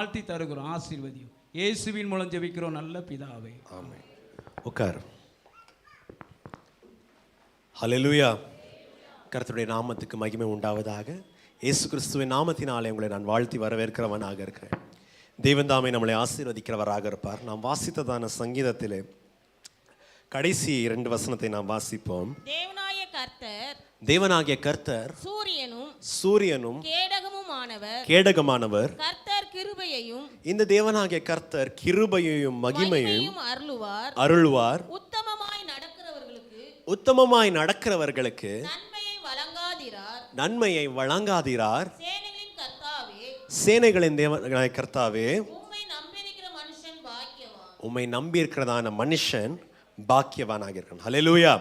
வாழ்த்தி தருகிறோம். ஆசீர்வதியும். இயேசுவின் மூலம் ஜெபிக்கிறோம் நல்ல பிதாவே. ஆமென். உட்கார். ஹல்லேலூயா. கர்த்தருடைய நாமத்துக்கு மகிமை உண்டாவதாக. இயேசு கிறிஸ்துவின் நாமத்தினாலே உங்களை நான் வாழ்த்தி வரவேற்கிறவனாக இருக்கிறேன். தேவன் தாமே நம்மளை ஆசீர்வதிக்கிறவராக இருப்பார். நாம் வாசித்ததான சங்கீதத்திலே கடைசி 2 வசனத்தை நாம் வாசிப்போம். தேவனாகிய கர்த்தர் சூரியனும் கேடகமானவர். இந்த தேவனாகிய கர்த்தர் கிருபையையும் மகிமையையும் அருள்வார். உத்தமமாய் நடக்கிறவர்களுக்கு நன்மையை வழங்காதிரார். சேனைகளின் தேவனாகிய கர்த்தாவே, உம்மை நம்பி இருக்கிறதான மனுஷன் பாக்கியவானாக இருக்கிறான். ஹல்லேலூயா.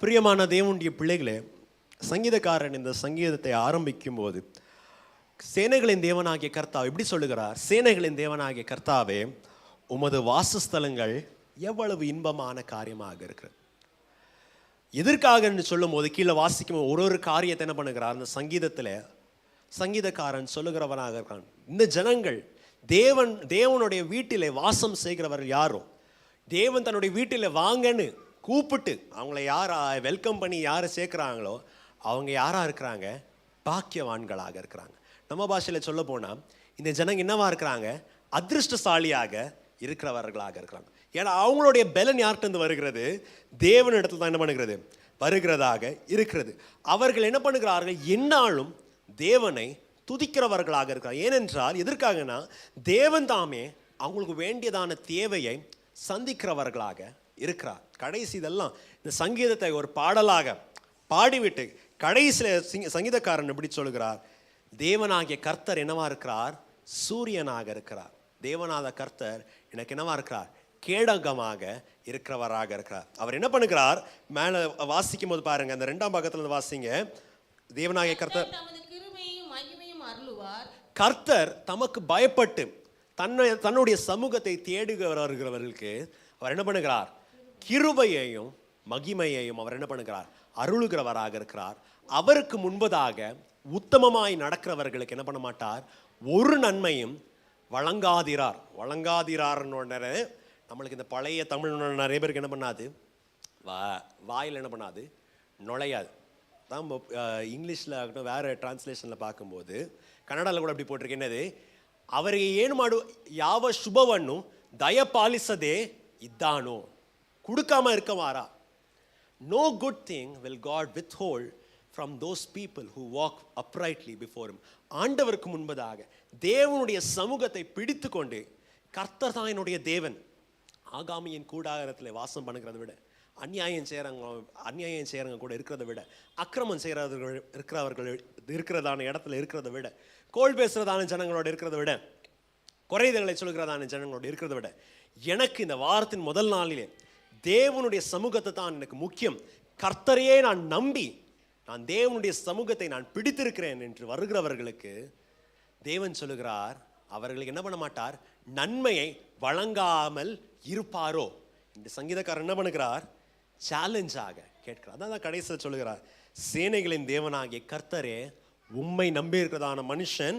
பிரியமான தேவனுடைய பிள்ளைகளே, சங்கீதக்காரன் இந்த சங்கீதத்தை ஆரம்பிக்கும் போது சேனைகளின் தேவனாகிய கர்த்தாவே எப்படி சொல்லுகிறார்? சேனைகளின் தேவனாகிய கர்த்தாவே, உமது வாசஸ்தலங்கள் எவ்வளவு இன்பமான காரியமாக இருக்கிறது. எதற்காக என்று சொல்லும் போது கீழே வாசிக்கும் ஒரு காரியத்தை என்ன பண்ணுகிறார்? அந்த சங்கீதத்தில் சங்கீதக்காரன் சொல்லுகிறவனாக இருக்கான். இந்த ஜனங்கள் தேவனுடைய வீட்டிலே வாசம் செய்கிறவர்கள் யாரும், தேவன் தன்னுடைய வீட்டில் வாங்கன்னு கூப்பிட்டு அவங்கள யார் வெல்கம் பண்ணி யாரை சேர்க்குறாங்களோ அவங்க யாராக இருக்கிறாங்க? பாக்கியவான்களாக இருக்கிறாங்க. நம்ம பாஷையில் சொல்ல போனால் இந்த ஜனங்க என்னவா இருக்கிறாங்க? அதிருஷ்டசாலியாக இருக்கிறவர்களாக இருக்கிறாங்க. ஏன்னா அவங்களுடைய பலன் யார்கிட்ட வருகிறது? தேவனிடத்தில் தான் என்ன பண்ணுகிறது? வருகிறதாக இருக்கிறது. அவர்கள் என்ன பண்ணுகிறார்கள்? என்னாலும் தேவனை துதிக்கிறவர்களாக இருக்கிறார். ஏனென்றால் எதற்காகனா தேவன் தாமே அவங்களுக்கு வேண்டியதான தேவையை சந்திக்கிறவர்களாக இருக்கிறார். கடைசி இதெல்லாம் இந்த சங்கீதத்தை ஒரு பாடலாக பாடிவிட்டு கடைசியில் சங்கீதக்காரன் எப்படி சொல்கிறார்? தேவனாகிய கர்த்தர் என்னவா இருக்கிறார்? சூரியனாக இருக்கிறார். தேவனாத கர்த்தர் எனக்கு என்னவா இருக்கிறார்? கேடகமாக இருக்கிறவராக இருக்கிறார். அவர் என்ன பண்ணுகிறார்? மேலே வாசிக்கும் போது பாருங்க, அந்த 2ஆம் பக்கத்துல வாசிங்க. தேவனாகிய கர்த்தர் தமக்கு பயப்பட்டு தன்னுடைய சமூகத்தை தேடுகிறவர்களுக்கு அவர் என்ன பண்ணுகிறார்? கிருபையையும் மகிமையையும் அவர் என்ன பண்ணுகிறார்? அருளுகிறவராக இருக்கிறார். அவருக்கு முன்பதாக உத்தமமாய் நடக்கிறவர்களுக்கு என்ன பண்ண மாட்டார்? ஒரு நன்மையும் வழங்காதிரார். நம்மளுக்கு இந்த பழைய தமிழ் நிறைய பேருக்கு என்ன பண்ணாது? வாயில் என்ன பண்ணாது? நுழையாது. தான் இங்கிலீஷில் ஆகட்டும், வேறு டிரான்ஸ்லேஷனில் பார்க்கும்போது கன்னடாவில் கூட அப்படி போட்டிருக்கு. என்னது? ಅವರಿಗೆ ಏನು ಮಾಡು ಯಾವ ಶುಭವನ್ನು ದಯಪಾಲಿಸದೆ ಇದ್ದಾನೋ, ಕುಡುಕಾಮ ಇರ್ಕವಾರ. No good thing will God withhold from those people who walk uprightly before him. ஆண்டவருக்கு முன்பதாக தேவனுடைய சமூகத்தை பிடித்து கொண்டு, கர்த்தர் தான் என்னுடைய தேவன், ஆகாமியின் கூடாரத்தில் வாசம் பண்ணுகிறத விட, அநியாயம் செய்கிறவங்க கூட இருக்கிறத விட, அக்கிரமம் இருக்கிறவர்கள் இருக்கிறதான இடத்துல இருக்கிறத விட, கோல் பேசுகிறதான ஜனங்களோட இருக்கிறத விட, குறைதல்களை சொல்கிறதான ஜனங்களோட இருக்கிறத விட, எனக்கு இந்த வாரத்தின் முதல் நாளிலே தேவனுடைய சமூகத்தை தான் எனக்கு முக்கியம். கர்த்தரையே நான் நம்பி நான் தேவனுடைய சமூகத்தை நான் பிடித்திருக்கிறேன் என்று வருகிறவர்களுக்கு தேவன் சொல்லுகிறார், அவர்களுக்கு என்ன பண்ண மாட்டார்? நன்மையை வழங்காமல் இருப்பாரோ. இந்த சங்கீதக்காரர் என்ன பண்ணுகிறார்? சேலஞ்சாக கேட்கிறார். அதான் கடைசியில் சொல்லுகிறார், சேனைகளின் தேவனாகிய கர்த்தரே, உம்மை நம்பி இருக்கிறதான மனுஷன்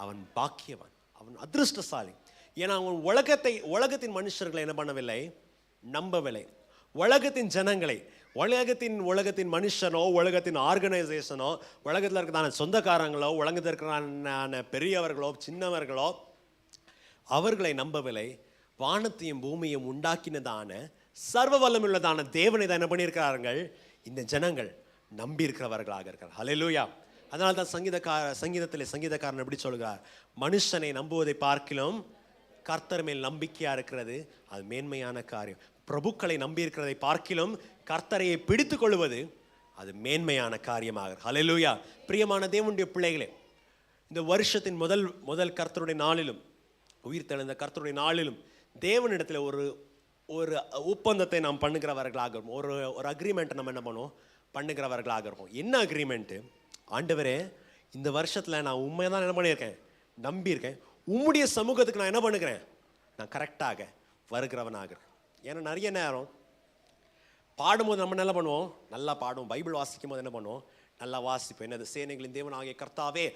அவன் பாக்கியவன், அவன் அதிருஷ்டசாலி. ஏன்னா அவன் உலகத்தின் மனுஷர்களை என்ன பண்ணவில்லை? நம்பவில்லை. உலகத்தின் ஜனங்களை, உலகத்தின் மனுஷனோ, உலகத்தின் ஆர்கனைசேஷனோ, உலகத்தில் இருக்கிறதான சொந்தக்காரங்களோ, உலகத்தில் இருக்கிற பெரியவர்களோ சின்னவர்களோ அவர்களை நம்பவில்லை. வானத்தையும் பூமியும் உண்டாக்கினதான சர்வ வல்லமுள்ளதான தேவனை தான் என்ன பண்ணியிருக்கிறார்கள்? இந்த ஜனங்கள் நம்பி இருக்கிறவர்களாக இருக்கிறார். ஹல்லேலூயா. அதனால தான் சங்கீதக்காரன் எப்படி சொல்கிறார்? மனுஷனை நம்புவதை பார்க்கிலும் கர்த்தர் மேல் நம்பிக்கையா இருக்கிறது அது மேன்மையான காரியம். பிரபுக்களை நம்பி இருக்கிறதை பார்க்கிலும் கர்த்தரையை பிடித்து கொள்வது அது மேன்மையான காரியமாக. ஹல்லேலூயா. பிரியமான தேவனுடைய பிள்ளைகளே, இந்த வருஷத்தின் முதல் கர்த்தருடைய நாளிலும், உயிர் தெழுந்த கர்த்தருடைய நாளிலும் தேவனிடத்தில் ஒரு ஒப்பந்தத்தை நாம் பண்ணுகிறவர்களாக இருக்கும். ஒரு அக்ரிமெண்ட்டை நம்ம என்ன பண்ணுவோம்? பண்ணுகிறவர்களாக இருக்கும். என்ன அக்ரிமெண்ட்டு? ஆண்டவரே, இந்த வருஷத்தில் நான் உண்மையை தான் என்ன பண்ணியிருக்கேன்? நம்பியிருக்கேன். உம்முடைய சமூகத்துக்கு நான் என்ன பண்ணுகிறேன்? நான் கரெக்டாக வருகிறவனாக. ஏன்னா நிறைய நேரம் பாடும்போது நம்ம என்ன பண்ணுவோம்? நல்லா பாடுவோம். பைபிள் வாசிக்கும் போது என்ன பண்ணுவோம்? நல்லா வாசிப்போம். என்னது? சேனைகளின் தேவனாகிய கர்த்தாவே,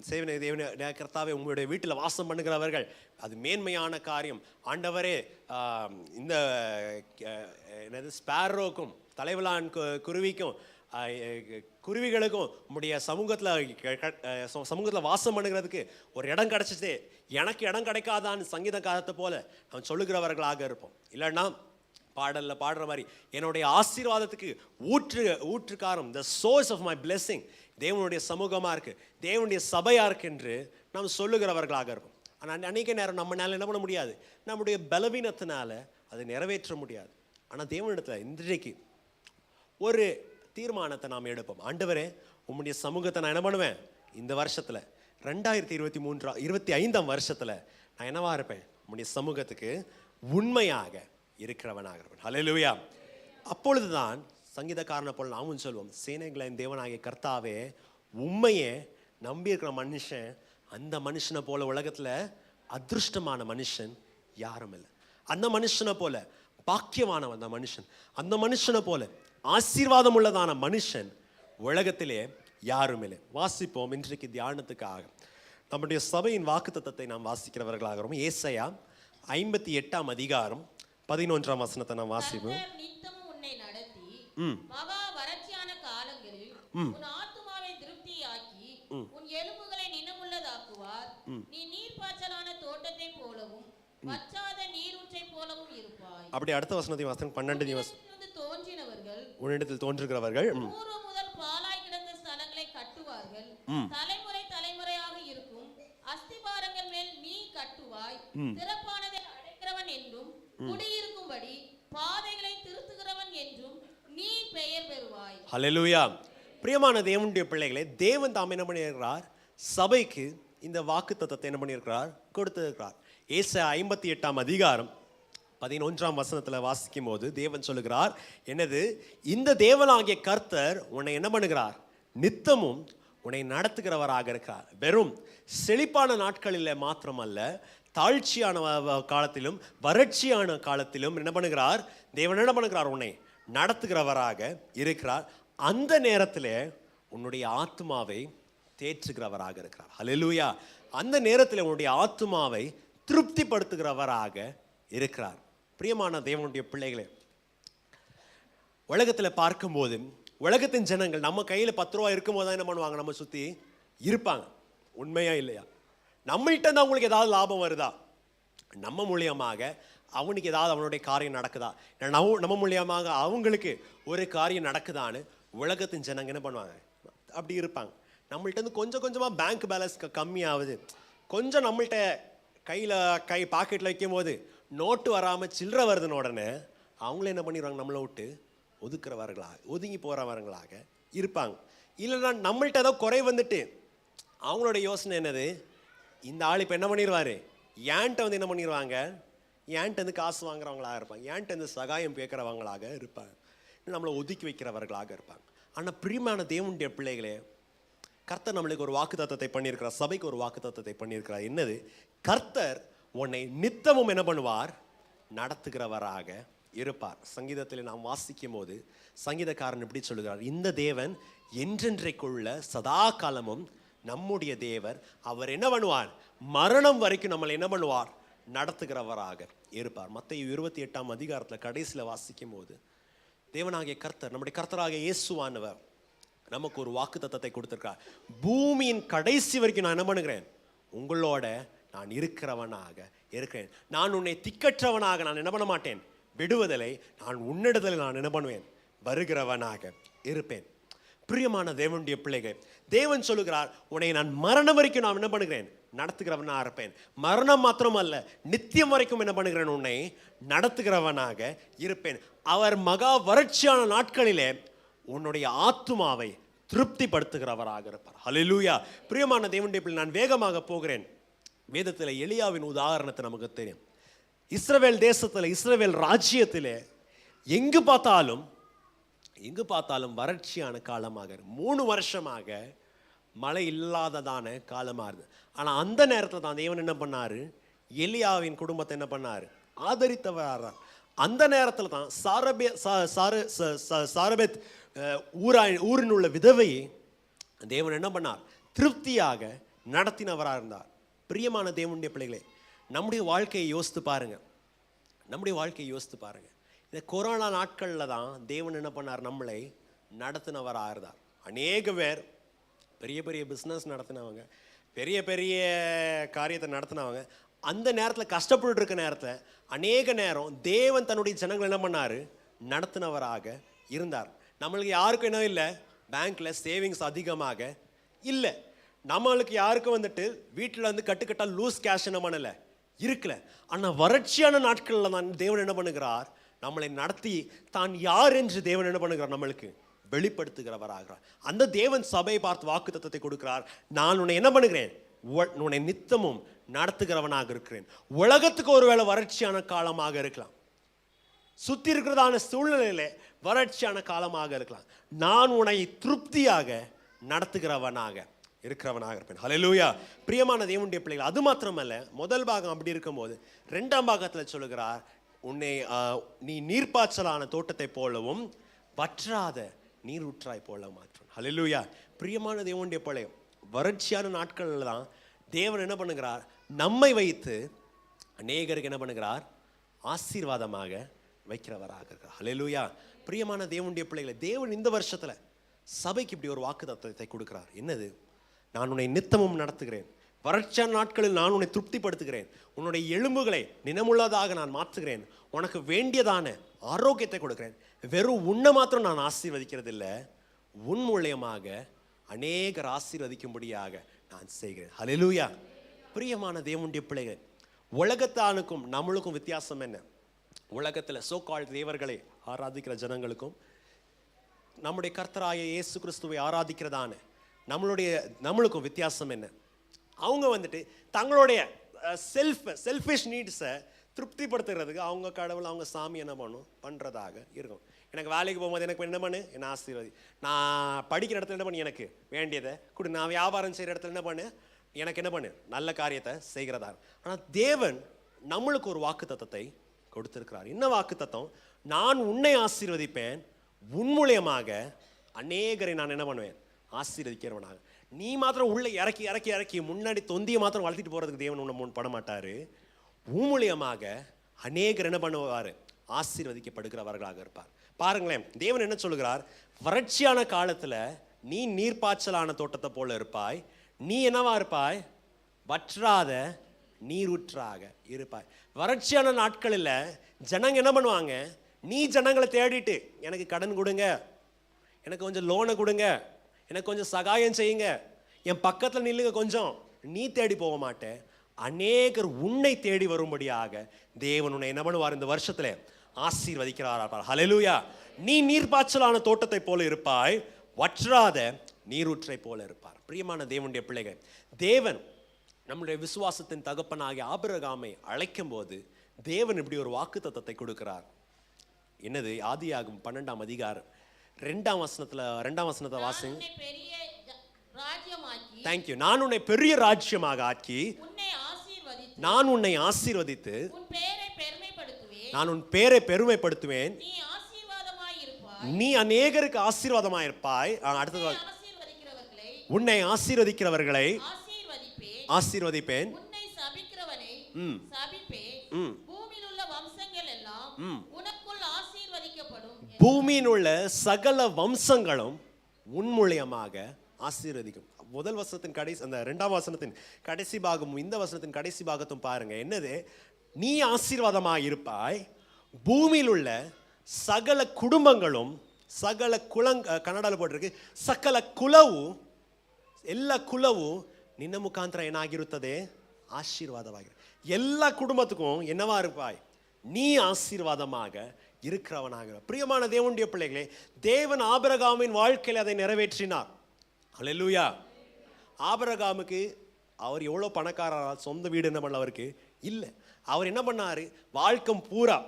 சேவனை தேவனை கர்த்தாவே உங்களுடைய வீட்டில் வாசம் பண்ணுகிறவர்கள் அது மேன்மையான காரியம். ஆண்டவரே இந்த என்னது ஸ்பேரோக்கும் தலைவலான் குருவிக்கும் குருவிகளுக்கும் உங்களுடைய சமூகத்தில் வாசம் பண்ணுகிறதுக்கு ஒரு இடம் கிடைச்சிச்சு, எனக்கு இடம் கிடைக்காதான்னு சங்கீத காலத்தை போல நாம் சொல்லுகிறவர்களாக இருப்போம். இல்லைன்னா பாடலில் பாடுற மாதிரி என்னுடைய ஆசீர்வாதத்துக்கு ஊற்றுக்காரம், the source of my blessing தேவனுடைய சமூகமாக இருக்குது, தேவனுடைய சபையாக இருக்கு என்று நாம் சொல்லுகிறவர்களாக இருப்போம். ஆனால் அநேக நேரம் நம்மளால் என்ன பண்ண முடியாது, நம்முடைய பலவீனத்தினால அதை நிறைவேற்ற முடியாது. ஆனால் தேவனிடத்தில் இன்றைக்கு ஒரு தீர்மானத்தை நாம் எடுப்போம். ஆண்டவரே உம்முடைய சமூகத்தை நான் என்ன பண்ணுவேன், இந்த வருஷத்தில் 2025 வருஷத்தில் நான் என்னவா இருப்பேன், உம்முடைய சமூகத்துக்கு உண்மையாக இருக்கிறவனாக இருப்பேன். ஹல்லேலூயா. அப்பொழுதுதான் சங்கீதக்காரனை போல் நாமும் சொல்வோம், சேனைகளின் தேவனாகிய கர்த்தாவே உண்மையே நம்பி இருக்கிற மனுஷன், அந்த மனுஷனை போல உலகத்தில் அதிருஷ்டமான மனுஷன் யாரும் இல்லை. அந்த மனுஷனை போல பாக்கியமானவன் அந்த மனுஷன், அந்த மனுஷனை போல ஆசீர்வாதம் உள்ளதான மனுஷன் உலகத்திலே யாரும் இல்லை. வாசிப்போம் இன்றைக்கு தியானத்துக்காக நம்முடைய சபையின் வாக்குத்தத்தத்தை நாம் வாசிக்கிறவர்களாகிறோம். ஏசாயா 58 அதிகாரம் 11 வசனத்தை நாம் வாசிப்போம். மகா வறட்சியான காலங்களில் உன் ஆத்துமாவை திருப்தியாக்கி உன் எலும்புகளை நினமுள்ளதாக்குவார். நீ நீர்ப்பாய்ச்சலான தோட்டத்தை போலவும் வற்றாத நீரூற்றை போலவும் இருப்பாய். அப்படி அடுத்த வசனத்தை வாசிப்போம். 12 தோன்றினவர்கள் உன்னிடத்தில் தோன்றுகிறவர்கள் பூர்வ முதல் பாலாய் கிடந்த ஸ்தலங்களை கட்டுவார்கள். தலைமுறை தலைமுறையாக இருக்கும் அஸ்திபாரங்கள் மேல் நீ கட்டுவாய். திறப்பானதை அடைக்கிறவன் என்றும் குடியிருக்கும்படி பாதைகளை திருத்துகிறவன் என்றும் நீ பெயர் பெறுவாய். ஹல்லேலூயா. பிரியமான தேவனுடைய பிள்ளைகளே, தேவன் தாம் என்ன பண்ணியிருக்கிறார், சபைக்கு இந்த வாக்குத்தத்தத்தை என்ன பண்ணியிருக்கிறார், கொடுத்திருக்கிறார். ஏசாயா 58 அதிகாரம் 11 வசனத்தில் வாசிக்கும் போது தேவன் சொல்லுகிறார், என்னது, இந்த தேவனாகிய கர்த்தர் உன்னை என்ன பண்ணுகிறார், நித்தமும் உன்னை நடத்துகிறவராக இருக்கிறார். வெறும் செழிப்பான நாட்களில் மாத்திரமல்ல, தாழ்ச்சியான காலத்திலும் வறட்சியான காலத்திலும் என்ன பண்ணுகிறார், தேவன் என்ன பண்ணுகிறார், உன்னை நடத்துகிறவராக இருக்கிறார். அந்த நேரத்தில் உன்னுடைய ஆத்மாவை தேற்றுகிறவராக இருக்கிறார். ஹல்லேலூயா. அந்த நேரத்தில் உன்னுடைய ஆத்மாவை திருப்திப்படுத்துகிறவராக இருக்கிறார். பிரியமான தேவனுடைய பிள்ளைகளே, உலகத்தில் பார்க்கும்போது உலகத்தின் ஜனங்கள் நம்ம கையில் 10 ரூபா இருக்கும்போது தான் என்ன பண்ணுவாங்க, நம்ம சுற்றி இருப்பாங்க. உண்மையா இல்லையா? நம்மள்கிட்ட தான் அவங்களுக்கு ஏதாவது லாபம் வருதா, நம்ம மூலியமாக அவனுக்கு ஏதாவது அவனுடைய காரியம் நடக்குதா, நம்ம மூலியமாக அவங்களுக்கு ஒரு காரியம் நடக்குதான்னு உலகத்தின் ஜனங்க என்ன பண்ணுவாங்க, அப்படி இருப்பாங்க. நம்மள்ட்ட இருந்து கொஞ்சம் கொஞ்சமாக பேங்க் பேலன்ஸ் கம்மியாகுது, கொஞ்சம் நம்மள்கிட்ட கையில் பாக்கெட்டில் வைக்கும் போது நோட்டு வராமல் சில்லற வருதுன்னு உடனே அவங்களே என்ன பண்ணிடுவாங்க, நம்மளை விட்டு ஒதுங்கி போகிறவர்களாக இருப்பாங்க. இல்லைன்னா நம்மள்கிட்ட ஏதோ குறை வந்துட்டு அவங்களோட யோசனை என்னது, இந்த ஆள் இப்போ என்ன பண்ணிடுவார், ஏன்ட்ட வந்து என்ன பண்ணிடுவாங்க, ஏன்ட்ட வந்து காசு வாங்குறவங்களாக இருப்பாங்க, ஏன்ட்ட வந்து சகாயம் கேட்குறவங்களாக இருப்பாங்க, நம்மளை ஒதுக்கி வைக்கிறவர்களாக இருப்பாங்க. ஆனால் பிரியமான தேவனுடைய பிள்ளைகளே, கர்த்தர் நம்மளுக்கு ஒரு வாக்குத்தத்தத்தை பண்ணியிருக்கிறார், சபைக்கு ஒரு வாக்குத்தத்தத்தை பண்ணியிருக்கிறார். என்னது, கர்த்தர் உன்னை நித்தமும் என்ன பண்ணுவார், நடத்துகிறவராக இருப்பார். சங்கீதத்தில் நாம் வாசிக்கும் போது சங்கீதக்காரன் இப்படி சொல்லுகிறார், இந்த தேவன் என்றென்றைக்குள்ள சதா காலமும் நம்முடைய தேவர், அவர் என்ன பண்ணுவார், மரணம் வரைக்கும் நம்மளை என்ன பண்ணுவார், நடத்துகிறவராக இருப்பார். மத்தேயு 28 அதிகாரத்தில் கடைசியில் வாசிக்கும் போது தேவனாகிய கர்த்தர், நம்முடைய கர்த்தராகிய இயேசுவானவர் நமக்கு ஒரு வாக்குத்தத்தத்தை கொடுத்திருக்கார். பூமியின் கடைசி வரைக்கும் நான் என்ன பண்ணுகிறேன், உங்களோட நான் இருக்கிறவனாக இருக்கிறேன். நான் உன்னை திக்கற்றவனாக நான் என்ன பண்ண மாட்டேன், விடுவதில்லை. நான் உன்னிடத்தில் நான் என்ன பண்ணுவேன், வருகிறவனாக இருப்பேன். பிரியமான தேவனுடைய பிள்ளைகள், தேவன் சொல்லுகிறார், உன்னை நான் மரணம் வரைக்கும் நான் என்ன பண்ணுகிறேன், நடத்துகிறவனாக இருப்பேன். மரணம் மாத்திரம் அல்ல, நித்தியம் வரைக்கும் என்ன பண்ணுகிறேன், உன்னை நடத்துகிறவனாக இருப்பேன். அவர் மகா வறட்சியான நாட்களிலே உன்னுடைய ஆத்துமாவை திருப்திப்படுத்துகிறவராக இருப்பார். ஹல்லேலூயா. பிரியமான தேவனுடைய பிள்ளை, நான் வேகமாக போகிறேன். வேதத்தில் எலியாவின் உதாரணத்தை நமக்கு தெரியும். இஸ்ரவேல் தேசத்தில், இஸ்ரவேல் ராஜ்யத்தில் எங்கு பார்த்தாலும் வறட்சியான காலமாக, 3 வருஷமாக மழை இல்லாததான காலமாக இருந்தது. ஆனால் அந்த நேரத்தில் தான் தேவன் என்ன பண்ணார், எலியாவின் குடும்பத்தை என்ன பண்ணார், ஆதரித்தவர். அந்த நேரத்தில் தான் சாரபேத் ஊரின் உள்ள விதவையை தேவன் என்ன பண்ணார், திருப்தியாக நடத்தினவராக இருந்தார். பிரியமான தேவனுடைய பிள்ளைகளே, நம்முடைய வாழ்க்கையை யோசித்து பாருங்க. நம்முடைய வாழ்க்கையை யோசித்து பாருங்க. இந்த கொரோனா நாட்களில் தான் தேவன் என்ன பண்ணார்? நம்மளை நடத்தினவராக இருந்தார். அநேக பேர் பெரிய பெரிய பிஸ்னஸ் நடத்தினவங்க, பெரிய பெரிய காரியத்தை நடத்தினவங்க, அந்த நேரத்தில் கஷ்டப்பட்டு இருக்க நேரத்தில் அநேக நேரம் தேவன் தன்னுடைய ஜனங்கள் என்ன பண்ணார்? நடத்தினவராக இருந்தார். நம்மளுக்கு யாருக்கும் என்ன இல்லை? பேங்க்கில் சேவிங்ஸ் அதிகமாக இல்லை. நம்மளுக்கு யாருக்கும் வந்துட்டு வீட்டில் வந்து கட்டுக்கட்டால் லூஸ் கேஷ் என்ன பண்ணலை, இருக்கல. ஆனால் வறட்சியான நாட்களில் தான் தேவன் என்ன பண்ணுகிறார்? நம்மளை நடத்தி தான் யார் என்று தேவன் என்ன பண்ணுகிறார்? நம்மளுக்கு வெளிப்படுத்துகிறவராகிறார். அந்த தேவன் சபையை பார்த்து வாக்குத்தத்தத்தை கொடுக்கிறார். நான் உன்னை என்ன பண்ணுகிறேன்? உன்னை நித்தமும் நடத்துகிறவனாக இருக்கிறேன். உலகத்துக்கு ஒருவேளை வறட்சியான காலமாக இருக்கலாம், சுத்தி இருக்கிறதான சூழ்நிலையில வறட்சியான காலமாக இருக்கலாம். நான் உன்னை திருப்தியாக நடத்துகிறவனாக இருக்கிறவனாக இருப்பேன். ஹல்லேலூயா. பிரியமான தேவனுடைய பிள்ளைகள், அது மாத்திரமல்ல, முதல் பாகம் அப்படி இருக்கும்போது இரண்டாம் பாகத்தில் சொல்லுகிறார், உன்னை நீ நீர்ப்பாய்ச்சலான தோட்டத்தை போலவும் வற்றாத நீரூற்றாய் போல மாற்றும். ஹல்லேலூயா. பிரியமான தேவனுடைய பிள்ளைகள், வறட்சியான நாட்களில் தான் தேவன் என்ன பண்ணுகிறார்? நம்மை வைத்து அநேகருக்கு என்ன பண்ணுகிறார்? ஆசீர்வாதமாக வைக்கிறவராக இருக்கிறார். ஹல்லேலூயா. பிரியமான தேவனுடைய பிள்ளைகளை, தேவன் இந்த வருஷத்துல சபைக்கு இப்படி ஒரு வாக்குத்தத்தத்தை கொடுக்கிறார். என்னது? நான் உன்னை நித்தமும் நடத்துகிறேன், வறட்சியான நாட்களில் நான் உன்னை திருப்திப்படுத்துகிறேன், உன்னுடைய எலும்புகளை நினமுள்ளதாக நான் மாற்றுகிறேன், உனக்கு வேண்டியதான ஆரோக்கியத்தை கொடுக்கிறேன். வெறும் உன்னை மாத்திரம் நான் ஆசீர்வதிக்கிறது இல்லை, உன் மூலியமாக அநேகர் ஆசீர்வதிக்கும்படியாக நான் செய்கிறேன். ஹல்லேலூயா. பிரியமான தேவனுடைய பிள்ளைகள், உலகத்தானுக்கும் நம்மளுக்கும் வித்தியாசம் என்ன? உலகத்தில் சோ கால்ட் தேவர்களை ஆராதிக்கிற ஜனங்களுக்கும் நம்முடைய கர்த்தராகிய இயேசு கிறிஸ்துவை ஆராதிக்கிறதான நம்மளுக்கும் வித்தியாசம் என்ன? அவங்க வந்துட்டு தங்களுடைய செல்ஃபிஷ் நீட்ஸை திருப்திப்படுத்துறதுக்கு அவங்க கடவுள், அவங்க சாமி என்ன பண்ணுறதாக இருக்கும். எனக்கு வேலைக்கு போகும்போது எனக்கு என்ன பண்ணு, என்ன ஆசீர்வதி. நான் படிக்கிற இடத்துல என்ன பண்ணு, எனக்கு வேண்டியதை கொடு. நான் வியாபாரம் செய்கிற இடத்துல என்ன பண்ணு, எனக்கு என்ன பண்ணு, நல்ல காரியத்தை செய்கிறதா. ஆனால் தேவன் நம்மளுக்கு ஒரு வாக்குத்தத்தத்தை கொடுத்திருக்கிறார். என்ன வாக்குத்தத்தம்? நான் உன்னை ஆசீர்வதிப்பேன், உன் மூலியமாக அநேகரை நான் என்ன பண்ணுவேன்? ஆசீர்வதிக்கிறவனாக. நீ மாத்திரம் உள்ள இறக்கி இறக்கி இறக்கி முன்னாடி தொந்தியை மாத்திரம் வளர்த்திட்டு போறதுக்கு தேவன் உன்னை முன் பட மாட்டாரு. உன் மூலியமாக அநேகர் என்ன பண்ணுவார்? ஆசீர்வதிக்கப்படுகிறவர்களாக இருப்பார். பாருங்களேன், தேவன் என்ன சொல்லுகிறார்? வறட்சியான காலத்துல நீ நீர்ப்பாய்ச்சலான தோட்டத்தை போல இருப்பாய். நீ என்னவா இருப்பாய்? வற்றாத நீரூற்றாக இருப்பாய். வறட்சியான நாட்களில் ஜனங்க என்ன பண்ணுவாங்க? நீ ஜனங்களை தேடிட்டு எனக்கு கடன் கொடுங்க, எனக்கு கொஞ்சம் லோனை கொடுங்க, எனக்கு கொஞ்சம் சகாயம் செய்யுங்க, என் பக்கத்தில் நில்லுங்க கொஞ்சம், நீ தேடி போக மாட்டேன். அநேகர் உன்னை தேடி வரும்படியாக தேவன் உன்னை என்ன பண்ணுவார்? இந்த வருஷத்துல ஆசீர்வதிக்கிறார். ஹல்லேலூயா. நீ நீர்ப்பாய்ச்சலான தோட்டத்தை போல இருப்பாய், வற்றாத நீரூற்றை போல இருப்பார். பிரியமான தேவனுடைய பிள்ளைகள், தேவன் நம்முடைய விசுவாசத்தின் தகப்பனாகிய ஆபிரகாமை அழைக்கும் போது தேவன் இப்படி ஒரு வாக்குத்தத்தத்தை கொடுக்கிறார். என்னது? ஆதியாகமம் 12ஆம் அதிகாரம் 2ஆம் வசனத்தை வாசிங்க. தேங்க்யூ. நான் உன்னை பெரிய ராஜ்யமாக ஆக்கி நான் உன்னை ஆசீர்வதித்து நான் உன் பேரை பெருமைப்படுத்துவேன், நீ அநேகருக்கு ஆசீர்வாதமாய் இருப்பாய். அடுத்தது, உன்னை ஆசீர்வதிக்கிறவர்களை ஆசீர்வதிப்பேன், பூமியில் உள்ள சகல வம்சங்களும் உன் மூலியமாக ஆசீர்வதிக்கும். முதல் வசனத்தின் கடைசி, அந்த 2ஆம் வசனத்தின் கடைசி பாகமும் இந்த வசனத்தின் கடைசி பாகத்தும் பாருங்க. என்னது? நீ ஆசீர்வாதமாக இருப்பாய், பூமியில் உள்ள சகல குடும்பங்களும், சகல கன்னடால போட்டிருக்கு, சகல ಕುಲವು, ಎಲ್ಲ ಕುಲವು ನಿನ್ನ ಮುಖಾಂತರ ಏನಾಗಿರುತ್ತದೆ? ஆசீர்வாதமாக. எல்லா குடும்பத்துக்கும் என்னவா இருப்பாய்? நீ ஆசீர்வாதமாக இருக்கிறவனாக. பிரியமான தேவனுடைய பிள்ளைகளே, தேவன் ஆபிரகாமின் வாழ்க்கையில் அதை நிறைவேற்றினார். ஹல்லேலூயா. ஆபிரகாமுக்கு அவர் எவ்வளோ பணக்காரர், சொந்த வீடு என்ன பண்ணல அவருக்கு இல்லை. அவர் என்ன பண்ணாரு? வாழ்க்கை பூரா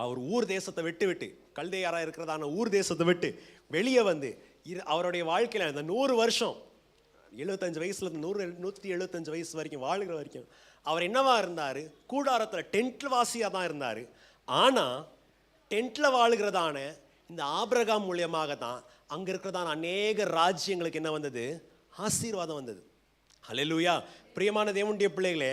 அவர் ஊர் தேசத்தை விட்டு கல்தேயாராக இருக்கிறதான ஊர் தேசத்தை விட்டு வெளியே வந்து அவருடைய வாழ்க்கையில் இந்த 100 வருஷம் 75 வயசுல 175 வயசு வரைக்கும் வாழ்கிற வரைக்கும் அவர் என்னவா இருந்தார்? கூடாரத்தில் டென்ட்ல வாசியாக தான் இருந்தார். ஆனால் டென்ட்ல வாழ்கிறதான இந்த ஆபிரகாம் மூலியமாக தான் அங்கே இருக்கிறதான அநேக ராஜ்யங்களுக்கு என்ன வந்தது? ஆசீர்வாதம் வந்தது. ஹல்லேலூயா. பிரியமான தேவனுடைய பிள்ளைகளே,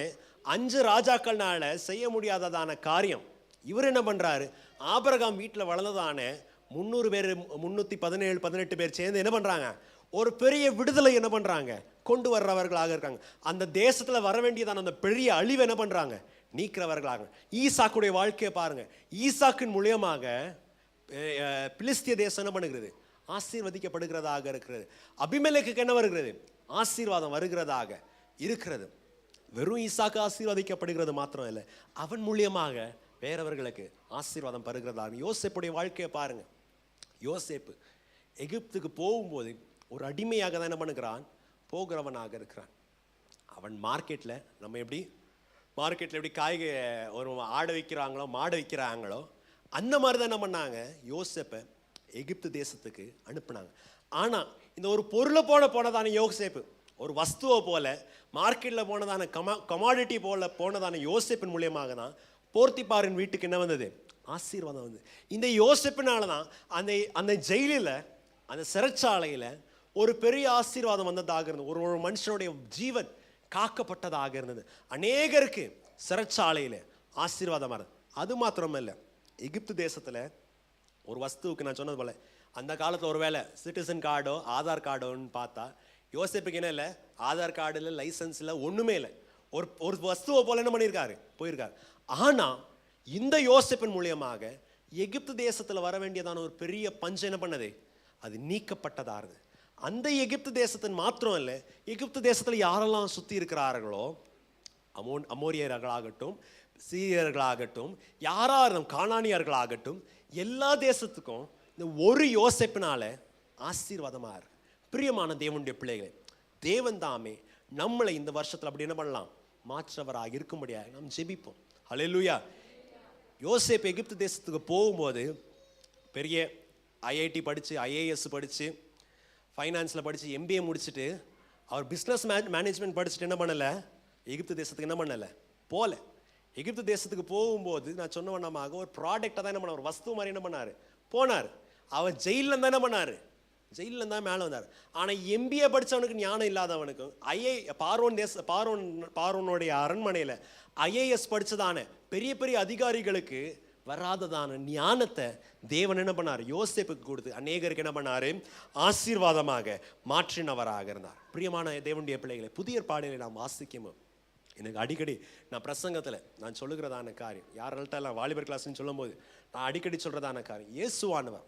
5 ராஜாக்கள்னால செய்ய முடியாததான காரியம் இவர் என்ன பண்றாரு? ஆபிரகாம் வீட்டில் வளர்ந்ததான 300 பேர் 317 18 பேர் சேர்ந்து என்ன பண்றாங்க? ஒரு பெரிய விடுதலை என்ன பண்றாங்க? கொண்டு வர்றவர்களாக இருக்காங்க. அந்த தேசத்துல வர வேண்டியதான அந்த பெரிய அழிவு என்ன பண்றாங்க? நீக்கிறவர்களாக. ஈசாக்குடைய வாழ்க்கையை பாருங்க. ஈசாக்கின் மூலியமாக பிலிஸ்திய தேசம் என்ன பண்ணுகிறது? ஆசீர்வதிக்கப்படுகிறதாக இருக்கிறது. அபிமெலேக்குக்கு என்ன வருகிறது? ஆசீர்வாதம் வருகிறதாக இருக்கிறது. வெறும் ஈசாக்கு ஆசீர்வதிக்கப்படுகிறது மாத்திரம் இல்லை, அவன் மூலியமாக வேறவர்களுக்கு ஆசீர்வாதம் பெறுகிறதாக. யோசேப்புடைய வாழ்க்கையை பாருங்க. யோசேப்பு எகிப்துக்கு போகும்போது ஒரு அடிமையாக தான் என்ன பண்ணுகிறான்? போகிறவனாக இருக்கிறான். அவன் மார்க்கெட்டில் நம்ம எப்படி மார்க்கெட்டில் எப்படி ஒரு ஆடை விற்கிறாங்களோ மாடை விற்கிறாங்களோ அந்த மாதிரி தான் என்ன பண்ணாங்க? யோசேப்பை எகிப்து தேசத்துக்கு அனுப்புனாங்க. ஆனால் இந்த ஒரு பொருளை போனதான யோசேப்பு, ஒரு வஸ்துவை போல மார்க்கெட்டில் போனதான கமாடிட்டி போல போனதான யோசேப்பின் மூலியமாக தான் போர்த்திபாரின் வீட்டுக்கு என்ன வந்தது? ஆசீர்வாதம் வந்தது. இந்த யோசேப்பினால தான் அந்த ஜெயிலில், அந்த சிறைச்சாலையில் ஒரு பெரிய ஆசீர்வாதம் வந்ததாக இருந்தது. ஒரு மனுஷனுடைய ஜீவன் காக்கப்பட்டதாக இருந்தது. அநேகருக்கு சிறைச்சாலையில் ஆசீர்வாதமாக இருந்தது. அது மாத்திரமல்ல, எகிப்து தேசத்தில் ஒரு வஸ்துவுக்கு நான் சொன்னது போல அந்த காலத்தில் ஒருவேளை சிட்டிசன் கார்டோ ஆதார் கார்டோன்னு பார்த்தா யோசேப்புக்கு என்ன இல்லை? ஆதார் கார்டு இல்லை, லைசன்ஸ் இல்லை, ஒன்றுமே இல்லை. ஒரு வஸ்துவை போல என்ன பண்ணியிருக்காரு? போயிருக்காரு. ஆனால் இந்த யோசேப்பின் மூலியமாக எகிப்து தேசத்தில் வர வேண்டியதான ஒரு பெரிய பஞ்சம் என்ன பண்ணது? அது நீக்கப்பட்டதாக இருந்தது. அந்த எகிப்து தேசத்தின் மாத்திரம் இல்லை, எகிப்து தேசத்தில் யாரெல்லாம் சுற்றி இருக்கிறார்களோ, அமோரியர்களாகட்டும், சீரியர்களாகட்டும், யாரும் கானானியர்களாகட்டும், எல்லா தேசத்துக்கும் இந்த ஒரு யோசேப்பினால ஆசீர்வாதமாக இருக்கு. பிரியமான தேவனுடைய பிள்ளைகளே, தேவன் தாமே நம்மளை இந்த வருஷத்தில் அப்படி என்ன பண்ணலாம்? மாற்றவராக இருக்கும்படியாக நாம் ஜெபிப்போம். ஹல்லேலூயா. யோசேப்பு எகிப்து தேசத்துக்கு போகும்போது பெரிய ஐஐடி படித்து, ஐஏஎஸ் படித்து, ஃபைனான்ஸில் படித்து, எம்பிஏ முடிச்சுட்டு அவர் பிஸ்னஸ் மேனேஜ்மெண்ட் படிச்சுட்டு என்ன பண்ணலை? எகிப்து தேசத்துக்கு என்ன பண்ணலை? போல. எகிப்து தேசத்துக்கு போகும்போது நான் சொன்ன வண்ணமாக ஒரு ப்ராடக்டை தான் என்ன பண்ணார்? ஒரு வஸ்து மாதிரி என்ன பண்ணார்? போனார். அவர் ஜெயிலில் தான் என்ன பண்ணார்? ஜெயிலில் தான் மேலே வந்தார். ஆனால் எம்பிஏ படித்தவனுக்கு ஞானம் இல்லாதவனுக்கு பார்வோனுடைய அரண்மனையில் ஐஏஎஸ் படித்ததான பெரிய பெரிய அதிகாரிகளுக்கு வராததான ஞானத்தை தேவன் என்ன பண்ணார்? யோசேப்புக்கு கொடுத்து அநேகருக்கு என்ன பண்ணார்? ஆசீர்வாதமாக மாற்றினவராக இருந்தார். பிரியமான தேவனுடைய பிள்ளைகளை, புதிய பாடலை நாம் வாசிக்கும் எனக்கு அடிக்கடி நான் பிரசங்கத்தில் நான் சொல்லுகிறதான காரியம், யாரெல்லாம் எல்லாம் வாலிபர் கிளாஸ்ன்னு சொல்லும் போது நான் அடிக்கடி சொல்கிறதான காரியம், இயேசுவானவர்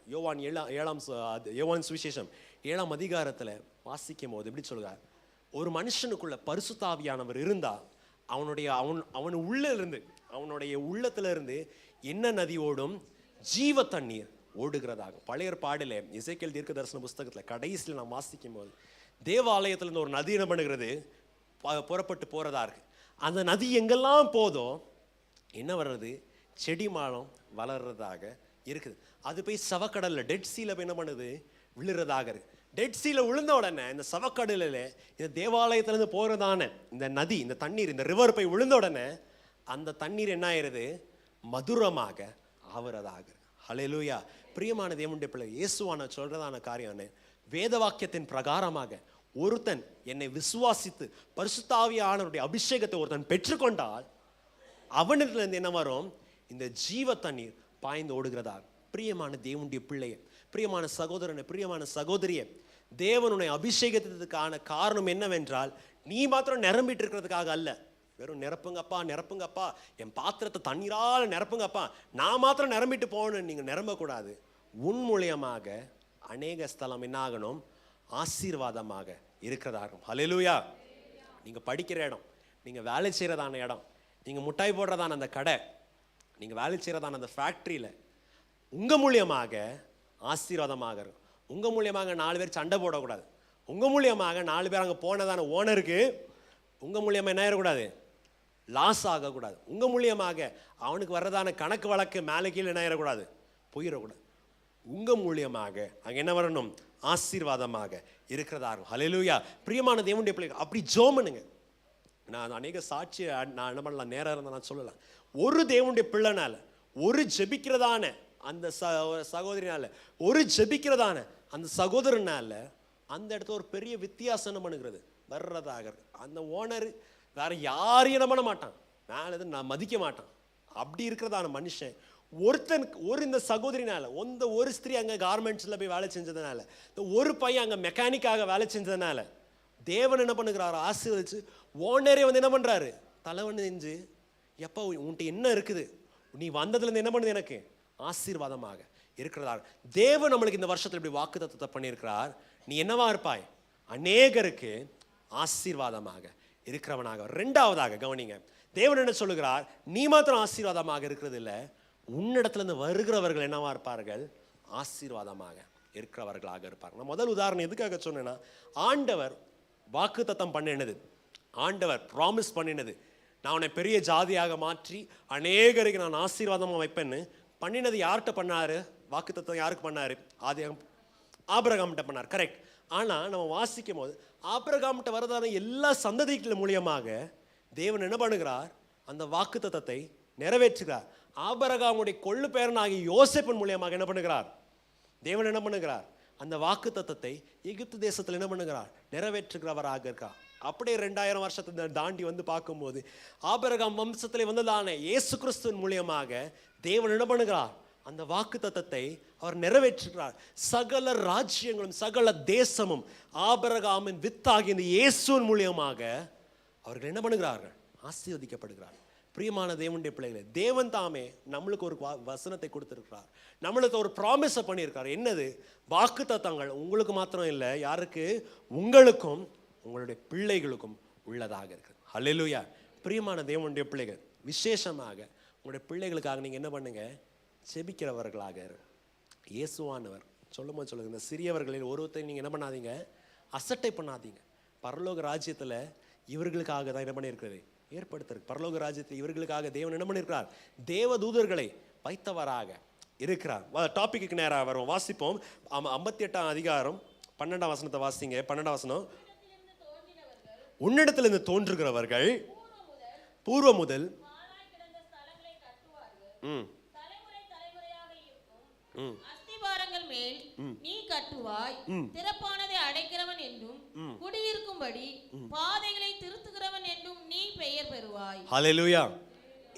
யோவான் சுவிசேஷம் 7ஆம் அதிகாரத்தில் வாசிக்கும் போது எப்படி சொல்கிறார்? ஒரு மனுஷனுக்குள்ள பரிசுத்தாவியானவர் இருந்தால் அவன் உள்ளே இருந்து, அவனுடைய உள்ளத்துல இருந்து என்ன நதி ஓடும்? ஜீவ தண்ணீர் ஓடுகிறதாக. பழைய பாடல எசேக்கியேல் தீர்க்க தரிசன புஸ்தகத்தில் கடைசியில் நாம் வாசிக்கும் போது தேவாலயத்திலிருந்து ஒரு நதி என்ன பண்ணுகிறது? புறப்பட்டு போறதா இருக்கு. அந்த நதி எங்கெல்லாம் போதோ என்ன வர்றது? செடி மாலம் வளர்றதாக இருக்குது. அது போய் சவக்கடலில் டெட் சீல போய் என்ன பண்ணுது? விழுறதாக இருக்கு. டெட் சீல விழுந்த உடனே இந்த சவக்கடலில் இந்த தேவாலயத்திலேருந்து போகிறதான இந்த நதி, இந்த தண்ணீர், இந்த ரிவர் போய் விழுந்த உடனே அந்த தண்ணீர் என்ன ஆயிருது? மதுரமாக ஆவறதாக. ஹல்லேலூயா. பிரியமான தேவனுடைய பிள்ளை, இயேசுவான சொல்றதான காரியம், வேத வாக்கியத்தின் பிரகாரமாக ஒருத்தன் என்னை விசுவாசித்து பரிசுத்தாவியானவருடைய அபிஷேகத்தை ஒருத்தன் பெற்றுக்கொண்டால் அவனிலிருந்து என்ன வரும்? இந்த ஜீவ தண்ணீர் பாய்ந்து ஓடுகிறதா. பிரியமான தேவனுடைய பிள்ளைய, பிரியமான சகோதரனை, பிரியமான சகோதரிய, தேவனுடைய அபிஷேகத்துக்கான காரணம் என்னவென்றால் நீ மாத்திரம் நிரம்பிட்டு இருக்கிறதுக்காக அல்ல. வெறும் நிரப்புங்கப்பா நிரப்புங்கப்பா, என் பாத்திரத்தை தண்ணீரால் நிரப்புங்கப்பா, நான் மாத்திரம் நிரம்பிட்டு போகணும் நீங்க நிரம்பக்கூடாது. உன் மூலியமாக அநேக ஸ்தலம் என்ன ஆகணும்? ஆசீர்வாதமாக இருக்கிறதாகும். ஹல்லேலூயா. நீங்க படிக்கிற இடம், நீங்க வேலை செய்யறதான இடம், நீங்க முட்டாய் போடுறதான அந்த கடை, நீங்க வேலை செய்யறதான அந்த ஃபேக்டரியில உங்க மூலியமாக ஆசீர்வாதமாக இருக்கும். உங்க மூலியமாக 4 பேர் சண்டை போடக்கூடாது. உங்க மூலியமாக 4 பேர் அங்கே போனதான ஓனருக்கு உங்க மூலியமாக என்ன ஆயிடக்கூடாது? லாஸ் ஆகக்கூடாது. உங்க மூலியமாக அவனுக்கு வர்றதான கணக்கு வழக்கு மேலே கீழே என்ன ஆயிடக்கூடாது? போயிடக்கூடாது. உங்க மூலியமாக அங்கே என்ன வரணும்? ஆசீர்வாதமாக இருக்கிறதா இருக்கும். ஹல்லேலூயா. பிரியமான தேவனுடைய பிள்ளைகள், அப்படி ஜெபம் பண்ணுங்க. நான் அநேக சாட்சி நான் என்ன பண்ணலாம், நேரம் இருந்தால் நான் சொல்லலாம். ஒரு தேவனுடைய பிள்ளைனால, ஒரு ஜெபிக்கிறதான அந்த சகோதரினால, ஒரு ஜெபிக்கிறதான அந்த சகோதரனால அந்த இடத்துல ஒரு பெரிய வித்தியாசம் என்ன பண்ணுகிறது வர்றதாக இருக்கு. அந்த ஓனர் வேற யாரையும் என்ன பண்ண மாட்டான், மேலே எதுவும் நான் மதிக்க மாட்டான். அப்படி இருக்கிறதான மனுஷன் ஒருத்தனுக்கு இந்த சகோதரினால ஒரு ஸ்திரீ அங்கே கார்மெண்ட்ஸில் போய் வேலை செஞ்சதுனால, இந்த ஒரு பையன் அங்கே மெக்கானிக்காக வேலை செஞ்சதுனால தேவன் என்ன பண்ணுகிறாரு, ஆசீர்வதிச்சு ஓனரே என்ன பண்ணுறாரு, தலைவன் செஞ்சு எப்போ உன்கிட்ட என்ன இருக்குது, நீ வந்ததுலேருந்து என்ன பண்ணுது எனக்கு ஆசீர்வாதமாக இருக்கிறதா. தேவன் நம்மளுக்கு இந்த வருஷத்தில் இப்படி வாக்குத்தத்தத்தை பண்ணியிருக்கிறார். நீ என்னவா இருப்பாய், அநேகருக்கு ஆசீர்வாதமாக இருக்கிறவனாக. ரெண்டாவதாக கவனிங்க, தேவன் என்ன சொல்லுகிறார், நீ மாத்திரம் ஆசீர்வாதமாக இருக்கிறது இல்லை, உன்னிடத்துல இருந்து வருகிறவர்கள் என்னவா இருப்பார்கள், ஆசீர்வாதமாக இருக்கிறவர்களாக இருப்பார்கள். நான் முதல் உதாரணம் எதுக்காக சொன்னேன்னா, ஆண்டவர் வாக்குத்தத்தம் பண்ணினது, ஆண்டவர் ப்ராமிஸ் பண்ணினது, நான் உன்னை பெரிய ஜாதியாக மாற்றி அநேகருக்கு நான் ஆசீர்வாதமாக வைப்பேன்னு பண்ணினது யார்கிட்ட பண்ணாரு, வாக்குத்தத்தம் யாருக்கு பண்ணாரு, ஆபிரகாம்கிட்ட பண்ணார். கரெக்ட். ஆனால் நம்ம வாசிக்கும் போது ஆபிரகாம்கிட்ட வரதான எல்லா சந்ததிகள் மூலியமாக தேவன் என்ன பண்ணுகிறார், அந்த வாக்குத்தத்தத்தை நிறைவேற்றுகிறார். ஆபிரகாமுடைய கொள்ளு பேரனாகிய யோசேப்பின் மூலியமாக என்ன பண்ணுகிறார், தேவன் என்ன பண்ணுகிறார், அந்த வாக்குத்தத்தத்தை எகிப்து தேசத்தில் என்ன பண்ணுகிறார், நிறைவேற்றுகிறவராக இருக்கார். அப்படியே 2000 வருஷத்தை தாண்டி வந்து பார்க்கும்போது ஆபிரகாம் வம்சத்திலே வந்ததான இயேசு கிறிஸ்துவின் மூலியமாக தேவன் என்ன பண்ணுகிறார், அந்த வாக்குத்தத்தத்தை அவர் நிறைவேற்றுகிறார். சகல ராஜ்யங்களும் சகல தேசமும் ஆபிரகாமின் வித்தாகிய இந்த இயேசுவின் மூலியமாக அவர்கள் என்ன பண்ணுகிறார்கள், ஆசீர்வதிக்கப்படுகிறார்கள். பிரியமான தேவனுடைய பிள்ளைகளே, தேவன் தாமே நம்மளுக்கு ஒரு வசனத்தை கொடுத்திருக்கிறார், நம்மளுக்கு ஒரு ப்ராமிஸை பண்ணியிருக்கார். என்னது, வாக்குத்தத்தங்கள் உங்களுக்கு மாத்திரம் இல்லை, யாருக்கு, உங்களுக்கும் உங்களுடைய பிள்ளைகளுக்கும் உள்ளதாக இருக்கு. ஹல்லேலூயா. பிரியமான தேவனுடைய பிள்ளைகள், விசேஷமாக உங்களுடைய பிள்ளைகளுக்காக நீங்கள் என்ன பண்ணுங்க, செபிக்கிறவர்களாக. இயேசுவானவர் சொல்லும்போது சொல்லுங்க, இந்த சிறியவர்களில் ஒருவத்தை நீங்கள் என்ன பண்ணாதீங்க, அசட்டை பண்ணாதீங்க. பரலோக ராஜ்யத்தில் இவர்களுக்காக தான் என்ன பண்ணியிருக்கிறது, ஏற்படுத்திருக்கு. பரலோக ராஜ்யத்தில் இவர்களுக்காக தேவன் என்ன பண்ணியிருக்கிறார், தேவ தூதர்களை வைத்தவராக இருக்கிறார். டாபிக்கு நேராக வரும், வாசிப்போம். 58ஆம் அதிகாரம் 12ஆம் வசனத்தை வாசிங்க. 12ஆம் வசனம், உன்னிடத்திலிருந்து தோன்றுகிறவர்கள் பூர்வ முதல் அஸ்திபாரங்கள் மேல் நீ கட்டுவாய், திறப்பானதை அடைக்கிறவன் என்றும் குடியிருக்கும்படி பாதைகளை திருத்துகிறவன் என்றும் நீ பெயர் பெறுவாய். ஹல்லேலூயா.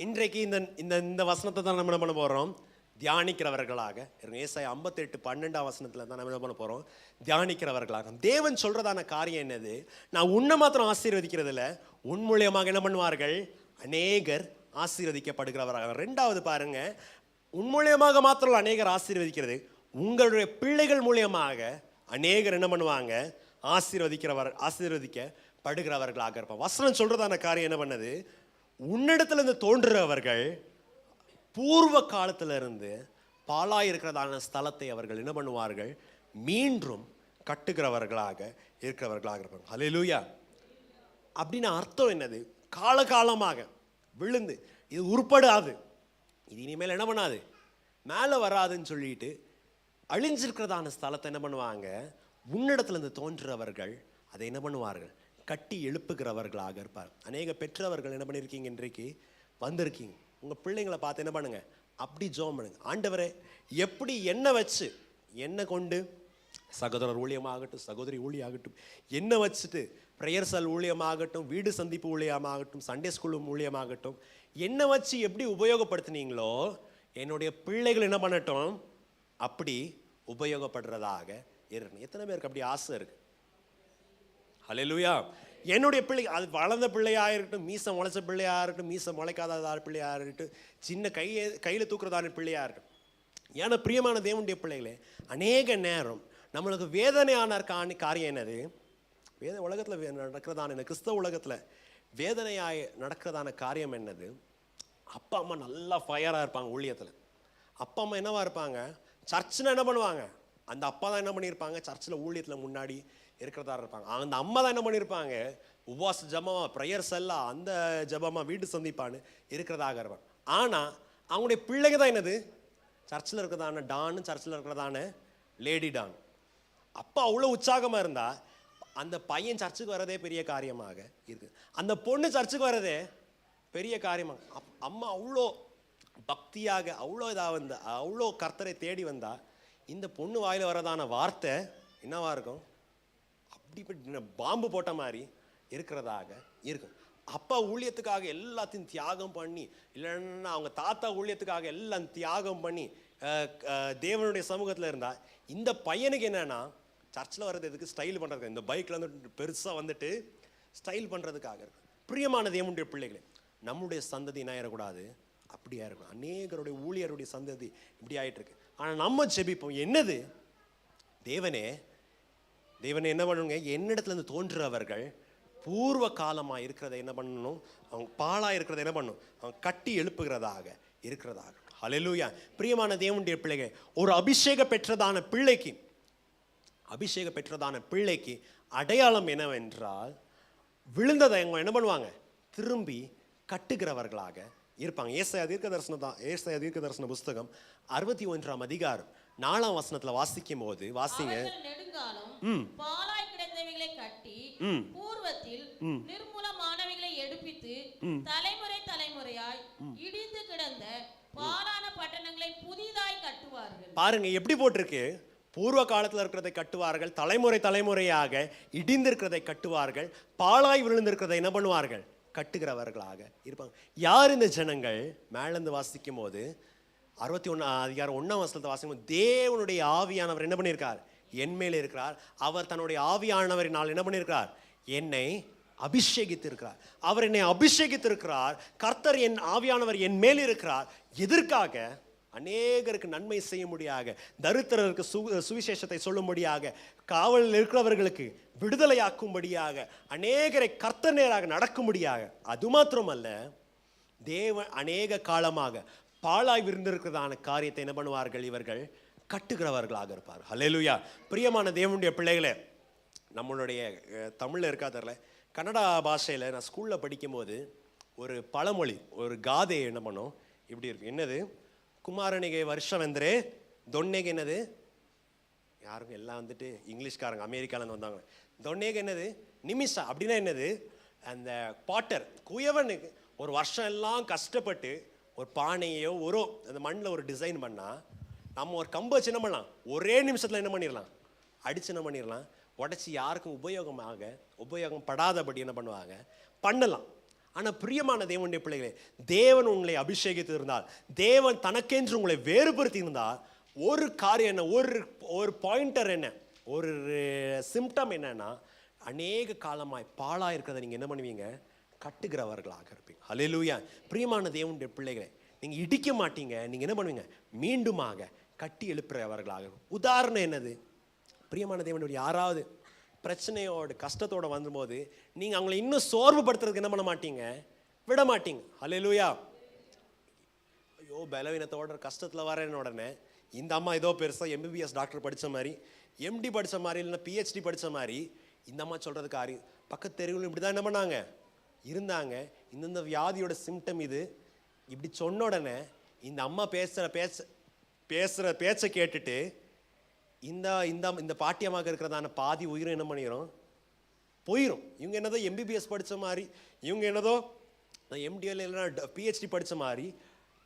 இன்றைக்கு இந்த வசனத்தை தான் நம்ம என்ன பண்ண போறோம், தியானிக்கிறவர்களாக. ஏசாயா 58:12ஆம் வசனத்துல தான் நம்ம என்ன பண்ண போறோம், தியானிக்கிறவர்களாக. தேவன் சொல்றதான காரியம் என்னது, நான் உன்னை மாத்திரம் ஆசீர்வதிக்கிறது இல்லை, உன் மூலியமாக என்ன பண்ணுவார்கள், அநேகர் ஆசீர்வதிக்கப்படுகிறவராக. ரெண்டாவது பாருங்க, உன் மூலியமாக மாத்திரம் அநேகர் ஆசீர்வதிக்கிறது, உங்களுடைய பிள்ளைகள் மூலியமாக அநேகர் என்ன பண்ணுவாங்க, ஆசீர்வதிக்கப்படுகிறவர்களாக இருப்பாங்க. வசனம் சொல்றதான காரியம் என்ன பண்ணது, உன்னிடத்திலிருந்து தோன்றுறவர்கள் பூர்வ காலத்திலிருந்து பாழாயிருக்கிறதான ஸ்தலத்தை அவர்கள் என்ன பண்ணுவார்கள், மீண்டும் கட்டுகிறவர்களாக இருக்கிறவர்களாக இருப்பாங்க. ஹல்லேலூயா. அப்படின்னு அர்த்தம் என்னது, காலகாலமாக விழுந்து இது உருப்படாது, இது இனிமேல் என்ன பண்ணாது, மேலே வராதுன்னு சொல்லிட்டு அழிஞ்சிருக்கிறதான ஸ்தலத்தை என்ன பண்ணுவாங்க, உன்னிடத்துலேருந்து தோன்றுறவர்கள் அதை என்ன பண்ணுவார்கள், கட்டி எழுப்புகிறவர்களாக இருப்பார். அநேக பெற்றவர்கள் என்ன பண்ணியிருக்கீங்க, இன்றைக்கு வந்திருக்கீங்க, உங்கள் பிள்ளைங்களை பார்த்து என்ன பண்ணுங்க, அப்படி ஜெபம் பண்ணுங்க. ஆண்டவரே, எப்படி என்ன வச்சு, என்ன கொண்டு, சகோதரர் ஊழியமாகட்டும், சகோதரி ஊழியாகட்டும், என்ன வச்சுட்டு ப்ரேயர் செல் ஊழியமாகட்டும், வீடு சந்திப்பு ஊழியமாகட்டும், சண்டே ஸ்கூல் ஊழியமாகட்டும், என்ன வச்சு எப்படி உபயோகப்படுத்தினீங்களோ என்னுடைய பிள்ளைகள் என்ன பண்ணட்டும், அப்படி உபயோகப்படுறதாக இருக்கணும். எத்தனை பேருக்கு அப்படி ஆசை இருக்கு? ஹல்லேலூயா. என்னுடைய பிள்ளை, அது வளர்ந்த பிள்ளையாக இருக்கட்டும், மீசை முளைச்ச பிள்ளையாக இருக்கட்டும், மீசை முளைக்காத பிள்ளையாக இருக்கட்டும், சின்ன கையில் தூக்குறதான பிள்ளையாக இருக்கட்டும். ஏன்னா பிரியமான தேவனுடைய பிள்ளைகளே, அநேக நேரம் நம்மளுக்கு வேதனையான காரியம் என்னது, உலகத்தில் நடக்கிறதான, கிறிஸ்தவ உலகத்தில் வேதனையாய் நடக்கிறதான காரியம் என்னது, அப்பா அம்மா நல்லா ஃபயராக இருப்பாங்க ஊழியத்தில், அப்பா அம்மா என்னவா இருப்பாங்க, சர்ச்சில் என்ன பண்ணுவாங்க, அந்த அப்பா தான் என்ன பண்ணியிருப்பாங்க, சர்ச்சில் ஊழியத்தில் முன்னாடி இருக்கிறதா இருப்பாங்க. அந்த அம்மா தான் என்ன பண்ணியிருப்பாங்க, உபவாச ஜபமா, ப்ரேயர் செல்லா, அந்த ஜபமா, வீட்டு சந்திப்பான்னு இருக்கிறதாக இருப்பாங்க. ஆனால் அவங்களுடைய பிள்ளைங்க தான் என்னது, சர்ச்சில் இருக்கிறதான டான், சர்ச்சில் இருக்கிறதான லேடி டான். அப்பா அவ்வளோ உற்சாகமாக இருந்தால் அந்த பையன் சர்ச்சுக்கு வரதே பெரிய காரியமாக இருக்குது, அந்த பொண்ணு சர்ச்சுக்கு வரதே பெரிய காரியமாக. அம்மா அவ்வளோ பக்தியாக, அவ்வளோ இதாக வந்தா, அவ்வளோ கர்த்தரை தேடி வந்தா, இந்த பொண்ணு வாயில் வரதான வார்த்தை என்னவா இருக்கும், இப்படி பாம்பு போட்ட மாதிரி இருக்கிறதாக இருக்கும். அப்பா ஊழியத்துக்காக எல்லாத்தையும் தியாகம் பண்ணி, இல்லைன்னா அவங்க தாத்தா ஊழியத்துக்காக எல்லாம் தியாகம் பண்ணி தேவனுடைய சமூகத்தில் இருந்தால், இந்த பையனுக்கு என்னன்னா சர்ச்சில் வர்றது எதுக்கு, ஸ்டைல் பண்ணுறதுக்கு, இந்த பைக்கில் வந்து பெருசாக வந்துட்டு ஸ்டைல் பண்ணுறதுக்காக இருக்கு. பிரியமான தேவனுடைய பிள்ளைகளே, நம்முடைய சந்ததி என்ன ஆயிடக்கூடாது, அப்படியா இருக்கணும். அநேகருடைய ஊழியருடைய சந்ததி இப்படி ஆகிட்டு இருக்கு. ஆனால் நம்ம ஜெபிப்போம், என்னது தேவனே என்ன பண்ணுங்க, என்னிடத்துலேருந்து தோன்றுறவர்கள் பூர்வ காலமாக இருக்கிறத என்ன பண்ணணும், அவங்க பாலாக இருக்கிறத என்ன பண்ணணும், அவங்க கட்டி எழுப்புகிறதாக இருக்கிறதாக. ஹல்லேலூயா. பிரியமான தேவனுடைய பிள்ளைகள், ஒரு அபிஷேகம் பெற்றதான பிள்ளைக்கு அடையாளம் என்னவென்றால், விழுந்ததை அவங்க என்ன பண்ணுவாங்க, திரும்பி கட்டுகிறவர்களாக இருப்பாங்க. ஏசாயா தீர்க்க தரிசன புஸ்தகம் 61ஆம் அதிகாரம் 4ஆம் வசனத்துல வாசிக்கும் போது, வாசிங்க. நெடுங்காலம் பாலாய் கிடந்தவைகளை கட்டி பூர்வத்தில் நிர்மூலமானவைகளை எடுப்பித்து தலைமுறை தலைமுறையாய் இடிந்து கிடந்த பாலான பட்டணங்களை புதிதாய் கட்டுவார்கள். பாருங்க எப்படி போட்டிருக்கு, பூர்வ காலத்தில் இருக்கிறதை கட்டுவார்கள், தலைமுறை தலைமுறையாக இடிந்திருக்கிறதை கட்டுவார்கள், பாலாய் விழுந்திருக்கிறதை என்ன பண்ணுவார்கள், கட்டுகிறவர்களாக இருப்பாங்க. யார் இந்த ஜனங்கள்? மேலேருந்து வாசிக்கும் போது 61ஆம் அதிகாரம் 1ஆம் வசனத்தை வாசிக்கும் போது, தேவனுடைய ஆவியானவர் என்ன பண்ணியிருக்கார், என் மேல் இருக்கிறார். அவர் தன்னுடைய ஆவியானவரினால் என்ன பண்ணியிருக்கிறார், என்னை அபிஷேகித்திருக்கிறார். அவர் என்னை அபிஷேகித்திருக்கிறார். கர்த்தர் என் ஆவியானவர் என் மேல் இருக்கிறார். எதற்காக? அநேகருக்கு நன்மை செய்யும்படியாக, தரித்திரருக்கு சுவிசேஷத்தை சொல்லும்படியாக, காவலில் இருக்கிறவர்களுக்கு விடுதலையாக்கும்படியாக, அநேகரை கர்த்தர் நேராக நடக்கும்படியாக. அது மாத்திரமல்ல, தேவன் அநேக காலமாக பாழாய் விருந்திருக்கிறதான காரியத்தை என்ன பண்ணுவார்கள், இவர்கள் கட்டுகிறவர்களாக இருப்பார். ஹல்லேலூயா. பிரியமான தேவனுடைய பிள்ளைகளே, நம்மளுடைய தமிழில் இருக்காதரில் கன்னடா பாஷையில் நான் ஸ்கூலில் படிக்கும்போது ஒரு பழமொழி, ஒரு காதையை என்ன பண்ணோம், இப்படி இருக்கு. என்னது? குமாரனிகை வருஷம் வெந்தரே தொன்னேக என்னது, யாருங்க எல்லாம் வந்துட்டு இங்கிலீஷ்காரங்க அமெரிக்காவிலேருந்து வந்தாங்க. தொன்னேக என்னது, நிமிஷா. அப்படின்னா என்னது, அந்த பாட்டர் குயவனுக்கு ஒரு வருஷம் எல்லாம் கஷ்டப்பட்டு ஒரு பானையோ ஒரு அந்த மண்ணில் ஒரு டிசைன் பண்ணால், நம்ம ஒரு கம்பை வச்சு என்ன பண்ணலாம், ஒரே நிமிஷத்தில் என்ன பண்ணிடலாம், அடிச்சு என்ன பண்ணிடலாம், உடச்சி யாருக்கும் உபயோகம் படாதபடி என்ன பண்ணுவாங்க, பண்ணலாம். ஆனால் பிரியமான தேவனுடைய பிள்ளைகளே, தேவன் உங்களை அபிஷேகித்து இருந்தால், தேவன் தனக்கென்று உங்களை வேறுபடுத்தி இருந்தால், ஒரு காரியம் என்ன, ஒரு பாயிண்டர் என்ன, ஒரு சிம்டம் என்னன்னா, அநேக காலமாய் பாழாக இருக்கிறத நீங்கள் என்ன பண்ணுவீங்க, கட்டுகிறவர்களாக இருப்பீங்க. ஹல்லேலூயா. பிரியமான தேவனுடைய பிள்ளைகளே, நீங்கள் இடிக்க மாட்டீங்க, நீங்கள் என்ன பண்ணுவீங்க, மீண்டுமாக கட்டி எழுப்புறவர்களாக. உதாரணம் என்னது, பிரியமான தேவனுடைய யாராவது பிரச்சனையோடு கஷ்டத்தோடு வந்தும்போது நீங்கள் அவங்களை இன்னும் சோர்வுபடுத்துறதுக்கு என்ன பண்ண மாட்டீங்க, விட மாட்டீங்க. ஹல்லேலூயா. ஐயோ பலவீனத்தோட கஷ்டத்தில் வரேன்னு உடனே இந்த அம்மா ஏதோ பெருசாக MBBS டாக்டர் படித்த மாதிரி, MD படித்த மாதிரி, இல்லைன்னா PhD படித்த மாதிரி இந்த அம்மா சொல்கிறதுக்கு பக்கத்து தெருவில் இப்படி தான் என்ன பண்ணாங்க இருந்தாங்க. இந்தந்த வியாதியோட சிம்டம் இது. இப்படி சொன்ன உடனே இந்த அம்மா பேசுகிற பேச்சை கேட்டுட்டு இந்த பாட்டியமாக இருக்கிறதான பாதி உயிரும் என்ன பண்ணிடும், போயிடும். இவங்க என்னதோ MBBS படித்த மாதிரி, இவங்க என்னதோ MDL இல்லைன்னா PhD படித்த மாதிரி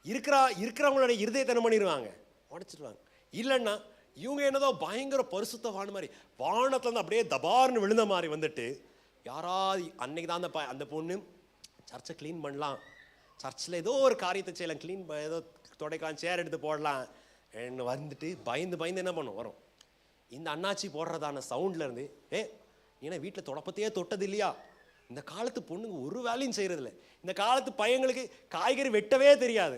இருக்கிறவங்களோட இருதயத்தை என்ன பண்ணிடுவாங்க, உடைச்சிடுவாங்க. இல்லைன்னா இவங்க என்னதோ பயங்கர பரிசுத்தவான மாதிரி, வானத்துலேருந்து அப்படியே தபார்னு விழுந்த மாதிரி வந்துட்டு, யாராவது அன்னைக்கு தான் அந்த பொண்ணு சர்ச்சை க்ளீன் பண்ணலாம், சர்ச்சில் ஏதோ ஒரு காரியத்தை செய்யலாம், க்ளீன் ஏதோ துடைக்கலாம், சேர் எடுத்து போடலாம் வந்துட்டு பயந்து என்ன பண்ணும் வரும். இந்த அண்ணாச்சி போடுறதான சவுண்ட்லேருந்து, ஏன்னா வீட்டில் தொடப்பத்தையே தொட்டது இல்லையா, இந்த காலத்து பொண்ணுங்க ஒரு வேலையும் செய்கிறதில்ல, இந்த காலத்து பையங்களுக்கு காய்கறி வெட்டவே தெரியாது,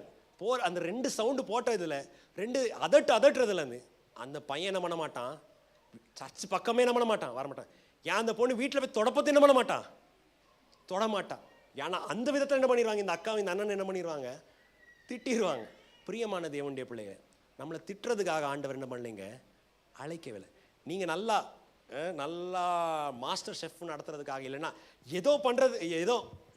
அந்த 2 சவுண்டு போட்டதில் 2 அதட்டுறதுலேருந்து அந்த பையன் என்ன பண்ண மாட்டான், சர்ச் பக்கமே என்ன பண்ண மாட்டான், வரமாட்டான். ஏன் அந்த பொண்ணு வீட்டில் போய் தொடப்பத்தை என்ன பண்ண மாட்டான், தொடமாட்டான். ஏன்னா அந்த விதத்தில் என்ன பண்ணிடுவாங்க, இந்த அக்கா இந்த அண்ணன் என்ன பண்ணிடுவாங்க, திட்டிடுவாங்க. பிரியமான தேவனுடைய பிள்ளைகள், நம்மளை திட்டுறதுக்காக ஆண்டவர் என்ன பண்ணலைங்க, அழைக்கவில்லை. நீங்கள் நல்லா மாஸ்டர் ஷெஃப் நடத்துறதுக்காக, இல்லைன்னா ஏதோ பண்ணுறது, ஏதோ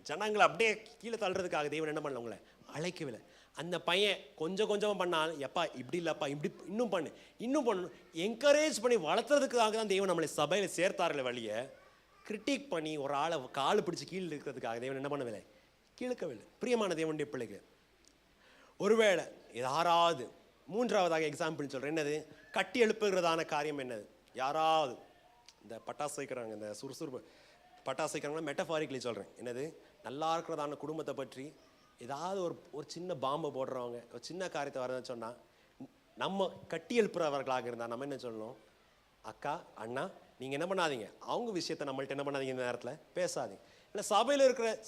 ஜனங்களை அப்படியே கீழே தள்ளுறதுக்காக தேவன் என்ன பண்ணல, உங்களை அழைக்கவில்லை. அந்த பையன் கொஞ்சம் பண்ணால், எப்பா இப்படி இல்லைப்பா, இப்படி இன்னும் பண்ணணும், என்கரேஜ் பண்ணி வளர்த்துறதுக்காக தான் தேவன் நம்மளை சபையில் சேர்த்தார்களே வழியை, கிரிட்டிக் பண்ணி ஒரு ஆளை கால் பிடிச்சி கீழே இருக்கிறதுக்காக தேவன் என்ன பண்ணவில்லை, கீழ்க்கவில்லை. பிரியமான தேவனுடைய பிள்ளைகள், ஒருவேளை யாராவது, மூன்றாவதாக எக்ஸாம்பிள் சொல்கிறேன், என்னது, கட்டி எழுப்புகிறதான காரியம் என்னது, யாராவது இந்த பட்டாசு வைக்கிறாங்க, இந்த சுறுசுறுப்பு பட்டாசு வைக்கிறாங்கன்னா மெட்டஃபாரிக்கலி சொல்கிறேன். என்னது, நல்லா இருக்கிறதான குடும்பத்தை பற்றி ஏதாவது ஒரு சின்ன பாம்பை போடுறவங்க, ஒரு சின்ன காரியத்தை வரதுன்னு சொன்னால், நம்ம கட்டி எழுப்புறவர்களாக இருந்தால் நம்ம என்ன சொல்லணும்? அக்கா, அண்ணா, நீங்கள் என்ன பண்ணாதீங்க, அவங்க விஷயத்தை நம்மள்ட்ட என்ன பண்ணாதீங்க, இந்த நேரத்தில் பேசாதீங்க. இல்லை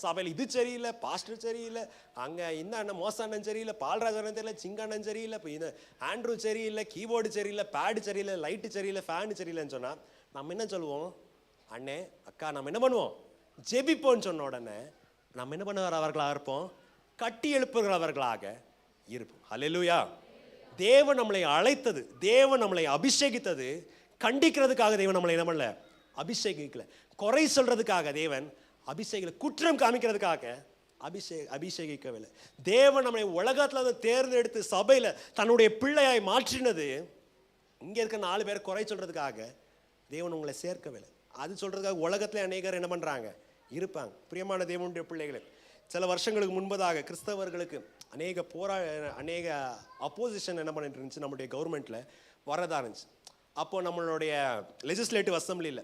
சபையில் இது சரியில்லை, பாஸ்டர் சரியில்லை, அங்கே இந்த அண்ணன் மோச அண்ணன் சரியில்லை, பால்ராஜ் அண்ணன் தெரியல, சிங்க அண்ணன் சரியில்லை, இப்போ இந்த ஆண்ட்ரூ சரியில்லை, கீபோர்டு சரியில்லை, பேடு சரியில்லை, லைட்டு சரியில்லை, ஃபேனு சரியில்லைன்னு சொன்னால் நம்ம என்ன சொல்லுவோம்? அண்ணே, அக்கா, நம்ம என்ன பண்ணுவோம்? ஜெபிப்போன்னு சொன்ன உடனே நம்ம என்ன பண்ணுறவர்களாக இருப்போம்? கட்டி எழுப்புகிறவர்களாக இருப்போம். ஹல்லேலூயா. தேவன் நம்மளை அழைத்தது, தேவன் நம்மளை அபிஷேகித்தது கண்டிக்கிறதுக்காக. தேவன் நம்மளை என்ன பண்ணல? அபிஷேகிக்கல. குறை சொல்றதுக்காக தேவன் அபிஷேகிக்கல. குற்றம் காமிக்கிறதுக்காக அபிஷேகிக்கவில்லை. தேவன் நம்மளை உலகத்துல தேர்ந்தெடுத்து சபையில தன்னுடைய பிள்ளையாய் மாற்றினது இங்க இருக்க 4 பேர் குறை சொல்றதுக்காக தேவன் உங்களை சேர்க்கவில்லை. அது சொல்றதுக்காக உலகத்துல அநேகர் என்ன பண்றாங்க? இருப்பாங்க. பிரியமான தேவனுடைய பிள்ளைகளே, சில வருஷங்களுக்கு முன்பதாக கிறிஸ்தவர்களுக்கு அநேக அப்போசிஷன் என்ன பண்ணிட்டு இருந்துச்சு, நம்முடைய கவர்மெண்ட்ல வரதா இருந்துச்சு. அப்போ நம்மளுடைய லெஜிஸ்லேட்டிவ் அசம்பிளியில்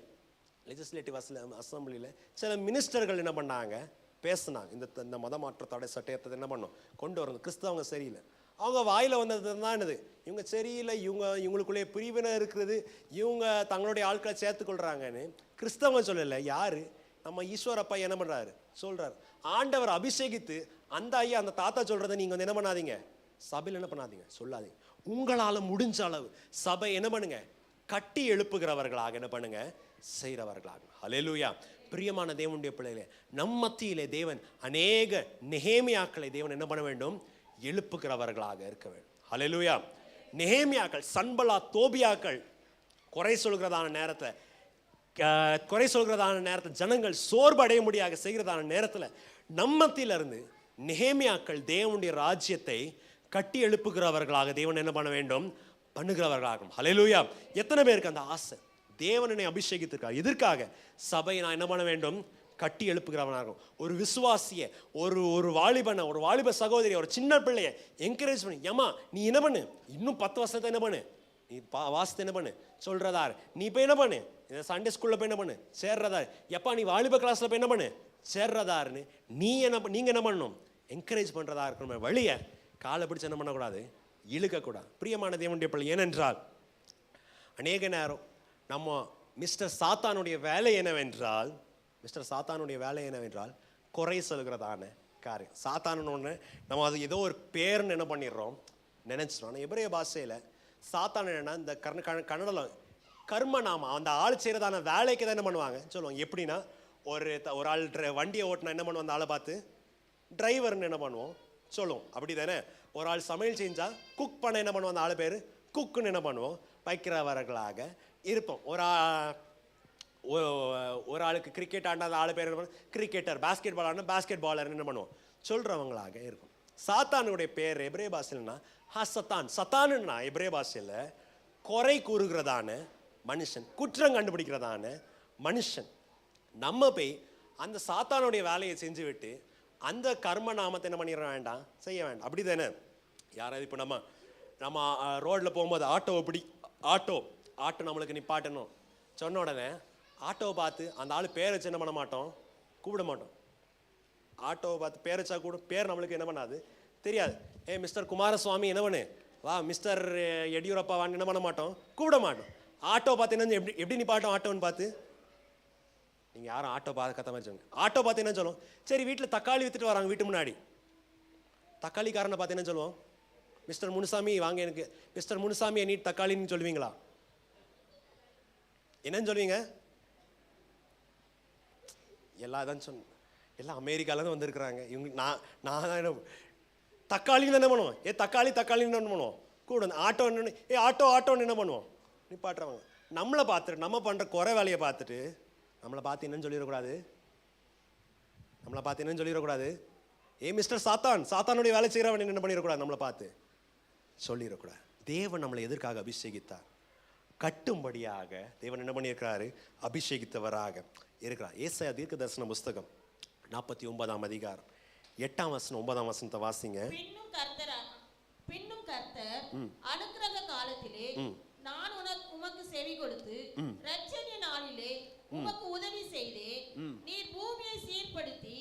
சில மினிஸ்டர்கள் என்ன பண்ணாங்க? பேசினாங்க. இந்த மத மாற்றத்தோட சட்டத்தை என்ன பண்ணோம்? கொண்டு வரணும். கிறிஸ்தவங்க சரியில்லை. அவங்க வாயில் வந்தது தான் என்னது? இவங்க சரியில்லை, இவங்களுக்குள்ளே பிரிவினை இருக்கிறது, இவங்க தங்களுடைய ஆட்களை சேர்த்துக்கொள்றாங்கன்னு கிறிஸ்தவங்க சொல்லலை. யாரு? நம்ம ஈஸ்வரப்பா என்ன பண்றாரு? சொல்றாரு. ஆண்டவர் அபிஷேகித்து அந்த ஐயா, அந்த தாத்தா சொல்றதை நீங்க என்ன பண்ணாதீங்க, சபையில் என்ன பண்ணாதீங்க, சொல்லாதீங்க. உங்களால முடிஞ்ச அளவு சபை என்ன பண்ணுங்க? கட்டி எழுப்புகிறவர்களாக என்ன பண்ணுங்க? செய்கிறவர்களாக. ஹல்லேலூயா. பிரியமான தேவனுடைய பிள்ளைகளே, நம் மத்தியிலே தேவன் அநேக நெகேமியாக்களை தேவன் என்ன பண்ண வேண்டும்? எழுப்புகிறவர்களாக இருக்க வேண்டும். ஹல்லேலூயா. நெகேமியாக்கள், சன்பலாத், தோபியாக்கள் குறை சொல்கிறதான நேரத்தை ஜனங்கள் சோர்வு அடைய முடியாத செய்கிறதான நேரத்தில் நம்மத்திலிருந்து நெகேமியாக்கள் தேவனுடைய ராஜ்யத்தை கட்டி எழுப்புகிறவர்களாக தேவன் என்ன பண்ண வேண்டும்? பண்ணுகிறவர்களாகும். ஹல்லேலூயா. எத்தனை பேருக்கு அந்த ஆசை? தேவனை அபிஷேகித்திருக்கார். எதற்காக? சபை நான் என்ன பண்ண வேண்டும்? கட்டி எழுப்புகிறவனாகும். ஒரு விசுவாசிய, ஒரு வாலிபனை, ஒரு வாலிப சகோதரி, ஒரு சின்ன பிள்ளைய என்கரேஜ் பண்ணி, ஏமா நீ என்ன பண்ணு, இன்னும் 10 வருஷத்தை என்ன பண்ணு, நீ வாசத்தை என்ன பண்ணு சொல்றதாரு, நீ போய் என்ன பண்ணு, சண்டே ஸ்கூல்ல போய் என்ன பண்ணு சேர்றதாரு, எப்பா நீ வாலிப கிளாஸ்ல போய் என்ன பண்ணு சேர்றதாருன்னு நீங்க என்ன பண்ணணும்? என்கரேஜ் பண்றதா இருக்கணும். வழிய காலை பிடிச்சு என்ன பண்ணக்கூடாது? இழுக்கக்கூடாது. பிரியமான தேவனுடைய பிள்ளை, ஏனென்றால் அநேக நேரம் நம்ம மிஸ்டர் சாத்தானுடைய வேலை என்னவென்றால் குறை சொல்கிறதான காரியம். சாத்தானு ஒன்று நம்ம அது ஏதோ ஒரு பேர்னு என்ன பண்ணிடுறோம், நினைச்சிடும். ஆனால் எபிரேய பாஷையில் சாத்தான் என்னன்னா, இந்த கன்னடல கர்ம நாம, அந்த ஆள் செய்கிறதான வேலைக்கு தான் என்ன பண்ணுவாங்க சொல்லுவாங்க. எப்படின்னா, ஒரு ஆள் வண்டியை ஓட்டினா என்ன பண்ணுவோம்? அந்த ஆளை பார்த்து டிரைவர்னு என்ன பண்ணுவோம் சொல்லுவோம். அப்படி தானே? ஒரு ஆள் சமையல் செஞ்சா குக் பண்ண என்ன பண்ணுவோம்? அந்த ஆள் பேர் குக்குன்னு என்ன பண்ணுவோம்? வைக்கிறவர்களாக இருப்போம். ஒரு ஆளுக்கு கிரிக்கெட் ஆடினா அந்த ஆளு பேர் கிரிக்கெட்டர், பாஸ்கெட் பால் ஆடினா பாஸ்கெட் பாலர் என்ன பண்ணுவோம்? சொல்றவங்களாக இருக்கும். சாத்தானுடைய பேர் எபிரேய பாஷையில்னா ஹசத்தான். சத்தானுன்னா எபிரேய பாஷையில் குறை கூறுகிறதான மனுஷன், குற்றம் கண்டுபிடிக்கிறதான மனுஷன். நம்ம போய் அந்த சாத்தானுடைய வேலையை செஞ்சு விட்டு அந்த கர்ம நாமத்தை என்ன பண்ணிட வேண்டாம், செய்ய வேண்டாம். அப்படி தானே? யாராவது இப்போ நம்ம ரோட்டில் போகும்போது ஆட்டோ நம்மளுக்கு நிப்பாட்டணும் சொன்ன உடனே ஆட்டோவை பார்த்து அந்த ஆள் பேர் வச்சு என்ன பண்ண மாட்டோம்? கூப்பிட மாட்டோம். ஆட்டோவை பார்த்து பேர் வச்சா கூட பேர் நம்மளுக்கு என்ன பண்ணாது, தெரியாது. மிஸ்டர் குமாரசுவாமி என்ன பண்ணு, வா மிஸ்டர் எடியூரப்பா வான்னு என்ன பண்ண மாட்டோம், கூப்பிட மாட்டோம். ஆட்டோ பார்த்து என்ன எப்படி நிப்பாட்டோம்? ஆட்டோன்னு பார்த்து நீங்கள் யாரும் ஆட்டோ பார்த்து கத்த மாதிரி சொல்லுங்க. ஆட்டோ பார்த்து என்ன சொல்லுவோம்? சரி, வீட்டில் தக்காளி வித்துட்டு வராங்க வீட்டு முன்னாடி, தக்காளிக்காரனை பார்த்து என்ன சொல்லுவோம்? மிஸ்டர் முனுசாமி வாங்க, எனக்கு மிஸ்டர் முனுசாமி நீ தக்காளின்னு சொல்லுவீங்களா? என்னன்னு சொல்லுவீங்க? எல்லாம் அமெரிக்காவிலேருந்து வந்திருக்கிறாங்க இவங்க. நான் தான் என்ன தக்காளின்னு என்ன பண்ணுவோம்? தக்காளின்னு என்ன பண்ணுவோம்? கூட ஆட்டோன்னு ஆட்டோன்னு என்ன பண்ணுவோம்? நிப்பாட்டுறவங்க நம்மளை பார்த்துட்டு, நம்ம பண்ணுற குறை வேலையை பார்த்துட்டு நம்மளை பார்த்து என்னன்னு சொல்லிடக்கூடாது? மிஸ்டர் சாத்தானுடைய வேலை செய்கிறவன் என்ன பண்ணிடக்கூடாது, நம்மளை பார்த்து சொல்லிடக்கூடாது. தேவன் நம்மளை எதற்காக அபிஷேகித்தார்? கட்டும்படியாக தேவன் என்ன பண்ணியிருக்கிறாரு? அபிஷேகித்தவராக இருக்கிறார். ஏசாயா தீர்க்க தரிசன புஸ்தகம் 49ஆம் அதிகாரம் 8ஆம் வசனம் 9ஆம் வசனத்தை வாசிங்க. பின்னும் கர்த்தர் அனுக்கிரக காலத்திலே நான் உமக்கு செவி கொடுத்து இரட்சணிய நாளிலே உமக்கு உதவி செய்தே. நீர் பூமியை சீர்படுத்தி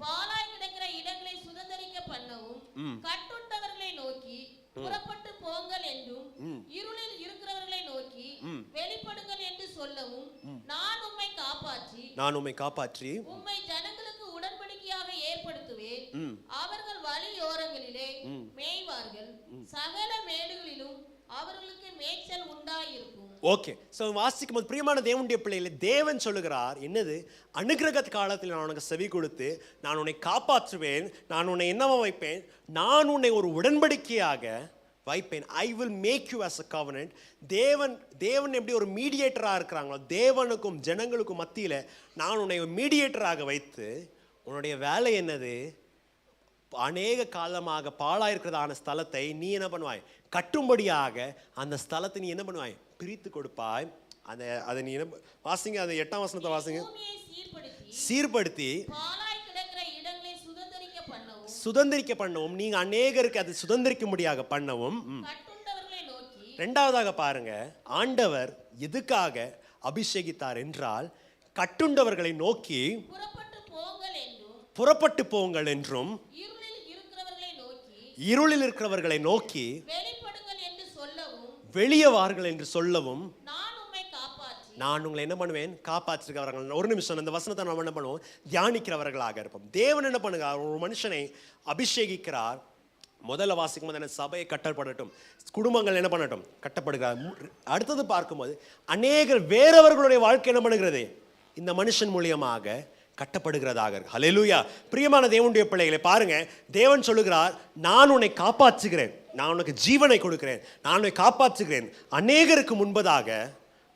பாழாய் கிடக்கிற இடங்களை சுதந்தரிக்க பண்ணவும், கட்டுண்டவர்களை நோக்கி புறப்பட்டு போங்கள் என்றும், இருளில் இருக்கிறவர்களை நோக்கி வெளிப்படுங்கள் என்று சொல்லவும், நான் உம்மை காப்பாற்றி உம்மை ஜனங்களுக்கு உடன்படிக்கையாக ஏற்படுத்துவேன். அவர்கள் வழியோரங்களிலே மேய்வார்கள், சகல மேடுகளிலும் அவர்களுக்கு மேய்ச்சல் உண்டாயிருக்கும். ஓகே, ஸோ வாசிக்கும் போது பிரியமான தேவனுடைய பிள்ளைகளை தேவன் சொல்லுகிறார் என்னது, அனுக்கிரக காலத்தில் நான் உனக்கு செவி கொடுத்து நான் உன்னை காப்பாற்றுவேன், நான் உன்னை என்னவா வைப்பேன், நான் உன்னை ஒரு உடன்படிக்கையாக வைப்பேன். I will make you as a covenant. தேவன் எப்படி ஒரு மீடியேட்டராக இருக்கிறாங்களோ தேவனுக்கும் ஜனங்களுக்கும் மத்தியில் நான் உன்னை ஒரு மீடியேட்டராக வைத்து உன்னுடைய வேலை என்னது, அநேக காலமாக பாழாயிருக்கிறதான ஸ்தலத்தை நீ என்ன பண்ணுவாய், கட்டும்படியாக அந்த ஸ்தலத்தை நீ என்ன பண்ணுவாய், பிரித்து கொடுப்பாய். அதை நீ என்ன வாசிங்க, அந்த 8ஆம் வசனத்தை வாசிங்க. சீர்படுத்தி சுதந்திரிக்க பண்ணவும், நீங்க அநேகருக்கு அதை சுதந்திரிக்கும்படியாக பண்ணவும். இரண்டாவதாக பாருங்க, ஆண்டவர் எதுக்காக அபிஷேகித்தார் என்றால் கட்டுண்டவர்களை நோக்கி புறப்பட்டு போங்கள் என்றும், இருளில் இருக்கிறவர்களை நோக்கி வெளியே வாருங்கள் என்று சொல்லவும், நான் உங்களை என்ன பண்ணுவேன், காப்பாற்றிருக்கிறவர்கள். ஒரு நிமிஷம் இந்த வசனத்தை நம்ம என்ன பண்ணுவோம், தியானிக்கிறவர்களாக இருப்போம். தேவன் என்ன பண்ணுகிறார், ஒரு மனுஷனை அபிஷேகிக்கிறார். முதல்ல வாசிக்கும் போது என்ன, சபையை கட்டப்படட்டும், குடும்பங்கள் என்ன பண்ணட்டும், கட்டப்படுகிறார். அடுத்தது பார்க்கும்போது அநேகர் வேறவர்களுடைய வாழ்க்கை என்ன பண்ணுகிறது, இந்த மனுஷன் மூலியமாக கட்டப்படுகிறதாக. ஹல்லேலூயா. பிரியமான தேவனுடைய பிள்ளைகளை பாருங்க, தேவன் சொல்லுகிறார், நான் உன்னை காப்பாற்றுகிறேன், நான் உனக்கு ஜீவனை கொடுக்கிறேன், நான் உன்னை காப்பாற்றுகிறேன். அநேகருக்கு முன்பதாக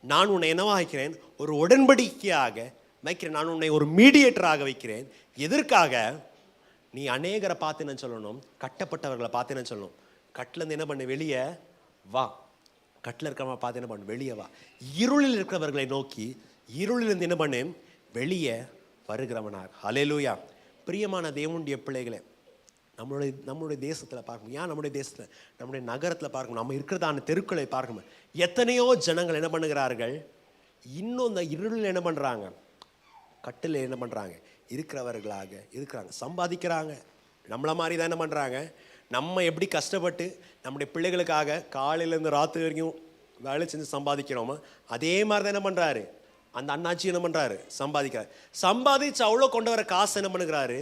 நான் உன்னை என்னவா வைக்கிறேன், ஒரு உடன்படிக்கையாக வைக்கிறேன், நான் உன்னை ஒரு மீடியேட்டராக வைக்கிறேன். எதற்காக, நீ அநேகரை பார்த்துன்னு சொல்லணும், கட்டப்பட்டவர்களை பார்த்துன்னு சொல்லணும். கட்டிலேருந்து என்ன பண்ணு, வெளியே வா. கட்டில் இருக்கிறவங்க பார்த்து என்ன பண்ணு, வெளியே வா. இருளில் இருக்கிறவர்களை நோக்கி, இருளிலிருந்து என்ன பண்ணு, வெளியே வருகிறவனார். ஹல்லேலூயா. பிரியமான தேவனுடைய பிள்ளைகளை, நம்மளுடைய தேசத்தில் பார்க்கணும், ஏன் நம்முடைய தேசத்தில், நம்முடைய நகரத்தில் பார்க்கணும், நம்ம இருக்கிறதான தெருக்களை பார்க்கணும். எத்தனையோ ஜனங்கள் என்ன பண்ணுகிறார்கள், இன்னும் இந்த இருளில் என்ன பண்ணுறாங்க, கட்டில் என்ன பண்ணுறாங்க, இருக்கிறவர்களாக இருக்கிறாங்க, சம்பாதிக்கிறாங்க. நம்மளை மாதிரி தான் என்ன பண்ணுறாங்க, நம்ம எப்படி கஷ்டப்பட்டு நம்முடைய பிள்ளைகளுக்காக காலையிலேருந்து ராத்திரி வரைக்கும் வேலை செஞ்சு சம்பாதிக்கிறோமோ அதே மாதிரி தான் என்ன பண்ணுறாரு அந்த அண்ணாச்சி, என்ன பண்ணுறாரு, சம்பாதிக்கிறார். சம்பாதிச்சு அவ்வளோ கொண்டு வர காசு என்ன பண்ணுகிறாரு,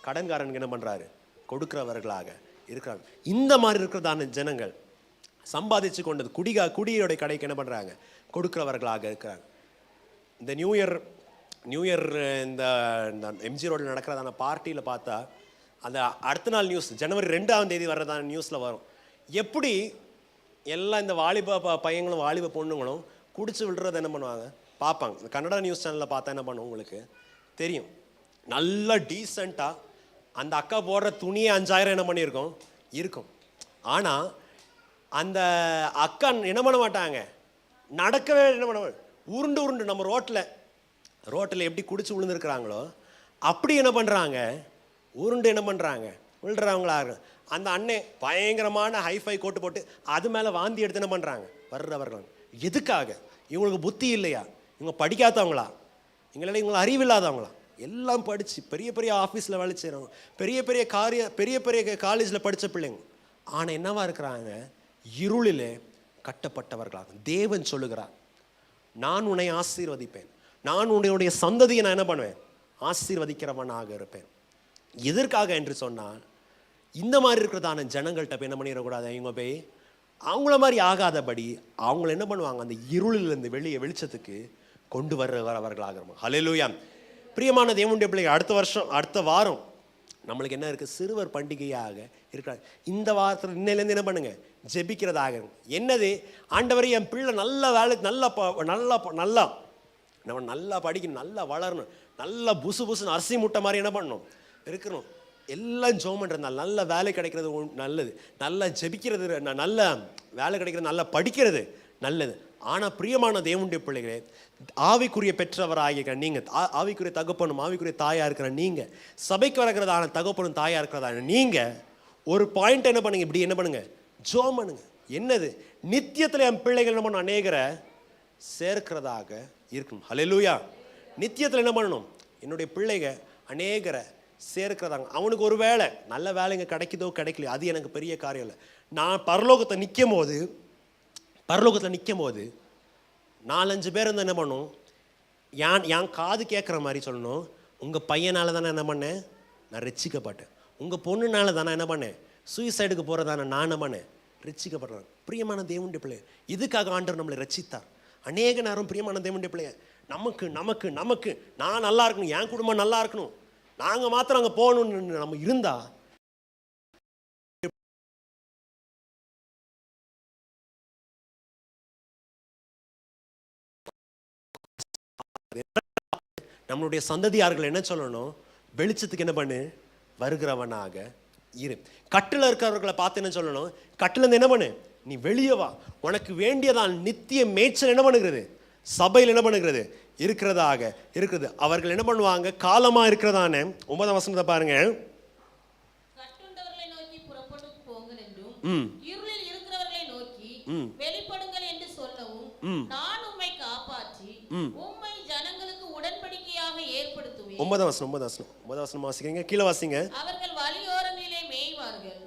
கடன்காரனுக்கு என்ன பண்ணுறாரு, கொடுக்கிறவர்களாக இருக்கிறாங்க. இந்த மாதிரி இருக்கிறதான ஜனங்கள் சம்பாதிச்சு கொண்டது குடியோடைய கடைக்கு என்ன பண்ணுறாங்க, கொடுக்கிறவர்களாக இருக்கிறாங்க. இந்த நியூ இயர் இந்த எம்ஜி ரோடில் நடக்கிறதான பார்ட்டியில் பார்த்தா அந்த அடுத்த நாள் நியூஸ், ஜனவரி 2ஆம் தேதி வர்றதான நியூஸில் வரும், எப்படி எல்லாம் இந்த வாலிப பையங்களும் வாலிப பொண்ணுங்களும் குடிச்சு விடுறத என்ன பண்ணுவாங்க பார்ப்பாங்க. இந்த கன்னடா நியூஸ் சேனலில் பார்த்தா என்ன பண்ணுவோம் உங்களுக்கு தெரியும். நல்லா டீசெண்டாக அந்த அக்கா போடுற துணியே 5000 என்ன பண்ணியிருக்கோம் இருக்கும். ஆனால் அந்த அக்கா என்ன பண்ண மாட்டாங்க, நடக்கவே என்ன பண்ண, உருண்டு நம்ம ரோட்டில் எப்படி குடிச்சு விழுந்துருக்குறாங்களோ அப்படி என்ன பண்ணுறாங்க, உருண்டு என்ன பண்ணுறாங்க, விழுறவங்களா இருக்கும். அந்த அண்ணே பயங்கரமான ஹைஃபை கோட்டு போட்டு அது மேலே வாந்தி எடுத்து என்ன பண்ணுறாங்க வர்றவர்கள். எதுக்காக, இவங்களுக்கு புத்தி இல்லையா, இவங்க படிக்காதவங்களா, இவங்களை அறிவில்லாதவங்களா, எல்லாம் படித்து பெரிய ஆஃபீஸில் வேலை செய்கிறவங்க, பெரிய காலேஜில் படித்த பிள்ளைங்க, ஆனால் என்னவா இருக்கிறாங்க, இருளிலே கட்டப்பட்டவர்களாக. தேவன் சொல்லுகிறார், நான் உன்னை ஆசீர்வதிப்பேன், நான் உன்னுடைய சந்ததியை நான் என்ன பண்ணுவேன், ஆசீர்வதிக்கிறவனாக இருப்பேன். எதற்காக என்று சொன்னால், இந்த மாதிரி இருக்கிறதான ஜனங்கள்கிட்ட போய் என்ன பண்ணிடக்கூடாது, இவங்க போய் அவங்கள மாதிரி ஆகாதபடி அவங்கள என்ன பண்ணுவாங்க, அந்த இருளிலிருந்து வெளிச்சத்துக்கு கொண்டு வரவர்களாக. ஹல்லேலூயா. பிரியமான தேவனுடைய பிள்ளைகள், அடுத்த வாரம் நம்மளுக்கு என்ன இருக்குது, சிறுவர் பண்டிகையாக இருக்கிறாங்க. இந்த வாரத்தில் இன்னையிலேருந்து என்ன பண்ணுங்க, ஜெபிக்கிறதாக. என்னது, ஆண்டவரே என் பிள்ளை நல்ல வேலை, நல்லா படிக்கணும், நல்லா வளரணும், நல்லா புசுன்னு அரிசி முட்டை மாதிரி என்ன பண்ணணும் இருக்கணும், எல்லாம் ஜோம் பண்ணுறதுனால நல்ல வேலை கிடைக்கிறது நல்லது, நல்லா ஜெபிக்கிறது நல்ல வேலை கிடைக்கிறது, நல்லா படிக்கிறது நல்லது. ஆனால் பிரியமான தேவனுடைய பிள்ளைகளே, ஆவிக்குரிய பெற்றவராகிய நீங்கள், ஆவிக்குரிய தகப்பனும் ஆவிக்குரிய தாயாக இருக்கிற நீங்கள், சபைக்கு வரக்கிறதான தகப்பனும் தாயாக இருக்கிறதான நீங்கள் ஒரு பாயிண்ட் என்ன பண்ணுங்க, இப்படி என்ன பண்ணுங்க, ஜோம் பண்ணுங்க. என்னது, நித்தியத்தில் என் பிள்ளைகள் என்ன பண்ண, அநேகரை சேர்க்கிறதாக இருக்கணும். ஹல்லேலூயா. நித்தியத்தில் என்ன பண்ணணும்? என்னுடைய பிள்ளைங்க அநேகரை சேர்க்கிறதாங்க. அவனுக்கு ஒரு வேலை, நல்ல வேலைங்க கிடைக்குதோ கிடைக்கலையோ அது எனக்கு பெரிய காரியம் இல்லை. நான் பரலோகத்தில் நிற்கும் போது 4-5 பேர் வந்து என்ன பண்ணும், என் காது கேட்குற மாதிரி சொல்லணும், உங்கள் பையனால தானே என்ன பண்ணேன் நான் ரட்சிக்கப்பட்டேன், உங்கள் பொண்ணுனால தானே என்ன பண்ணேன் சூசைடுக்கு போகிறதானே நான் என்ன பண்ணேன் ரட்சிக்கப்படுறேன். பிரியமான தேவனுடைய பிள்ளைய, இதுக்காக ஆண்டவர் நம்மளை ரட்சித்தார். அநேக நேரம் பிரியமான தேவனுடைய பிள்ளைய, நமக்கு நமக்கு நமக்கு நான் நல்லா இருக்கணும், என் குடும்பம் நல்லா இருக்கணும், நாங்கள் மாத்திரம் அங்கே போகணும்னு நம்ம இருந்தா நம்மளுடைய சந்ததியார்கள் என்ன சொல்லணும், வெளிச்சத்துக்கு என்ன பண்ணு வருகிறவனாக இரு. கட்டில் இருக்கிறவர்களை பார்த்து என்ன சொல்லணும், கட்டிலேருந்து என்ன பண்ணு நீ வெளியே வா, உனக்கு வேண்டியதான் நித்திய மேய்ச்சல் என்ன பண்ணுகிறது சபையில் என்ன பண்ணுகிறது இருக்கிறதாக இருக்கிறது. அவர்கள் என்ன பண்ணுவாங்க, காலமா இருக்கிறதான 9ஆம் வசனத்தை பாருங்க. கட்டுண்டவர்களை நோக்கி புறப்பட்டு போங்கள் என்றும் இருளில் இருக்கிறவர்களை நோக்கி வெளிப்படுங்கள் என்று சொல்லவும் நான் உம்மை காப்பாற்றி உம்மை ஜனங்களுக்கு உடன்படிக்கையாக ஏற்படுத்துவேன். 9ஆம் வசனம் வாசிக்கிறீங்க, கீழே வாசிங்க. அவர்கள் வழியோரங்களிலே மேய்வார்கள்,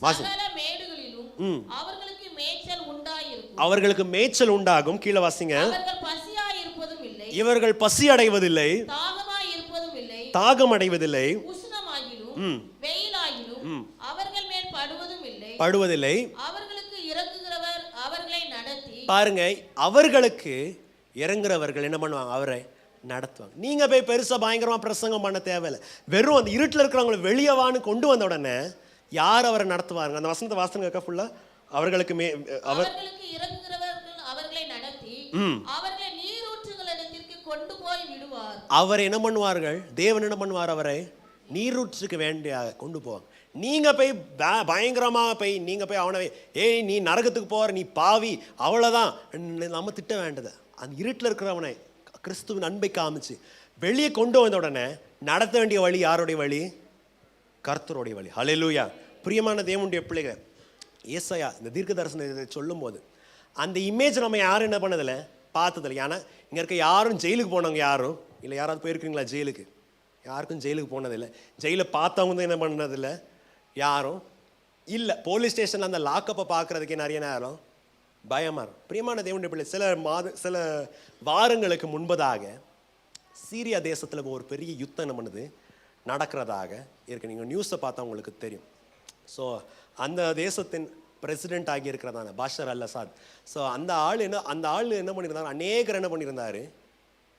சகல மேடுகளிலும் அவர்களுக்கு மேய்ச்சல் உண்டாயிருக்கும். அவர்களுக்கு மேய்ச்சல் உண்டாகும். கீழே வாசிங்க. அவர்கள் பசியாய் இருப்பதும் இல்லை, இவர்கள் பசி அடைவதில்லை, தாகமாய் இருப்பதும் இல்லை, தாகம் அடைவதில்லை, உஷ்ணமாகிலும் வெயிலாகிலும் அவர்கள் மேல் படுவதில்லை. அவர்களுக்கு இறங்குகிறவர் அவர்களை நடத்தி. பாருங்க, அவர்களுக்கு இறங்குறவர்கள் என்ன பண்ணுவாங்க, அவரை நடத்துவாங்க. நீங்க போய் பெருசா பயங்கரமா பிரசங்கம் பண்ண தேவையில்லை. வெறும் அந்த இருட்டில் இருக்கிறவங்களை வெளியவான்னு கொண்டு வந்த உடனே யார் அவரை நடத்துவாங்க? அந்த வசனத்தை வாசனை ஃபுல்லா அவர்களுக்கு இறங்குகிறவர்கள் அவர்களை நடத்தி அவர்களை நீரூற்றுகளிடத்திற்கு கொண்டு போய் விடுவார். அவர் என்ன பண்ணுவார்கள், தேவன் என்ன பண்ணுவார், அவரை நீரூற்றுக்கு வேண்டிய கொண்டு போவாங்க. நீங்க போய் பயங்கரமாக போய் நீங்க போய் அவனை ஏய் நீ நரகத்துக்கு போற, நீ பாவி, அவ்வளோதான் நம்ம திட்ட வேண்டது. அந்த இருட்டில் இருக்கிறவனை கிறிஸ்துவின் அன்பை காமிச்சு வெளியே கொண்டு வந்த உடனே நடத்த வேண்டிய வழி யாருடைய வழி? கர்த்தருடைய வழி. ஹல்லேலூயா. பிரியமான தேவனுடைய பிள்ளைகள், ஏசாயா இந்த தீர்க்க தரிசனத்தை சொல்லும் போது அந்த இமேஜ் நம்ம யாரும் என்ன பண்ணதில்லை, பார்த்ததில்லை. ஏன்னா இங்கே இருக்க யாரும் ஜெயிலுக்கு போனவங்க யாரும் இல்லை. யாராவது போயிருக்கீங்களா ஜெயிலுக்கு? யாருக்கும் ஜெயிலுக்கு போனதில்லை. ஜெயிலில் பார்த்தவங்க தான் என்ன பண்ணதில்லை, யாரும் இல்லை. போலீஸ் ஸ்டேஷனில் அந்த லாக்கப்பை பார்க்குறதுக்கே நிறைய நேரம் பயமாக இருக்கும். பிரியமான தேவனுடைய பிள்ளை, சில வாரங்களுக்கு முன்பதாக சீரியா தேசத்தில் ஒரு பெரிய யுத்தம் என்ன பண்ணுது நடக்கிறதாக இருக்கு. நீங்கள் நியூஸை பார்த்தா உங்களுக்கு தெரியும். ஸோ அந்த தேசத்தின் பிரசிடென்ட் ஆகி இருக்கிறதான பாஷர் அல் அசாத். ஸோ அந்த ஆள் என்ன பண்ணியிருந்தார், அநேகர் என்ன பண்ணியிருந்தார்,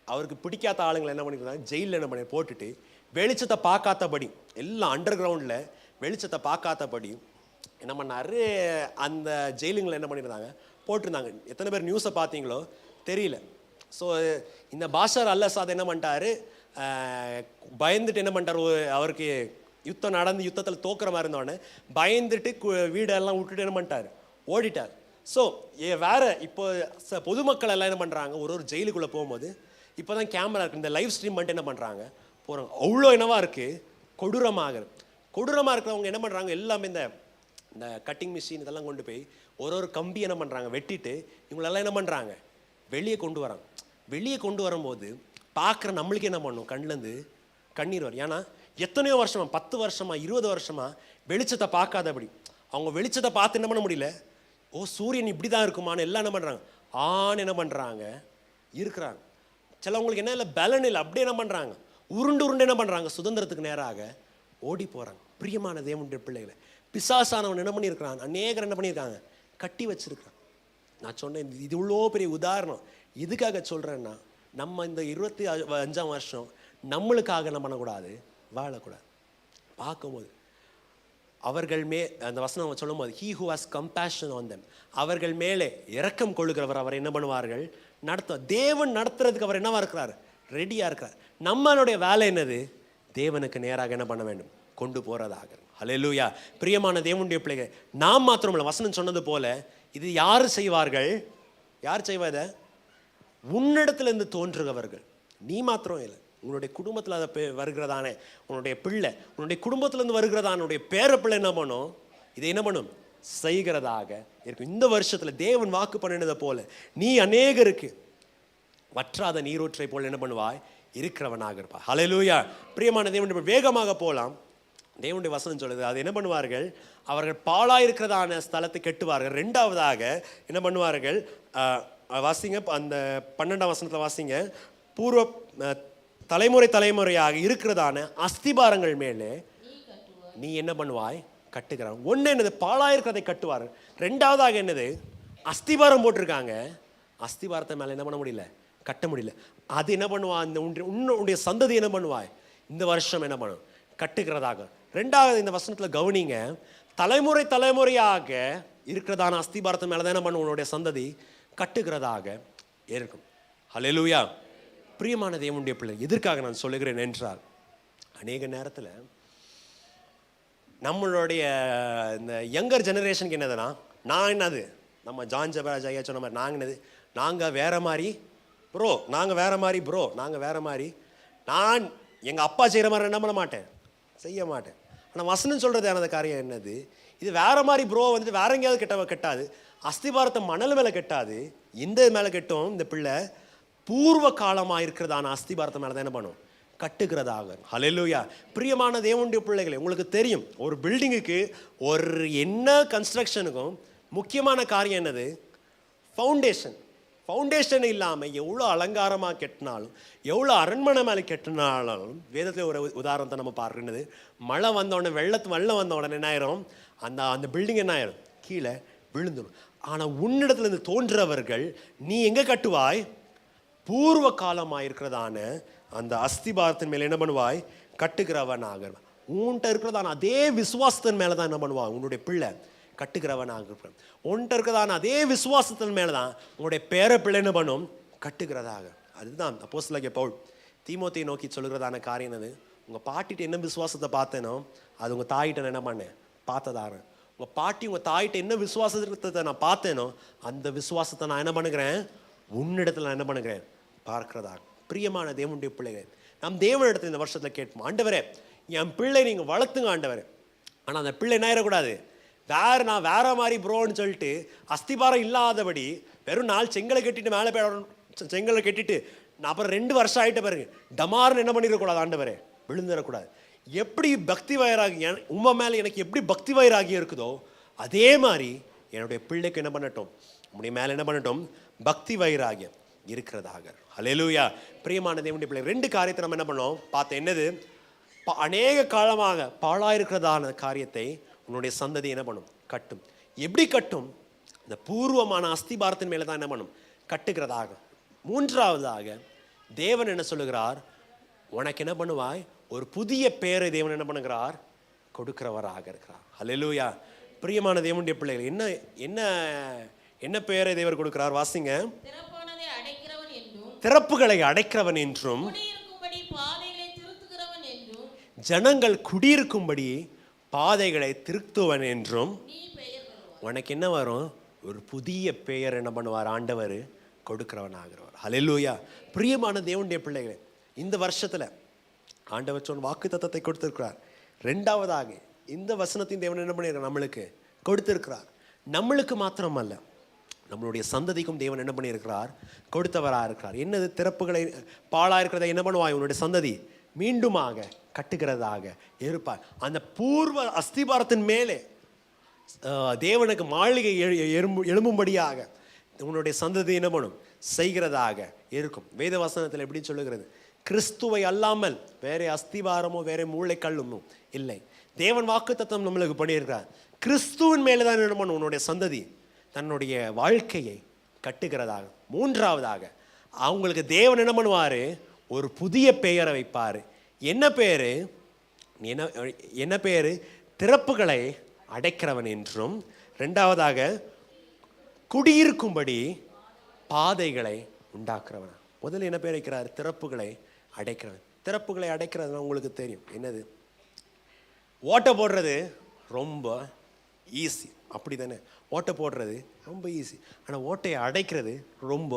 அவருக்கு பிடிக்காத ஆளுங்களை என்ன பண்ணியிருந்தாங்க ஜெயிலில் என்ன பண்ணி போட்டுட்டு வெளிச்சத்தை பார்க்காதபடி, எல்லாம் அண்டர் கிரவுண்டில் வெளிச்சத்தை பார்க்காதபடி என்ன பண்ணாரு, அந்த ஜெயிலுங்களை என்ன பண்ணியிருந்தாங்க போட்டிருந்தாங்க. எத்தனை பேர் நியூஸை பார்த்தீங்களோ தெரியல. ஸோ இந்த பாஷர் அல் அசாத் என்ன பண்ணிட்டாரு, பயந்துட்டு என்ன பண்ணிட்டார், அவருக்கு யுத்தம் நடந்து யுத்தத்தில் தோக்குற மாதிரி இருந்தோடனே பயந்துட்டு வீடெல்லாம் விட்டுட்டு என்ன பண்ணிட்டார், ஓடிட்டார். ஸோ வேற இப்போ பொதுமக்கள் எல்லாம் என்ன பண்ணுறாங்க, ஒரு ஜெயிலுக்குள்ளே போகும்போது இப்போ தான் கேமரா இருக்குது, இந்த லைவ் ஸ்ட்ரீம் பண்ணிட்டு என்ன பண்ணுறாங்க போகிறாங்க. அவ்வளோ என்னவா இருக்குது, கொடூரமாக இருக்கிறவங்க என்ன பண்ணுறாங்க, எல்லாமே இந்த கட்டிங் மிஷின் இதெல்லாம் கொண்டு போய் ஒரு கம்பி என்ன பண்ணுறாங்க வெட்டிட்டு இவங்களெல்லாம் என்ன பண்ணுறாங்க வெளியே கொண்டு வராங்க. வெளியே கொண்டு வரும்போது பார்க்குற நம்மளுக்கு என்ன பண்ணும், கண்ணிலேருந்து கண்ணீர் வரும். ஏன்னா எத்தனையோ வருஷமா, 10 வருஷமா 20 வருஷமா வெளிச்சத்தை பார்க்காதபடி, அவங்க வெளிச்சத்தை பார்த்து என்ன பண்ண முடியல, ஓ சூரியன் இப்படி தான் இருக்குமான்னு எல்லாம் என்ன பண்ணுறாங்க என்ன பண்ணுறாங்க இருக்கிறாங்க. சிலவங்களுக்கு என்ன இல்லை, பலன் இல்லை, அப்படியே என்ன பண்ணுறாங்க உருண்டு என்ன பண்ணுறாங்க சுதந்திரத்துக்கு நேராக ஓடி போகிறாங்க. பிரியமான தேவனுடைய பிள்ளைகளை, பிசாசானவன் என்ன பண்ணியிருக்கிறான், அநேகர் என்ன பண்ணியிருக்காங்க கட்டி வச்சிருக்கிறான். நான் சொன்னேன் இது இவ்வளோ பெரிய உதாரணம். எதுக்காக சொல்கிறேன்னா, நம்ம இந்த 25ஆம் வருஷம் நம்மளுக்காக என்ன பண்ணக்கூடாது, வாழக்கூடாது. பார்க்கும்போது அவர்கள் அந்த வசனம் சொல்லும் போது he who has compassion on them, அவர்கள் மேலே இரக்கம் கொள்ளுகிறவர் அவர் என்ன பண்ணுவார்கள் நடத்துவார். தேவன் நடத்துறதுக்கு அவர் என்னவா இருக்கிறார், ரெடியாக இருக்கிறார். நம்மளுடைய வேலை என்னது, தேவனுக்கு நேராக என்ன பண்ண வேண்டும், கொண்டு போகிறதாக. ஹல்லேலூயா. பிரியமான தேவனுடைய பிள்ளைகள், நாம் மாத்திரமில்லை, வசனம் சொன்னது போல இது யார் செய்வார்கள், யார் செய்வதை, உன்னிடத்திலிருந்து தோன்றுகிறவர்கள். நீ மாத்திரம் இல்லை, உன்னுடைய குடும்பத்தில் அதை வருகிறதானே உன்னுடைய பிள்ளை, உன்னுடைய குடும்பத்திலேருந்து வருகிறதான உன்னுடைய பேர பிள்ளை என்ன பண்ணும், இதை என்ன பண்ணும் செய்கிறதாக இருக்கும். இந்த வருஷத்தில் தேவன் வாக்கு பண்ணினதை போல நீ அநேகருக்கு வற்றாத நீரூற்றை போல் என்ன பண்ணுவாய், இருக்கிறவனாக இருப்பாய். ஹல்லேலூயா. பிரியமான தேவனுடைய, வேகமாக போகலாம். தேவனுடைய வசனம் சொல்லுது, அது என்ன பண்ணுவார்கள், அவர்கள் பாழாயிருக்கிறதான ஸ்தலத்தை கெட்டுவார்கள். ரெண்டாவதாக என்ன பண்ணுவார்கள், வாசிங்க அந்த 12ஆம் வசனத்தில் வாசிங்க, பூர்வ தலைமுறை தலைமுறையாக இருக்கிறதான அஸ்திபாரங்கள் மேலே நீ என்ன பண்ணுவாய், கட்டுகிறான். ஒன்று என்னது, பாழாயிருக்கிறதை கட்டுவார்கள். ரெண்டாவதாக என்னது, அஸ்திபாரம் போட்டிருக்காங்க, அஸ்திபாரத்தை மேலே என்ன பண்ண முடியல, கட்ட முடியல. அது என்ன பண்ணுவா, இந்த உன்னுடைய சந்ததி என்ன பண்ணுவாய், இந்த வருஷம் என்ன பண்ணும், கட்டுகிறதாக. ரெண்டாவது இந்த வசனத்தில் கவனிங்க, தலைமுறை தலைமுறையாக இருக்கிறதான அஸ்திபாரத்தை மேலே தான் என்ன பண்ணும், உன்னுடைய சந்ததி கட்டுகிறதாக இருக்கும். ஹல்லேலூயா. பிரியமான தேவனுடைய பிள்ளை, எதற்காக நான் சொல்லுகிறேன் என்றால், அநேக நேரத்தில் நம்மளுடைய இந்த யங்கர் ஜெனரேஷனுக்கு என்னதுன்னா, நான் என்னது, நம்ம ஜான் ஜெபராஜ் ஐயா சொன்ன மாதிரி, நாங்கள் என்னது, நாங்கள் வேற மாதிரி ப்ரோ, நாங்கள் வேற மாதிரி ப்ரோ, நாங்கள் வேற மாதிரி, நான் எங்கள் அப்பா செய்கிற மாதிரி என்ன பண்ண மாட்டேன், செய்ய மாட்டேன். ஆனால் வசனம் சொல்கிறது அந்த காரியம் என்னது, இது வேற மாதிரி ப்ரோ வந்துட்டு வேற எங்கேயாவது கெட்டாது, அஸ்திபாரத்தை மணல் மேலே கெட்டாது, இந்த மேலே கெட்டும். இந்த பிள்ளை பூர்வ காலமாக இருக்கிறதான அஸ்திபாரத்தை மேலே தான் என்ன பண்ணும், கட்டுகிறதாக. ஹல்லேலூயா. பிரியமான தேவனுடைய பிள்ளைகளே, உங்களுக்கு தெரியும், ஒரு பில்டிங்குக்கு ஒரு என்ன கன்ஸ்ட்ரக்ஷனுக்கும் முக்கியமான காரியம் என்னது, ஃபவுண்டேஷன். ஃபவுண்டேஷன் இல்லாமல் எவ்வளோ அலங்காரமாக கெட்டினாலும், எவ்வளோ அரண்மனை மேலே கெட்டினாலும், வேதத்தில் ஒரு உதாரணத்தை நம்ம பார்க்கறது, மழை வந்தோடனே வெள்ளம் வந்த உடனே என்ன ஆயிரும், அந்த பில்டிங் என்ன ஆயிரும், கீழே விழுந்துடும். ஆனால் உன்னிடத்துலேருந்து தோன்றவர்கள் நீ எங்கே கட்டுவாய், பூர்வ காலமாக இருக்கிறதான அந்த அஸ்திபாரத்தின் மேலே என்ன பண்ணுவாய், கட்டுகிறவனாக. உன்கிட்ட இருக்கிறதான அதே விசுவாசத்தின் மேலே தான் என்ன பண்ணுவான் உன்னுடைய பிள்ளை, கட்டுகிறவனாக இருப்பான். உன்கிட்ட இருக்கிறதான அதே விசுவாசத்தின் மேலே தான் உங்களுடைய பேர பிள்ளை என்ன பண்ணும், கட்டுகிறதாக. அதுதான் அப்போஸ்தலனாகிய பவுல் தீமோத்தேயை நோக்கி சொல்லுகிறதான காரியம் என்னது, உங்கள் பாட்டிகிட்ட என்ன விசுவாசத்தை பார்த்தேனோ அது உங்கள் தாயிட்ட என்ன பண்ணேன், பார்த்ததாரன். உங்கள் பாட்டி உங்கள் தாயிட்ட என்ன விசுவாசத்தை நான் பார்த்தேனோ அந்த விசுவாசத்தை நான் என்ன பண்ணுகிறேன், உன்னிடத்தில் நான் என்ன பண்ணுகிறேன், பார்க்கிறதாக. பிரியமான தேவனுடைய பிள்ளைகள், நம் தேவனிடத்தில் இந்த வருஷத்தில் கேட்போம், ஆண்டவரே என் பிள்ளை நீங்கள் வளர்த்துங்க ஆண்டவரே. ஆனால் அந்த பிள்ளை என்ன ஆயிடக்கூடாது, நான் வேற மாதிரி ப்ரோன்னு சொல்லிட்டு அஸ்திபாரம் இல்லாதபடி வெறும் 4 செங்கலை கட்டிட்டு மேலே போய் செங்கலை கட்டிட்டு நான் அப்புறம் 2 வருஷம் ஆகிட்ட பாருங்க டமார்னு என்ன பண்ணிடக்கூடாது, ஆண்டவரே விழுந்துடக்கூடாது. எப்படி பக்தி வயராகி உண்மை மேலே எனக்கு எப்படி பக்தி வயராகி இருக்குதோ அதே மாதிரி என்னுடைய பிள்ளைக்கு என்ன பண்ணட்டும், உங்களுடைய மேலே என்ன பண்ணட்டும், பக்தி வயிறாகிய இருக்கிறதாக. ஹல்லேலூயா. பிரியமான தேவனுடைய பிள்ளை, 2 காரியத்தை நம்ம என்ன பண்ணோம் பார்த்தோம். என்னது, அநேக காலமாக பாழாயிருக்கிறதான காரியத்தை உன்னுடைய சந்ததி என்ன பண்ணும், கட்டும். எப்படி கட்டும், இந்த பூர்வமான அஸ்திபாரத்தின் மேலே தான் என்ன பண்ணும், கட்டுகிறதாக. 3வதாக தேவன் என்ன சொல்லுகிறார், உனக்கு என்ன பண்ணுவாய், ஒரு புதிய பெயரை தேவன் என்ன பண்ணுகிறார், கொடுக்கிறவராக இருக்கிறார். ஹல்லேலூயா. பிரியமான தேவனுடைய பிள்ளைகள், என்ன என்ன என்ன பெயரை தேவர் கொடுக்கிறார், வாசிங்க. திறப்புகளை அடைக்கிறவன் என்றும் ஜனங்கள் குடியிருக்கும்படி பாதைகளை திருத்துவன் என்றும் உனக்கு என்ன வரும், ஒரு புதிய பெயர் என்ன பண்ணுவார், ஆண்டவர் கொடுக்கிறவன் ஆகிறவர். ஹல்லேலூயா. பிரியமான தேவனுடைய பிள்ளைகளே, இந்த வருஷத்துல ஆண்டவர் சொன்ன வாக்கு தத்தத்தை கொடுத்திருக்கிறார். 2வதாக இந்த வசனத்தின் தேவன் என்ன பண்ணியிருக்கார், நம்மளுக்கு கொடுத்திருக்கிறார். நம்மளுக்கு மாத்திரமல்ல, நம்மளுடைய சந்ததிக்கும் தேவன் என்ன பண்ணியிருக்கிறார், கொடுத்தவராக இருக்கிறார். என்னது, திறப்புகளை பாழாக இருக்கிறத என்ன பண்ணுவாய், உன்னுடைய சந்ததி மீண்டுமாக கட்டுகிறதாக இருப்பார். அந்த பூர்வ அஸ்திபாரத்தின் மேலே தேவனுக்கு மாளிகை எழும்பும்படியாக உன்னுடைய சந்ததி என்ன பண்ணும், செய்கிறதாக இருக்கும். வேத வசனத்தில் எப்படி சொல்லுகிறது, கிறிஸ்துவை அல்லாமல் வேற அஸ்திபாரமோ வேற மூளைக்கல்லுமோ இல்லை. தேவன் வாக்குத்தத்தம் நம்மளுக்கு பண்ணியிருக்கிறார். கிறிஸ்துவின் மேலே தான் என்ன பண்ணும், உன்னுடைய சந்ததி தன்னுடைய வாழ்க்கையை கட்டுகிறதாக. 3வதாக அவங்களுக்கு தேவன் என்ன பண்ணுவார், ஒரு புதிய பெயரை வைப்பார். என்ன பேரு, என்ன பேரு, திறப்புகளை அடைக்கிறவன் என்றும், 2வதாக குடியிருக்கும்படி பாதைகளை உண்டாக்குறவன். முதல்ல என்ன பேர் வைக்கிறார், திறப்புகளை அடைக்கிறவன். திறப்புகளை அடைக்கிறது உங்களுக்கு தெரியும், என்னது, ஓட்டை போடுறது ரொம்ப ஈஸி, அப்படி தானே, ஓட்டை போடுறது ரொம்ப ஈஸி. ஆனால் ஓட்டையை அடைக்கிறது ரொம்ப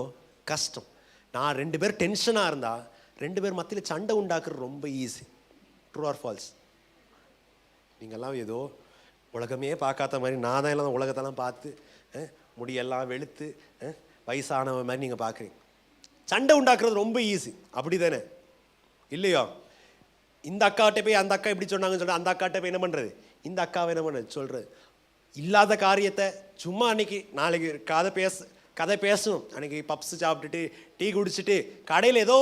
கஷ்டம். நான் 2 பேர் டென்ஷனாக இருந்தால் 2 பேர் மத்தியில் சண்டை உண்டாக்குறது ரொம்ப ஈஸி. True or false? நீங்கள்லாம் ஏதோ உலகமே பார்க்காத மாதிரி, நான் தான் எல்லாம் உலகத்தெல்லாம் பார்த்து முடியெல்லாம் வெளுத்து வயசானவ மாதிரி நீங்கள் பார்க்குறீங்க. சண்டை உண்டாக்குறது ரொம்ப ஈஸி, அப்படி தானே இல்லையோ? இந்த அக்காட்ட போய் அந்த அக்கா இப்படி சொன்னாங்கன்னு சொல்லிட்டு அந்த அக்காட்ட போய் என்ன பண்ணுறது, இந்த அக்காவை என்ன பண்ணுறது சொல்கிறது. இல்லாத காரியத்தை சும்மா அன்னைக்கு நாளைக்கு கதை பேசணும். அன்னைக்கு பப்ஸ் சாப்பிட்டுட்டு டீ குடிச்சிட்டு கடையில் ஏதோ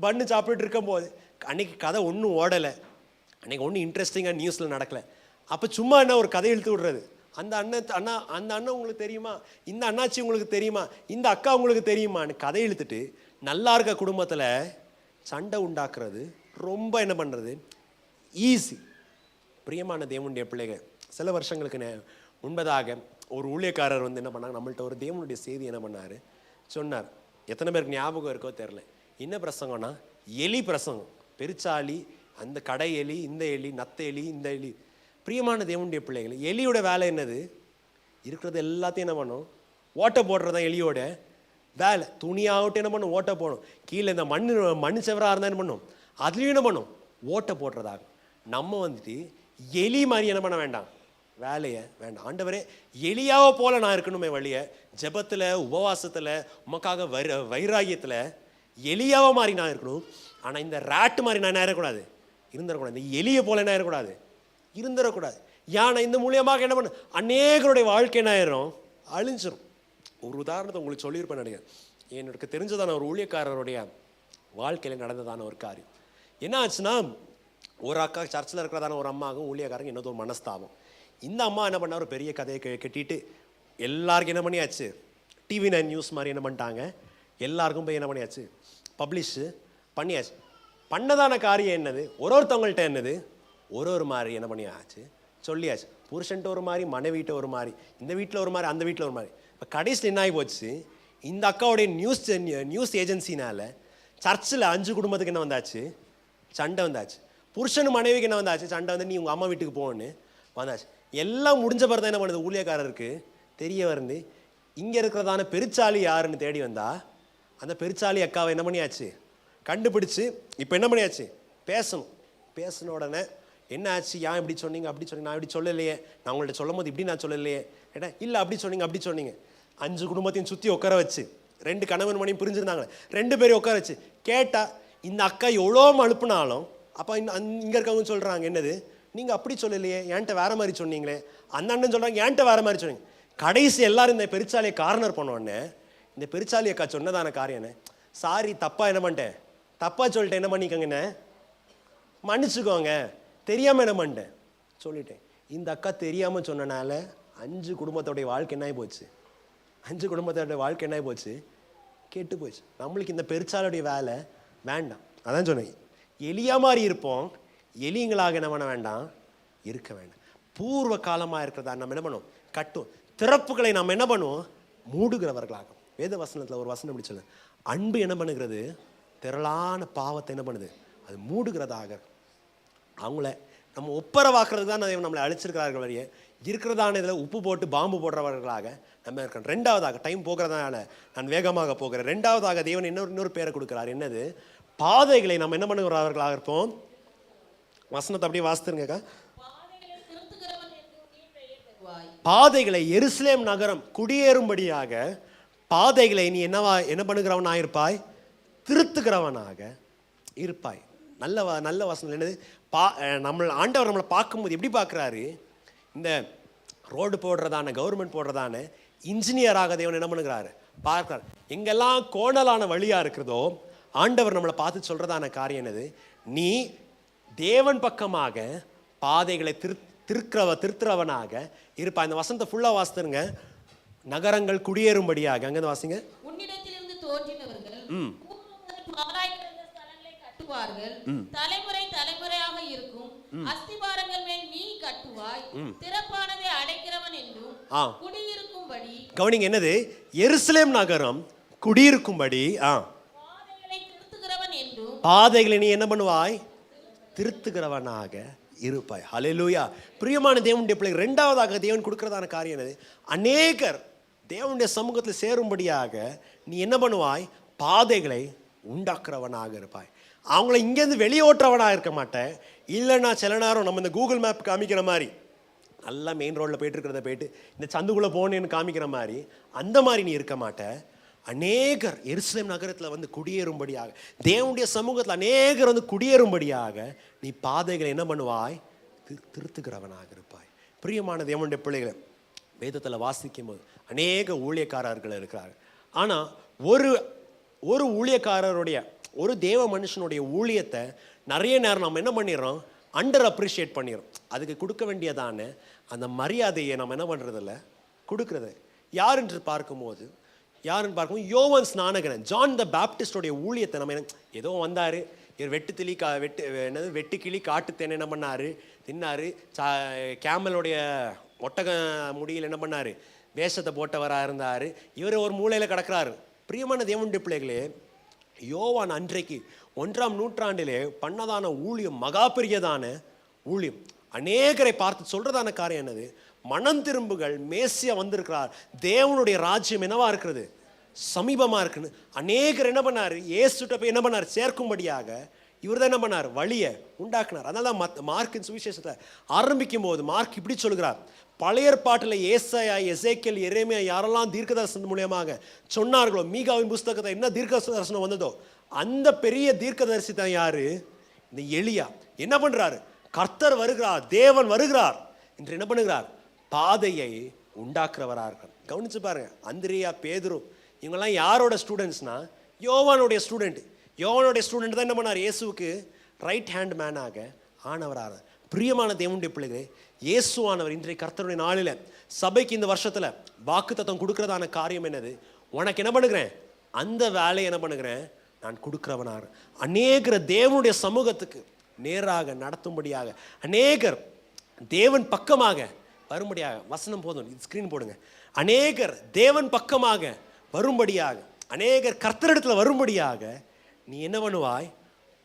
பண்ணு சாப்பிட்டுட்டு இருக்கும்போது அன்னைக்கு கதை ஒன்றும் ஓடலை, அன்னைக்கு ஒன்றும் இன்ட்ரெஸ்டிங்காக நியூஸில் நடக்கலை. அப்போ சும்மா என்ன ஒரு கதை இழுத்து விடுறது. அந்த அண்ணன் உங்களுக்கு தெரியுமா, இந்த அண்ணாச்சி உங்களுக்கு தெரியுமா, இந்த அக்கா உங்களுக்கு தெரியுமான்னு கதை இழுத்துட்டு நல்லா இருக்க குடும்பத்தில் சண்டை உண்டாக்குறது ரொம்ப என்ன பண்ணுறது ஈஸி. பிரியமான தேவனுடைய பிள்ளைகள், சில வருஷங்களுக்கு முன்பதாக ஒரு ஊழியக்காரர் வந்து என்ன பண்ணாங்க, நம்மள்ட்ட ஒரு தேவனுடைய செய்தி என்ன பண்ணார் சொன்னார். எத்தனை பேருக்கு ஞாபகம் இருக்கோ தெரில. என்ன பிரசங்கம்னா எலி பிரசங்கம். பெருச்சாளி, அந்த கடை எலி, இந்த எலி, நத்த எலி, இந்த எலி. பிரியமான தேவனுடைய பிள்ளைகள், எலியோட வேலை என்னது, இருக்கிறது எல்லாத்தையும் என்ன பண்ணும், ஓட்டை போடுறது தான் எலியோட வேலை. துணியாகட்டும் என்ன பண்ணும், ஓட்டை போடும். கீழே இந்த மண் செவராக இருந்தால் என்ன பண்ணும், அதுலேயும் என்ன பண்ணும், ஓட்டை போடுறதாகும். நம்ம வந்துட்டு எலி மாதிரி என்ன பண்ண வேண்டாம், வேலையை வேண்டாம். ஆண்டவரே எலியாவை போல நான் இருக்கணுமே வழிய, ஜெபத்தில் உபவாசத்தில் உமக்காக வைராகியத்தில் எலியாவை மாதிரி நான் இருக்கணும். ஆனால் இந்த ராட்டு மாதிரி நான் என்ன இருக்கக்கூடாது, இருந்துடக்கூடாது. இந்த எலியை போல என்ன இருக்கக்கூடாது, இருந்துடக்கூடாது. ஏன்னா இந்த மூலியமாக என்ன பண்ண அநேகருடைய வாழ்க்கை என்ன ஆயிரும், அழிஞ்சிரும். ஒரு உதாரணத்தை உங்களுக்கு சொல்லியிருப்பேன் நினைக்கிறேன். எனக்கு தெரிஞ்சதான ஒரு ஊழியக்காரருடைய வாழ்க்கையில் நடந்ததான ஒரு காரியம் என்ன ஆச்சுன்னா, ஒரு அக்கா சர்ச்சில் இருக்கிறதான ஒரு அம்மாவுக்கும் ஊழியக்காரங்க இன்னொரு மனஸ்தாபம். இந்த அம்மா என்ன பண்ணார், ஒரு பெரிய கதையை கட்டிட்டு எல்லாருக்கும் என்ன பண்ணியாச்சு, டிவி 9 நியூஸ் மாதிரி என்ன பண்ணிட்டாங்க, எல்லாருக்கும் போய் என்ன பண்ணியாச்சு, பப்ளிஷ் பண்ணியாச்சு. பண்ணதான காரியம் என்னது, ஒருத்தவங்கள்ட்ட என்னது, ஒரு மாதிரி என்ன பண்ணியாச்சு சொல்லியாச்சு. புருஷன்ட்ட ஒரு மாதிரி, மனைவிட்ட ஒரு மாதிரி, இந்த வீட்டில் ஒரு மாதிரி, அந்த வீட்டில் ஒரு மாதிரி. இப்போ கடைசியில் என்ன ஆகி போச்சு, இந்த அக்காவுடைய நியூஸ் ஏஜென்சினால் சர்ச்சில் 5 குடும்பத்துக்கு என்ன வந்தாச்சு, சண்டை வந்தாச்சு. புருஷனு மனைவிக்கு என்ன வந்தாச்சு, சண்டை வந்து நீ உங்கள் அம்மா வீட்டுக்கு போகணுன்னு வந்தாச்சு. எல்லாம் முடிஞ்ச பிறகு தான் என்ன பண்ணுது, ஊழியக்காரருக்கு தெரிய வந்து இங்கே இருக்கிறதான பெருச்சாளி யாருன்னு தேடி வந்தா, அந்த பெருச்சாளி அக்காவை என்ன பண்ணியாச்சு கண்டுபிடிச்சு இப்போ என்ன பண்ணியாச்சு பேசணும். பேசின உடனே என்ன ஆச்சு, ஏன் இப்படி சொன்னீங்க, அப்படி சொன்னீங்க, நான் இப்படி சொல்லலையே, நான் உங்கள்கிட்ட சொல்லும் போது இப்படி நான் சொல்லலையே, ஏன்னா இல்லை அப்படி சொன்னீங்க, அப்படி சொன்னீங்க. 5 குடும்பத்தையும் சுற்றி உட்கார வச்சு, 2 கணவன் மனையும் பிரிஞ்சிருந்தாங்களே, 2 பேரையும் உட்கார வச்சு கேட்டால் இந்த அக்கா எவ்வளோ அனுப்புனாலும் அப்போ இங்கே இருக்கவங்க சொல்கிறாங்க என்னது, நீங்கள் அப்படி சொல்லலையே, என்கிட்ட வேறு மாதிரி சொன்னீங்களே. அந்த அண்ணன் சொல்கிறாங்க என்கிட்ட வேறு மாதிரி சொன்னீங்க. கடைசி எல்லாரும் இந்த பெருச்சாலியை கார்னர் பண்ணோடனே இந்த பெருச்சாலி அக்கா சொன்னதான காரியம் என்ன, சாரி தப்பாக என்ன பண்ணிட்டேன், தப்பாக சொல்லிட்டேன், என்ன பண்ணிக்கோங்கண்ணே மன்னிச்சுக்கோங்க, தெரியாமல் என்ன பண்ணிட்டேன் சொல்லிட்டேன். இந்த அக்கா தெரியாமல் சொன்னனால 5 குடும்பத்தோடைய வாழ்க்கை என்ன ஆகி போச்சு, 5 குடும்பத்தோடைய வாழ்க்கை என்ன ஆகி போச்சு, கெட்டு போச்சு. நம்மளுக்கு இந்த பெருச்சாலுடைய வேலை வேண்டாம். அதான் சொன்னேன், எலியா மாதிரி இருப்போம், எலிங்களாக என்ன பண்ண வேண்டாம், இருக்க வேண்டாம். பூர்வ காலமாக இருக்கிறதா நம்ம என்ன பண்ணுவோம், கட்டும் திறப்புகளை நம்ம என்ன பண்ணுவோம், மூடுகிறவர்களாகும். வேத வசனத்தில் ஒரு வசனம் எப்படி சொல்ல, அன்பு என்ன பண்ணுகிறது, திரளான பாவத்தை என்ன பண்ணுது, அது மூடுகிறதாக. அவங்கள நம்ம ஒப்பரவாக்குறதுக்கு தான் நம்மளை அழிச்சிருக்கிறார்கள் வழியே, இருக்கிறதான இதில் உப்பு போட்டு பாம்பு போடுறவர்களாக நம்ம இருக்கணும். 2வதாக டைம் போகிறதுனால நான் வேகமாக போகிறேன். 2வதாக தேவன் இன்னொரு பேரை கொடுக்குறார். என்னது, பாதைகளை நம்ம என்ன பண்ணுகிறவர்களாக இருப்போம். வசனத்தை அப்படியே வாசித்துருங்கக்கா. பாதைகளை எருசலேம் நகரம் குடியேறும்படியாக பாதைகளை நீ என்ன பண்ணுகிறவனாக இருப்பாய், திருத்துகிறவனாக இருப்பாய். நல்ல வசனம் என்னது, ஆண்டவர் நம்மளை பார்க்கும்போது எப்படி பார்க்குறாரு, இந்த ரோடு போடுறதான கவர்மெண்ட் போடுறதான இன்ஜினியராக தேவன் என்ன பண்ணுகிறாரு பார்க்கிறார். எங்கெல்லாம் கோணலான வழியாக இருக்கிறதோ ஆண்டவர் நம்மளை பார்த்து சொல்கிறதான காரியம் என்னது, நீ தேவன் பக்கமாக பாதைகளை திருத்துறவனாக இருப்பா. இந்த வசனத்தை ஃபுல்லாக வாசித்துருங்க. நகரங்கள் குடியேறும்படியாக, அங்கே வாசிங்க. உன்னிடத்திலிருந்து தோன்றினவர்கள் கட்டுவார்கள், தலைமுறை தலைமுறையாக இருக்கும் அஸ்திபாரங்கள் மேல் நீ கட்டுவாய், திறப்பானதை அடைக்கிறவன் என்றும் குடியிருக்கும்படி. கவனிங்க, என்னது, எருசலேம் நகரம் குடியிருக்கும்படி பாதைகளை திருத்துகிறவன் என்றும், பாதைகளை நீ என்ன பண்ணுவாய், திருத்துகிறவனாக இருப்பாய். ஹல்லேலூயா. பிரியமான தேவனுடைய பிள்ளை, 2வதாக தேவன் கொடுக்கிறதான காரியம் என்னது, அநேகர் தேவனுடைய சமூகத்தில் சேரும்படியாக நீ என்ன பண்ணுவாய், பாதைகளை உண்டாக்குறவனாக இருப்பாய். அவங்கள இங்கேருந்து வெளியே ஓட்டுறவனாக இருக்க மாட்டேன். இல்லைன்னா சில நேரம் நம்ம இந்த கூகுள் மேப் காமிக்கிற மாதிரி நல்லா மெயின் ரோடில் போயிட்டு இருக்கிறத போயிட்டு இந்த சந்துக்குள்ளே போனேன்னு காமிக்கிற மாதிரி அந்த மாதிரி நீ இருக்க மாட்டேன். அநேகர் எருசலேம் நகரத்தில் வந்து குடியேறும்படியாக, தேவனுடைய சமூகத்தில் அநேகர் வந்து குடியேறும்படியாக நீ பாதைகளை என்ன பண்ணுவாய்? திருத்துகிறவனாக இருப்பாய். பிரியமான தேவனுடைய பிள்ளைகளை, வேதத்தில் வாசிக்கும் போது அநேக ஊழியக்காரர்கள் இருக்கிறார்கள். ஆனால் ஒரு ஊழியக்காரருடைய, ஒரு தேவ மனுஷனுடைய ஊழியத்தை நிறைய நேரம் நம்ம என்ன பண்ணிடுறோம்? அண்டர் அப்ரிஷியேட் பண்ணிடுறோம். அதுக்கு கொடுக்க வேண்டியதான அந்த மரியாதையை நம்ம என்ன பண்ணுறதில்ல, கொடுக்கறது. யாருன்னு பார்க்கும்போது யோவான் ஸ்நானகன், ஜான் த பேப்டிஸ்டோடைய ஊழியத்தை நம்ம ஏதோ வந்தார், இவர் வெட்டு கிளி காட்டுத்தேனை என்ன பண்ணார்? தின்னார். கேமலுடைய ஒட்டக முடியில் என்ன பண்ணார்? வேஷத்தை போட்டவராக இருந்தார். இவர் ஒரு மூலையில் கிடக்கிறாரு. பிரியமான தேவனுடைய பிள்ளைகளே, யோவான் அன்றைக்கு 1ஆம் நூற்றாண்டிலே பண்ணதான ஊழியம் மகா பெரியதான ஊழியம். அநேகரை பார்த்து சொல்றதான காரியம் என்னது? மனம் திரும்புகள், மேசியா வந்திருக்கிறார், தேவனுடைய ராஜ்யம் என்னவா இருக்கிறது? சமீபமா இருக்குன்னு அநேகர் என்ன பண்ணாரு? இயேசுட்ட போய் என்ன பண்ணார்? சேர்க்கும்படியாக இவர் தான் என்ன பண்ணார்? வழியை உண்டாக்குனார். அதனால தான் மார்க்கின் சுவிசேஷத்தை ஆரம்பிக்கும் போது மார்க் இப்படி சொல்கிறார், பழைய ஏற்பாட்டில் ஏசாயா, எசேக்கியேல், எரேமியா யாரெல்லாம் தீர்க்கதரிசனம் மூலியமாக சொன்னார்களோ, மீகாவின் புஸ்தகத்தை என்ன தீர்க்கதரிசனம் வந்ததோ அந்த பெரிய தீர்க்கதரிசி தான் யாரு? இந்த எலியா. என்ன பண்றாரு? கர்த்தர் வருகிறார், தேவன் வருகிறார் என்று என்ன பண்ணுகிறார்? பாதையை உண்டாக்குறவராக இருக்கார். கவனிச்சு பாருங்க, அந்திரியா, பேதுரு இவங்கெல்லாம் யாரோட ஸ்டூடெண்ட்ஸ்னா? யோவானுடைய ஸ்டூடெண்ட். யோவானுடைய ஸ்டூடெண்ட் தான் என்ன பண்ணார்? இயேசுவுக்கு ரைட் ஹேண்ட் மேனாக ஆனவராக. பிரியமான தேவனுடைய பிள்ளைகளே, இயேசுவானவர் இன்றைய கர்த்தருடைய நாளில் சபைக்கு இந்த வருஷத்தில் வாக்கு தத்தம் கொடுக்கறதான காரியம் என்னது? உனக்கு என்ன பண்ணுகிறேன்? அந்த வேலையை என்ன பண்ணுகிறேன்? நான் கொடுக்கிறவனாக அநேகர் தேவனுடைய சமூகத்துக்கு நேராக நடத்தும்படியாக, அநேகர் தேவன் பக்கமாக வரும்படியாக. வசனம் போதும், ஸ்கிரீன் போடுங்க. அநேகர் தேவன் பக்கமாக வரும்படியாக, அநேகர் கர்த்தரிடத்தில் வரும்படியாக நீ என்ன பண்ணுவாய்?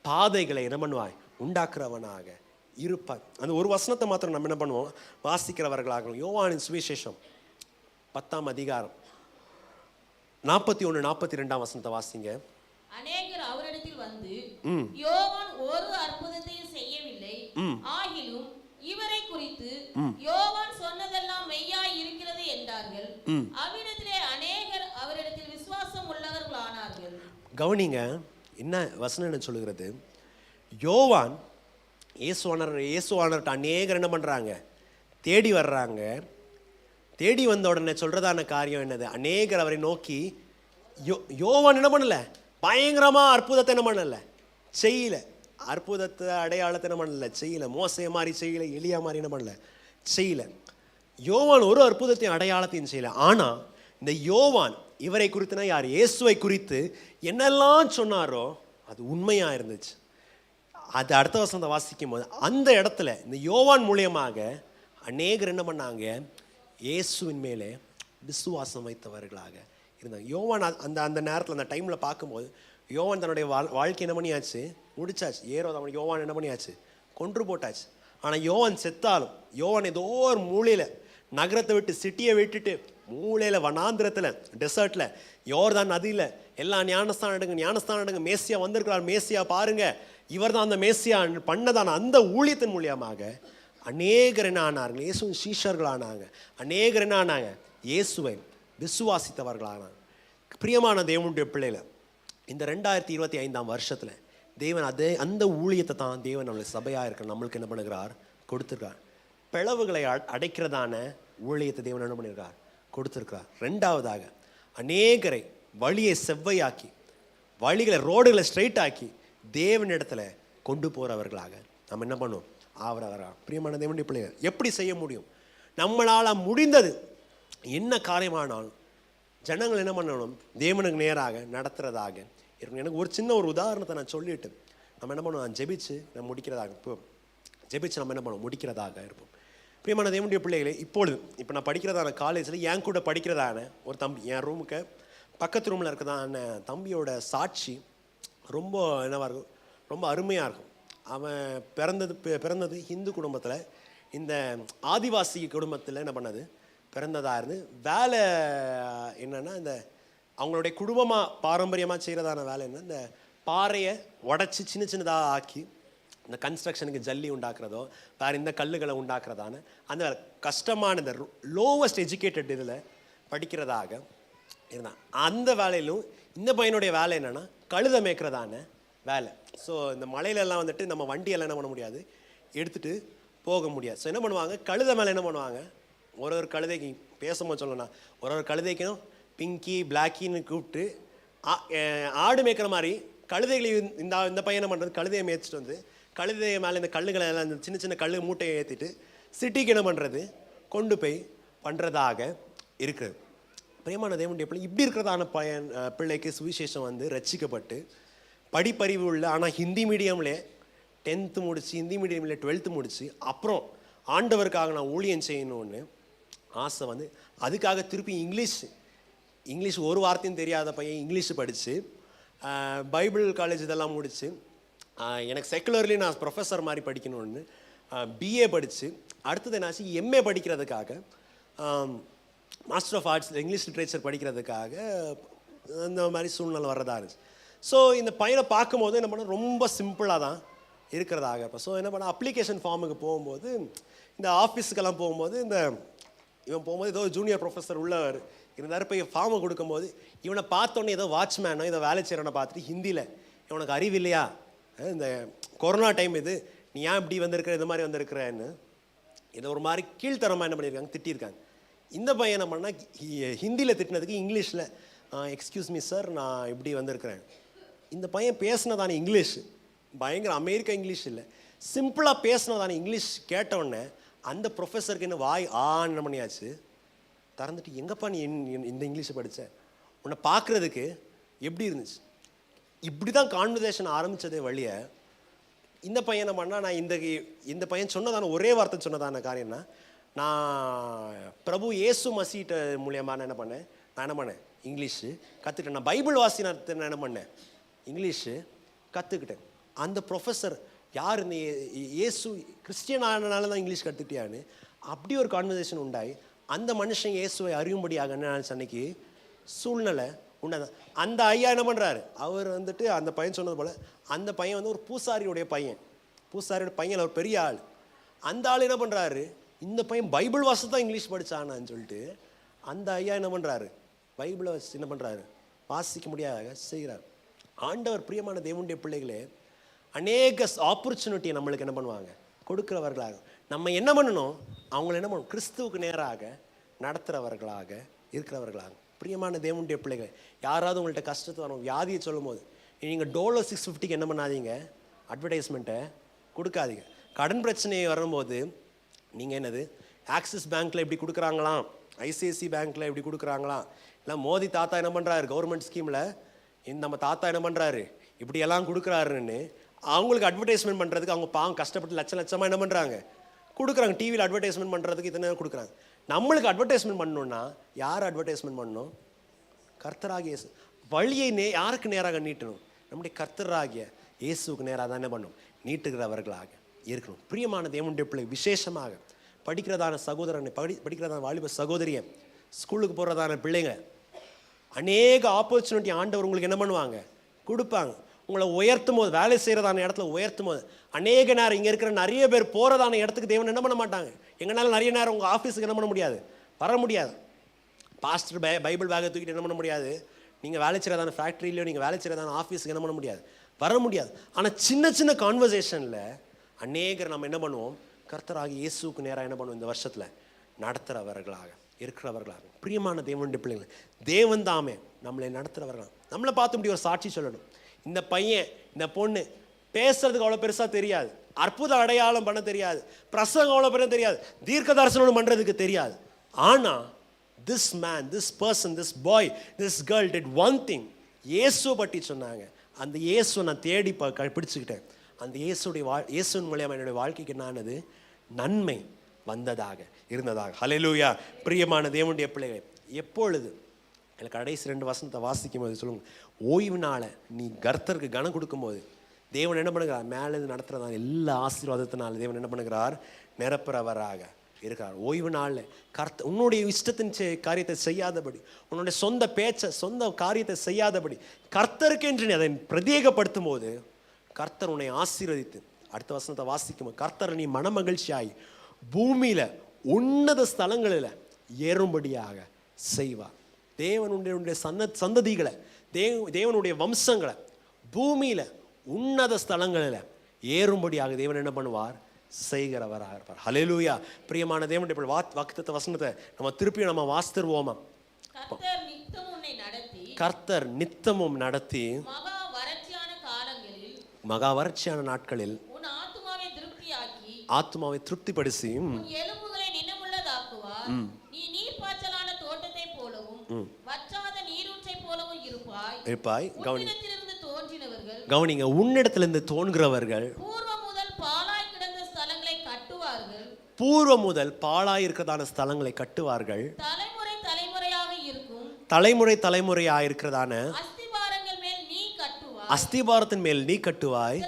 பாதைகளை என்ன பண்ணுவாய்? உண்டாக்குறவனாக இருப்பாய். அந்த ஒரு வசனத்தை மாத்திரம் நம்ம என்ன பண்ணுவோம்? வாசிக்கிறவர்களாக. யோவானின் சுவிசேஷம் 10ஆம் அதிகாரம் 41, 42 வசனத்தை வாசிங்க. அநேகர் அவரிடத்தில் வந்து, யோவான் ஒரு அற்புதத்தையும் செய்யவில்லை, ஆகிலும் இவரை குறித்து யோவான் சொன்னதெல்லாம் மெய்யாய் இருக்கிறது என்றார்கள். அவ்விடத்திலே அநேகர் அவரிடத்தில் விசுவாசம் உள்ளவர்களானார்கள். கவனிங்க, என்ன வசனம் என்ன சொல்லுகிறது? யோவான் இயேசுவானர்கிட்ட அநேகர் என்ன பண்றாங்க? தேடி வர்றாங்க. தேடி வந்த உடனே சொல்றதான காரியம் என்னது? அநேகர் அவரை நோக்கி, யோவான் என்ன பண்ணல? பயங்கரமா அற்புதத்தை என்ன பண்ணல? செய்யல. அற்புதத்தை, அடையாளத்தை என்ன பண்ணல? செய்யல. மோசைய மாதிரி செய்யல, எலியா மாதிரி என்ன பண்ணல? செய்யல. யோவான் ஒரு அற்புதத்தையும் அடையாளத்தையும் செய்யல. ஆனா இந்த யோவான் இவரை குறித்துனா யார்? இயேசுவை குறித்து என்னெல்லாம் சொன்னாரோ அது உண்மையா இருந்துச்சு. அது அடுத்த வசனத்தை வாசிக்கும் போது அந்த இடத்துல இந்த யோவான் மூலியமாக அநேகர் என்ன பண்ணாங்க? இயேசுவின் மேலே விசுவாசம் வைத்தவர்களாக இருந்தாங்க. யோவான் அந்த நேரத்தில், அந்த டைமில் பார்க்கும்போது யோவான் தன்னுடைய வாழ்க்கை என்ன பண்ணியாச்சு? முடிச்சாச்சு. அவனுக்கு யோவான் என்ன பண்ணியாச்சு? கொன்று போட்டாச்சு. ஆனால் யோவான் செத்தாலும், யோவான் ஏதோ ஒரு மூலையில், நகரத்தை விட்டு, சிட்டியை விட்டுட்டு மூலையில், வனாந்திரத்தில், டெசர்ட்டில், யோர்தான் நதியில் எல்லாம் ஞானஸ்தானம் எடுங்க, மேசியா வந்திருக்கிறார், மேசியா பாருங்க, இவர் தான் அந்த மேசியா பண்ணதான அந்த ஊழியத்தின் மூலியமாக அநேகர் என்ன ஆனார்கள்? இயேசுவின் சீஷர்கள் ஆனாங்க. அநேகர் என்ன ஆனாங்க? இயேசுவை விசுவாசித்தவர்களானாங்க. பிரியமான தேவனுடைய பிள்ளைகளை, இந்த 2025ஆம் வருஷத்தில் தேவன் அந்த ஊழியத்தை தான் தேவன் நம்மளுக்கு சபையாக இருக்க நம்மளுக்கு என்ன பண்ணுகிறார்? கொடுத்துருக்கார். பிளவுகளை அடைக்கிறதான ஊழியத்தை தேவன் என்ன பண்ணியிருக்கார்? கொடுத்துருக்கார். 2வதாக அநேகரை வழியை செவ்வையாக்கி, ரோடுகளை ஸ்ட்ரைட் ஆக்கி தேவனிடத்துல கொண்டு போகிறவர்களாக நம்ம என்ன பண்ணுவோம்? ஆவரவரா. பிரியமான தேவனுடைய பிள்ளைகள், எப்படி செய்ய முடியும்? நம்மளால் முடிந்தது என்ன காரியமானாலும் ஜனங்கள் என்ன பண்ணணும்? தேவனுக்கு நேராக நடத்துறதாக இருக்கும். எனக்கு ஒரு சின்ன ஒரு உதாரணத்தை நான் சொல்லிட்டு நம்ம என்ன பண்ணுவோம்? ஜெபிச்சு நம்ம முடிக்கிறதாக நம்ம என்ன பண்ணுவோம்? முடிக்கிறதாக இருப்போம். பிரியமான தேவனுடைய பிள்ளைகளே, இப்போ நான் படிக்கிறதான காலேஜில் என் கூட படிக்கிறதான ஒரு தம்பி, என் ரூமுக்கு பக்கத்து ரூமில் இருக்கிறதான தம்பியோட சாட்சி ரொம்ப என்னவாக இருக்கும்? ரொம்ப அருமையாக இருக்கும். அவன் பிறந்தது ஹிந்து குடும்பத்தில், இந்த ஆதிவாசி குடும்பத்தில் என்ன பண்ணது? பிறந்ததாக இருந்து வேலை என்னென்னா, இந்த அவங்களுடைய குடும்பமாக பாரம்பரியமாக செய்கிறதான வேலை என்ன? இந்த பாறையை உடச்சி சின்னதாக ஆக்கி இந்த கன்ஸ்ட்ரக்ஷனுக்கு ஜல்லி உண்டாக்குறதோ, வேறு இந்த கல்லுகளை உண்டாக்குறதான அந்த கஷ்டமான இந்த லோவஸ்ட் எஜுகேட்டட் இதில் படிக்கிறதாக இருந்தான். அந்த வேலையிலும் இந்த பையனுடைய வேலை என்னென்னா கழுதை மேய்க்கிறதான வேலை. ஸோ இந்த மலையிலெல்லாம் வந்துட்டு நம்ம வண்டியெல்லாம் என்ன பண்ண முடியாது, எடுத்துகிட்டு போக முடியாது. ஸோ என்ன பண்ணுவாங்க, கழுதை மேலே என்ன பண்ணுவாங்க, ஒரு கழுதைக்கு பேசும்போது சொல்லணும்னா ஒரு கழுதைக்கும் பிங்கி பிளாக்கின்னு கூப்பிட்டு ஆடு மேய்க்கிற மாதிரி கழுதைகளை இந்த பையன் என்ன பண்ணுறது, கழுதையை மேய்ச்சிட்டு வந்து கழுதையை மேலே இந்த கல்லுகளை எல்லாம் இந்த சின்ன சின்ன கல் மூட்டையை ஏற்றிட்டு சிட்டிக்கு என்ன பண்ணுறது, கொண்டு போய் பண்ணுறதாக இருக்குது. பிரியமான தேவனுடைய பிள்ளை, இப்படி இருக்கிறதான பிள்ளைக்கு சுவிசேஷம் வந்து ரட்சிக்கப்பட்டு படிப்பறிவு உள்ள, ஆனால் ஹிந்தி மீடியம்லே 10th முடிச்சு, ஹிந்தி மீடியமில் 12th முடிச்சு, அப்புறம் ஆண்டவருக்காக நான் ஊழியம் செய்யணும்னு ஆசை வந்து அதுக்காக திருப்பி இங்கிலீஷ் ஒரு வார்த்தையும் தெரியாத பையன் இங்கிலீஷ் படித்து பைபிள் காலேஜ் இதெல்லாம் முடித்து எனக்கு செக்குலர்லி நான் ப்ரொஃபஸர் மாதிரி படிக்கணும்னு பிஏ படித்து அடுத்தது என்னாச்சு எம்ஏ படிக்கிறதுக்காக master of arts English literature படிக்கிறதுக்காக அந்த மாதிரி சூழ்நிலை வர்றதா இருந்துச்சு. ஸோ இந்த பையனை பார்க்கும்போது என்ன பண்ண ரொம்ப சிம்பிளாக தான் இருக்கிறதாக இப்போ. ஸோ என்ன பண்ண அப்ளிகேஷன் ஃபார்முக்கு போகும்போது இந்த ஆஃபீஸுக்கெல்லாம் போகும்போது இவன் போகும்போது ஏதோ ஜூனியர் ப்ரொஃபஸர் உள்ளவர் இருந்தார். போய் ஃபார்மை கொடுக்கும்போது இவனை பார்த்தோன்னே ஏதோ வாட்ச்மேனோ ஏதோ வேலை செய்கிறவனை பார்த்துட்டு ஹிந்தியில் இவனுக்கு அறிவு இல்லையா, இந்த கொரோனா டைம் இது, நீ ஏன் இப்படி வந்திருக்கிற, இந்த மாதிரி வந்திருக்கிறேன்னு இதை ஒரு மாதிரி கீழ்த்தரமாக என்ன பண்ணியிருக்காங்க, திட்டியிருக்காங்க. இந்த பையன் என்ன பண்ணால் ஹிந்தியில் திட்டினதுக்கு இங்கிலீஷில் எக்ஸ்கியூஸ் மீ சார் நான் இப்படி வந்திருக்கிறேன். இந்த பையன் பேசினதானே இங்கிலீஷ் பயங்கர அமெரிக்கா இங்கிலீஷ் இல்லை, சிம்பிளாக பேசினதானே இங்கிலீஷ் கேட்டவுடனே அந்த ப்ரொஃபஸருக்கு என்ன வாய் ஆன்னு பண்ணியாச்சு திறந்துட்டு, எங்கப்பா நீ இந்த இங்கிலீஷை படித்த, உன்னை பார்க்குறதுக்கு எப்படி இருந்துச்சு. இப்படி தான் கான்வர்சேஷன் ஆரம்பித்ததே வழிய இந்த பையன் என்ன பண்ணால், நான் இந்த பையன் சொன்னதான ஒரே வார்த்தை சொன்னதான காரியம்னா, நான் பிரபு இயேசு மசீட்ட மூலியமாக நான் என்ன பண்ணேன் இங்கிலீஷு கற்றுக்கிட்டேன். நான் பைபிள் வாசினத்தை நான் என்ன பண்ணேன் இங்கிலீஷு கற்றுக்கிட்டேன். அந்த ப்ரொஃபஸர் யார், இந்த இயேசு கிறிஸ்டியன் ஆனனால தான் இங்கிலீஷ் கற்றுக்கிட்டியான்னு அப்படி ஒரு கான்வர்சேஷன் உண்டாய் அந்த மனுஷன் இயேசுவை அறியும்படியாக என்ன அன்னைக்கு சூழ்நிலை உண்டாதான். அந்த ஐயா என்ன பண்ணுறாரு, அவர் வந்துட்டு அந்த பையன் சொன்னது போல் அந்த பையன் வந்து ஒரு பூசாரியோடைய பையன் ஒரு பெரிய ஆள். அந்த ஆள் என்ன பண்ணுறாரு, இந்த பையன் பைபிள் வாசி தான் இங்கிலீஷ் படித்தானான்னு சொல்லிட்டு அந்த ஐயா என்ன பண்ணுறாரு, பைபிளை வச்சு என்ன பண்ணுறாரு, வாசிக்க முடியாத செய்கிறார். ஆண்டவர் பிரியமான தேவனுடைய பிள்ளைகளே அநேக ஆப்பர்ச்சுனிட்டியை நம்மளுக்கு என்ன பண்ணுவாங்க, கொடுக்குறவர்களாக. நம்ம என்ன பண்ணணும், அவங்கள என்ன பண்ணணும், கிறிஸ்துவுக்கு நேராக நடத்துகிறவர்களாக இருக்கிறவர்களாக. பிரியமான தேவனுடைய பிள்ளைகள், யாராவது உங்கள்கிட்ட கஷ்டத்தை வரும், வியாதியை சொல்லும் போது நீங்கள் டோலோ 650 என்ன பண்ணாதீங்க, அட்வர்டைஸ்மெண்ட்டை கொடுக்காதீங்க. கடன் பிரச்சனை வரும்போது நீங்கள் என்னது ஆக்சிஸ் பேங்க்கில் இப்படி கொடுக்குறாங்களாம், ஐசிஐசி பேங்க்கில் இப்படி கொடுக்குறாங்களாம், இல்லை மோடி தாத்தா என்ன பண்ணுறாரு கவர்மெண்ட் ஸ்கீமில் நம்ம தாத்தா என்ன பண்ணுறாரு இப்படியெல்லாம் கொடுக்குறாருன்னு அவங்களுக்கு அட்வர்டைஸ்மெண்ட் பண்ணுறதுக்கு அவங்க பாவம் கஷ்டப்பட்டு லட்சமாக என்ன பண்ணுறாங்க கொடுக்குறாங்க. டிவியில் அட்வர்டைஸ்மெண்ட் பண்ணுறதுக்கு இத்தனை கொடுக்குறாங்க. நம்மளுக்கு அட்வர்டைஸ்மெண்ட் பண்ணணுன்னா யார் அட்வர்டைஸ்மெண்ட் பண்ணணும், கர்த்தராகிய இயேசு. வழியை யாருக்கு நேராக நீட்டணும், நம்முடைய கர்த்தராகிய இயேசுக்கு நேராக தான் என்ன பண்ணணும், நீட்டுகிறவர்களாக இருக்கணும். பிரியமான தேவனுடைய பிள்ளை, விசேஷமாக படிக்கிறதான சகோதரனை படிக்கிறதான வாலிப சகோதரியை, ஸ்கூலுக்கு போகிறதான பிள்ளைங்க, அநேக ஆப்பர்ச்சுனிட்டி ஆண்டவர் உங்களுக்கு என்ன பண்ணுவாங்க, கொடுப்பாங்க. உங்களை உயர்த்தும் போது, வேலை செய்கிறதான இடத்துல உயர்த்தும் போது அநேக நேரம் இங்கே இருக்கிற நிறைய பேர் போகிறதான இடத்துக்கு தேவன் என்ன பண்ண மாட்டாங்க. எங்களால் நிறைய நேரம் உங்கள் ஆஃபீஸுக்கு என்ன பண்ண முடியாது, வர முடியாது. பாஸ்டர் பைபிள் பேக்கை தூக்கிட்டு என்ன பண்ண முடியாது, நீங்கள் வேலை செய்கிறதான ஃபேக்ட்ரியிலையோ நீங்கள் வேலை செய்கிறதான ஆஃபீஸுக்கு என்ன பண்ண முடியாது, வர முடியாது. ஆனால் சின்ன சின்ன கான்வர்சேஷனில் அநேகர் நம்ம என்ன பண்ணுவோம், கர்த்தராகி இயேசுக்கு நேராக என்ன பண்ணுவோம், இந்த வருஷத்தில் நடத்துகிறவர்களாக இருக்கிறவர்களாக. பிரியமான தேவனுடைய பிள்ளைகள், தேவன் தாமே நம்மளை நடத்துகிறவர்களாக. நம்மளை பார்த்து இப்படி ஒரு சாட்சி சொல்லணும். இந்த பையன் இந்த பொண்ணு பேசுறதுக்கு அவ்வளோ பெருசாக தெரியாது, அற்புத அடையாளம் பண்ண தெரியாது, பிரசங்கம் அவ்வளோ பெரிய தெரியாது, தீர்க்க தரிசனம் பண்ணுறதுக்கு தெரியாது. ஆனால் this man, this person, this boy, this girl did one thing. இயேசுவை பற்றி சொன்னாங்க. அந்த இயேசுவை நான் தேடி பிடிச்சிக்கிட்டேன். அந்த இயேசுவின் மூலியமாக என்னுடைய வாழ்க்கைக்கு என்னானது, நன்மை வந்ததாக இருந்ததாக. ஹல்லேலூயா. பிரியமான தேவனுடைய பிள்ளைகள், எப்பொழுது எனக்கு கடைசி 2 வசனத்தை வாசிக்கும் போது சொல்லுங்க, ஓய்வு நாளை நீ கர்த்தருக்கு கனம் கொடுக்கும்போது தேவன் என்ன பண்ணுகிறார், மேலேருந்து நடத்துகிறதான எல்லா ஆசீர்வாதத்தினால தேவன் என்ன பண்ணுகிறார், நிரப்புறவராக இருக்கிறார். ஓய்வு நாளில் உன்னுடைய இஷ்டத்தின் காரியத்தை செய்யாதபடி, உன்னுடைய சொந்த பேச்சை சொந்த காரியத்தை செய்யாதபடி கர்த்தருக்கு என்று அதை பிரத்யேகப்படுத்தும் போது கர்த்தர் உன்னை ஆசீர்வதித்து, அடுத்த வசனத்தை வாசிக்கும் போது, கர்த்தர் நீ மனமகிழ்ச்சியாகி பூமியில் உன்னத ஸ்தலங்களில் ஏறும்படியாக செய்வார். தேவனுடைய சந்ததிகளை, தேவனுடைய வம்சங்களை பூமியில உன்னத ஸ்தலங்களில் ஏறும்படியாக தேவன் என்ன பண்ணுவார்? செய்கிறவராக இருப்பார். ஹல்லேலூயா. பிரியமான தேவனுடைய வாக்குத்தத்த வசனத்தை நம்ம திருப்பி நம்ம வாசித்துருவோமா? கர்த்தர் நித்தமும் நடத்தி மகா வறட்சியான நாட்களில் ஆத்துமாவை திருப்திப்படுத்தி இருப்பாய். கவனிங்க, உன்னிடத்திலிருந்து தோன்கிறவர்கள் பூர்வ முதல் பாழாய் இருக்கிறதான ஸ்தலங்களை கட்டுவார்கள். தலைமுறை தலைமுறையாக இருக்கிறதான அஸ்திபாரத்தின் மேல் நீ கட்டுவாய்.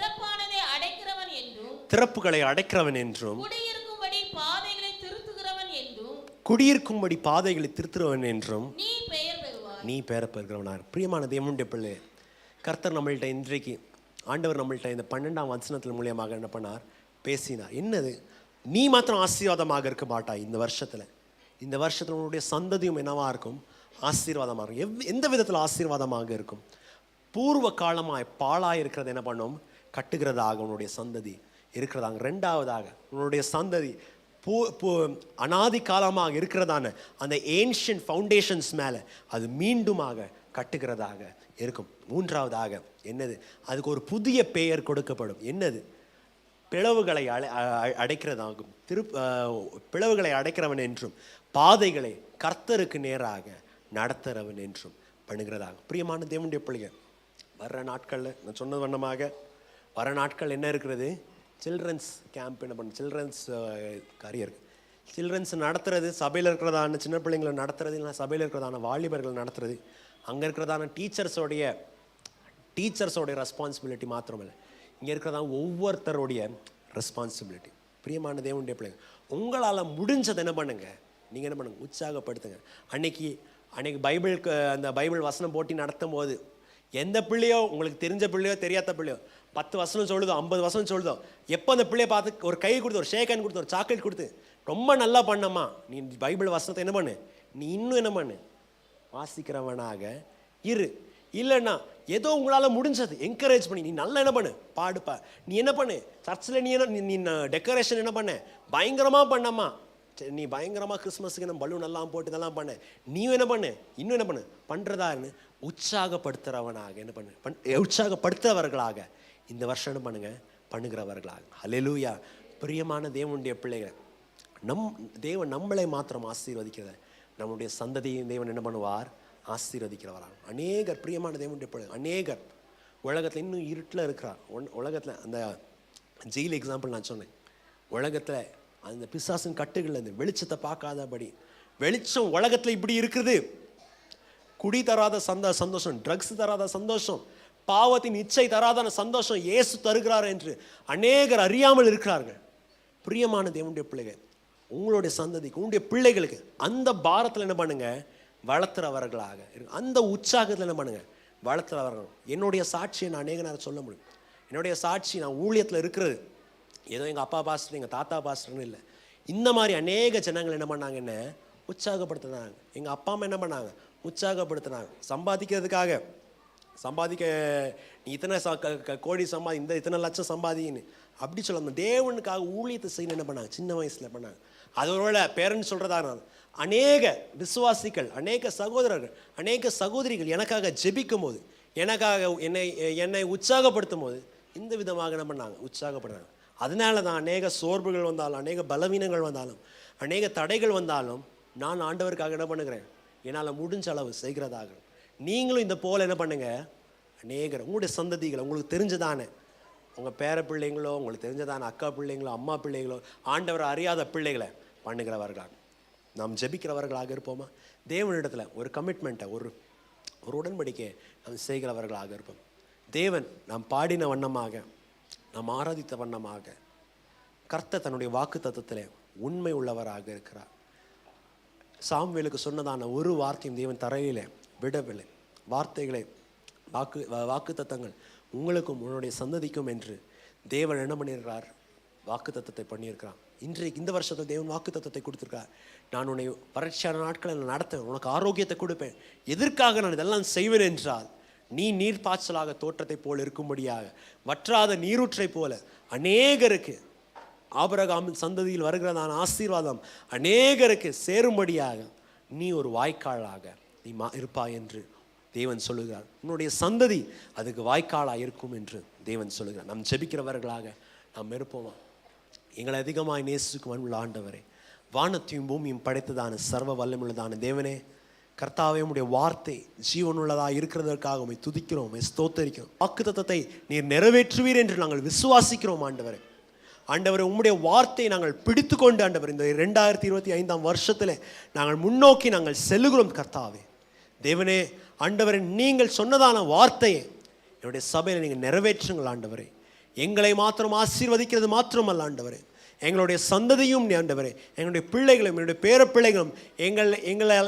திறப்புகளை அடைக்கிறவன் என்றும் குடியிருக்கும்படி பாதைகளை திருத்துறவன் என்றும் நீ பெயர் பெறுகிறவனார். பிரியமான தேவனுடைய பிள்ளை, கர்த்தர் நம்மள்கிட்ட இன்றைக்கு ஆண்டவர் நம்மள்கிட்ட இந்த 12ஆம் வசனத்தின் மூலியமாக என்ன பண்ணார்? பேசினார். என்னது? நீ மாத்திரம் ஆசீர்வாதமாக இருக்க மாட்டாய். இந்த வருஷத்தில் உன்னுடைய சந்ததியும் என்னவா இருக்கும்? ஆசீர்வாதமாக இருக்கும். எந்த விதத்தில் ஆசீர்வாதமாக இருக்கும்? பூர்வ காலமாய் பாழாய் இருக்கிறது என்ன பண்ணும்? கட்டுகிறதாக உன்னுடைய சந்ததி இருக்கிறதாங்க. ரெண்டாவதாக உன்னுடைய சந்ததி அனாதி காலமாக இருக்கிறதான அந்த ஏன்ஷியன்ட் ஃபவுண்டேஷன்ஸ் மேலே அது மீண்டுமாக கட்டுகிறதாக இருக்கும். மூன்றாவதாக என்னது? அதுக்கு ஒரு புதிய பெயர் கொடுக்கப்படும். என்னது? பிளவுகளை அடைக்கிறதாகும். பிளவுகளை அடைக்கிறவன் என்றும் பாதைகளை கர்த்தருக்கு நேராக நடத்துகிறவன் என்றும் பண்ணுகிறதாகும். பிரியமான தேவனுடைய பிள்ளைகள், வர்ற நாட்களில் நான் சொன்னது வண்ணமாக வர நாட்கள் என்ன இருக்கிறது? சில்ட்ரன்ஸ் கேம்ப் என்ன பண்ண, சில்ட்ரன்ஸ் கரியர், சில்ட்ரன்ஸ் நடத்துறது, சபையில் இருக்கிறதான சின்ன பிள்ளைங்களை நடத்துறது, இல்லை சபையில் இருக்கிறதான வாலிபர்கள் நடத்துறது, அங்கே இருக்கிறதான டீச்சர்ஸோடைய ரெஸ்பான்சிபிலிட்டி மாத்திரமில்லை, இங்கே இருக்கிறதான ஒவ்வொருத்தருடைய ரெஸ்பான்சிபிலிட்டி. பிரியமான தேவனுடைய பிள்ளைங்க, உங்களால் முடிஞ்சதை என்ன பண்ணுங்க? நீங்கள் என்ன பண்ணுங்க? உற்சாகப்படுத்துங்க. அன்னைக்கு பைபிளுக்கு அந்த பைபிள் வசனம் போட்டி நடத்தும் போது எந்த பிள்ளையோ, உங்களுக்கு தெரிஞ்ச பிள்ளையோ தெரியாத பிள்ளையோ 10 வசனம் சொல்லுதோ 50 வசனம் சொல்லுதோ, எப்போ அந்த பிள்ளைய பார்த்து ஒரு கை கொடுத்து, ஒரு ஷேக் ஹேண்ட் கொடுத்து, ஒரு சாக்லேட் கொடுத்து, ரொம்ப நல்லா பண்ணம்மா, நீ பைபிள் வசனத்தை என்ன பண்ணு, நீ இன்னும் என்ன பண்ணு, வாசிக்கிறவனாக இரு. இல்லைன்னா ஏதோ உங்களால் முடிஞ்சது என்கரேஜ் பண்ணி நீ நல்லா என்ன பண்ணு, பாடுப்பா, நீ என்ன பண்ணு, சர்ச்சில் நீ டெக்கரேஷன் என்ன பண்ண, பயங்கரமாக பண்ணம்மா, நீ பயங்கரமாக கிறிஸ்மஸுக்கு நம்ம பலூன் எல்லாம் போட்டு இதெல்லாம் பண்ண, நீ என்ன பண்ணு, இன்னும் என்ன பண்ணு, பண்ணுறதான்னு உற்சாகப்படுத்துகிறவனாக என்ன பண்ணு, உற்சாகப்படுத்துறவர்களாக இந்த வருஷம் என்ன பண்ணுங்க, பண்ணுகிறவர்களாக. ஹல்லேலூயா. பிரியமான தேவனுடைய பிள்ளைகள், தேவன் நம்மளை மாத்திரம் ஆசீர்வதிக்கிறத, நம்முடைய சந்ததியும் தேவன் என்ன பண்ணுவார், ஆசீர்வதிக்கிறவராக. அநேகர், பிரியமான தேவனுடைய பிள்ளைகள், அநேகர் உலகத்தில் இன்னும் இருட்டில் இருக்கிறார். உலகத்தில் அந்த ஜெயில் எக்ஸாம்பிள் நான் சொன்னேன். உலகத்தில் அந்த பிசாசின் கட்டுகள் அந்த வெளிச்சத்தை பார்க்காதபடி, வெளிச்சம் உலகத்தில் இப்படி இருக்குது, குடி தராத சந்தோஷம், ட்ரக்ஸ் தராத சந்தோஷம், பாவத்தின் இச்சை தராத சந்தோஷம் இயேசு தருகிறார் என்று அநேகர் அறியாமல் இருக்கிறார்கள். பிரியமான தேவனுடைய பிள்ளைகள், உங்களுடைய சந்ததிக்கு, உங்களுடைய பிள்ளைகளுக்கு அந்த பாரத்தில் என்ன பண்ணுங்க, வளர்த்துறவர்களாக இருக்கு. அந்த உற்சாகத்தில் என்ன பண்ணுங்க, வளர்த்துறவர்கள். என்னுடைய சாட்சியை நான் அநேக நேரம் சொல்ல முடியும். என்னுடைய சாட்சி, நான் ஊழியத்தில் இருக்கிறது ஏதோ எங்கள் அப்பா பாஸ்டர் எங்கள் தாத்தா பாஸ்டர்னு இல்லை, இந்த மாதிரி அநேக ஜனங்கள் என்ன பண்ணாங்க, என்ன உற்சாகப்படுத்தினாங்க. எங்கள் அப்பா அம்மா என்ன பண்ணாங்க, உற்சாகப்படுத்தினாங்க. சம்பாதிக்க நீ இத்தனை கோடி இத்தனை லட்சம் சம்பாதின்னு அப்படி சொல்ல, தேவனுக்காக ஊழியத்தை செய்யணும் என்ன பண்ணாங்க, சின்ன வயசில் பண்ணாங்க. அதோட பேரண்ட்ஸ் சொல்கிறதா, அநேக விசுவாசிகள், அநேக சகோதரர்கள், அநேக சகோதரிகள் எனக்காக ஜெபிக்கும் போது, எனக்காக என்னை உற்சாகப்படுத்தும் போது இந்த விதமாக என்ன பண்ணாங்க, உற்சாகப்படுறாங்க. அதனால தான் அநேக சோர்வுகள் வந்தாலும், அநேக பலவீனங்கள் வந்தாலும், அநேக தடைகள் வந்தாலும் நான் ஆண்டவருக்காக என்ன பண்ணுகிறேன், என்னால் முடிஞ்ச அளவு செய்கிறதாக. நீங்களும் இந்த போல் என்ன பண்ணுங்க, அநேகர் உங்களுடைய சந்ததிகளை, உங்களுக்கு தெரிஞ்சதானே உங்கள் பேர பிள்ளைங்களோ, உங்களுக்கு தெரிஞ்சதான அக்கா பிள்ளைங்களோ, அம்மா பிள்ளைங்களோ, ஆண்டவரை அறியாத பிள்ளைகளை பண்ணுகிறவர்களாக நாம் ஜெபிக்கிறவர்களாக இருப்போமா? தேவனிடத்தில் ஒரு கமிட்மெண்ட்டை, ஒரு உடன்படிக்கையை நாம் செய்கிறவர்களாக இருப்போம். தேவன் நாம் பாடின வண்ணமாக, நாம் ஆராதித்த வண்ணமாக, கர்த்தர் தன்னுடைய வாக்கு தத்தத்திலே உண்மை உள்ளவராக இருக்கிறார். சாமுவேலுக்கு சொன்னதான ஒரு வார்த்தையும் தேவன் தரையிலே விடவில்லை. வார்த்தைகளை, வாக்கு தத்தங்கள் உங்களுக்கும் உன்னுடைய சந்ததிக்கும் என்று தேவன் என்ன பண்ணியிருக்கிறார், வாக்கு தத்தத்தை பண்ணியிருக்கிறார். இன்றைக்கு இந்த வருஷத்தில் தேவன் வாக்குத்தத்தத்தை கொடுத்துருக்கார். நான் உன்னை வறட்சியான நாட்களில் நடத்துவேன், உனக்கு ஆரோக்கியத்தை கொடுப்பேன். எதற்காக நான் இதெல்லாம் செய்வேன் என்றால், நீ நீர்ப்பாய்ச்சலாக தோற்றத்தை போல் இருக்கும்படியாக, வற்றாத நீரூற்றை போல அநேகருக்கு, ஆபிரகாமின் சந்ததியில் வருகிறதான ஆசீர்வாதம் அநேகருக்கு சேரும்படியாக நீ ஒரு வாய்க்காலாக நீ இருப்பாய் என்று தேவன் சொல்லுகிறார். உன்னுடைய சந்ததி அதுக்கு வாய்க்காலாக இருக்கும் என்று தேவன் சொல்லுகிறார். நாம் ஜெபிக்கிறவர்களாக நாம் இருப்போமா? எங்களை அதிகமாக நேசிக்கும் அன்புள்ள ஆண்டவரே, வானத்தையும் பூமியும் படைத்ததான சர்வ வல்லமுள்ளதான தேவனே, கர்த்தாவே, உம்முடைய வார்த்தை ஜீவனுள்ளதாக இருக்கிறதற்காக உம்மை துதிக்கிறோம், உம்மை ஸ்தோத்தரிக்கிறோம். வாக்குத்தத்தத்தை நீர் நிறைவேற்றுவீர் என்று நாங்கள் விசுவாசிக்கிறோம் ஆண்டவரே. ஆண்டவரே, உம்முடைய வார்த்தையை நாங்கள் பிடித்து கொண்டு ஆண்டவர் இந்த 2025 வருஷத்தில் நாங்கள் முன்னோக்கி நாங்கள் செல்லுகிறோம். கர்த்தாவே தேவனே, ஆண்டவரே, நீங்கள் சொன்னதான வார்த்தையை என்னுடைய சபையில் நீங்கள் நிறைவேற்றுங்கள் ஆண்டவரே. எங்களை மாத்திரம் ஆசீர்வதிக்கிறது மாத்திரமல்ல ஆண்டவரே, எங்களுடைய சந்ததியும் ஆண்டவரே, எங்களுடைய பிள்ளைகளும் என்னுடைய பேர பிள்ளைகளும்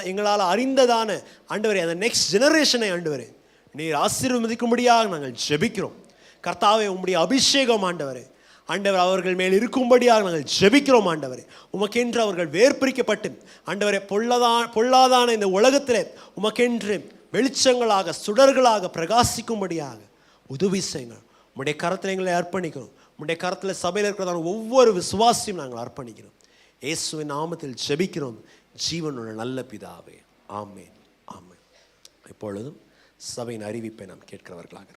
எங்களால் அறிந்ததான ஆண்டவரே அந்த நெக்ஸ்ட் ஜெனரேஷனை ஆண்டவரே நீர் ஆசீர்வதிக்கும்படியாக நாங்கள் ஜெபிக்கிறோம். கர்த்தாவே, உம்முடைய அபிஷேகம் ஆண்டவரே, ஆண்டவர் அவர்கள் மேல் இருக்கும்படியாக நாங்கள் ஜெபிக்கிறோம் ஆண்டவரே. உமக்கென்று அவர்கள் வேர்பிரிக்கப்பட்டு ஆண்டவரே பொல்லாதான இந்த உலகத்தில் உமக்கென்று வெளிச்சங்களாக சுடர்களாக பிரகாசிக்கும்படியாக உதவி செய்யுங்கள். உம்முடைய கரத்தில் எங்களை அர்ப்பணிக்கிறோம். உம்முடைய கரத்தில் சபையில் இருக்கிறதான ஒவ்வொரு விசுவாசியும் நாங்கள் அர்ப்பணிக்கிறோம். இயேசுவின் நாமத்தில் ஜெபிக்கிறோம் ஜீவனுள்ள நல்ல பிதாவே, ஆமென், ஆமென். இப்பொழுதும் சபையின் அறிவிப்பை நாம் கேட்கிறவர்களாக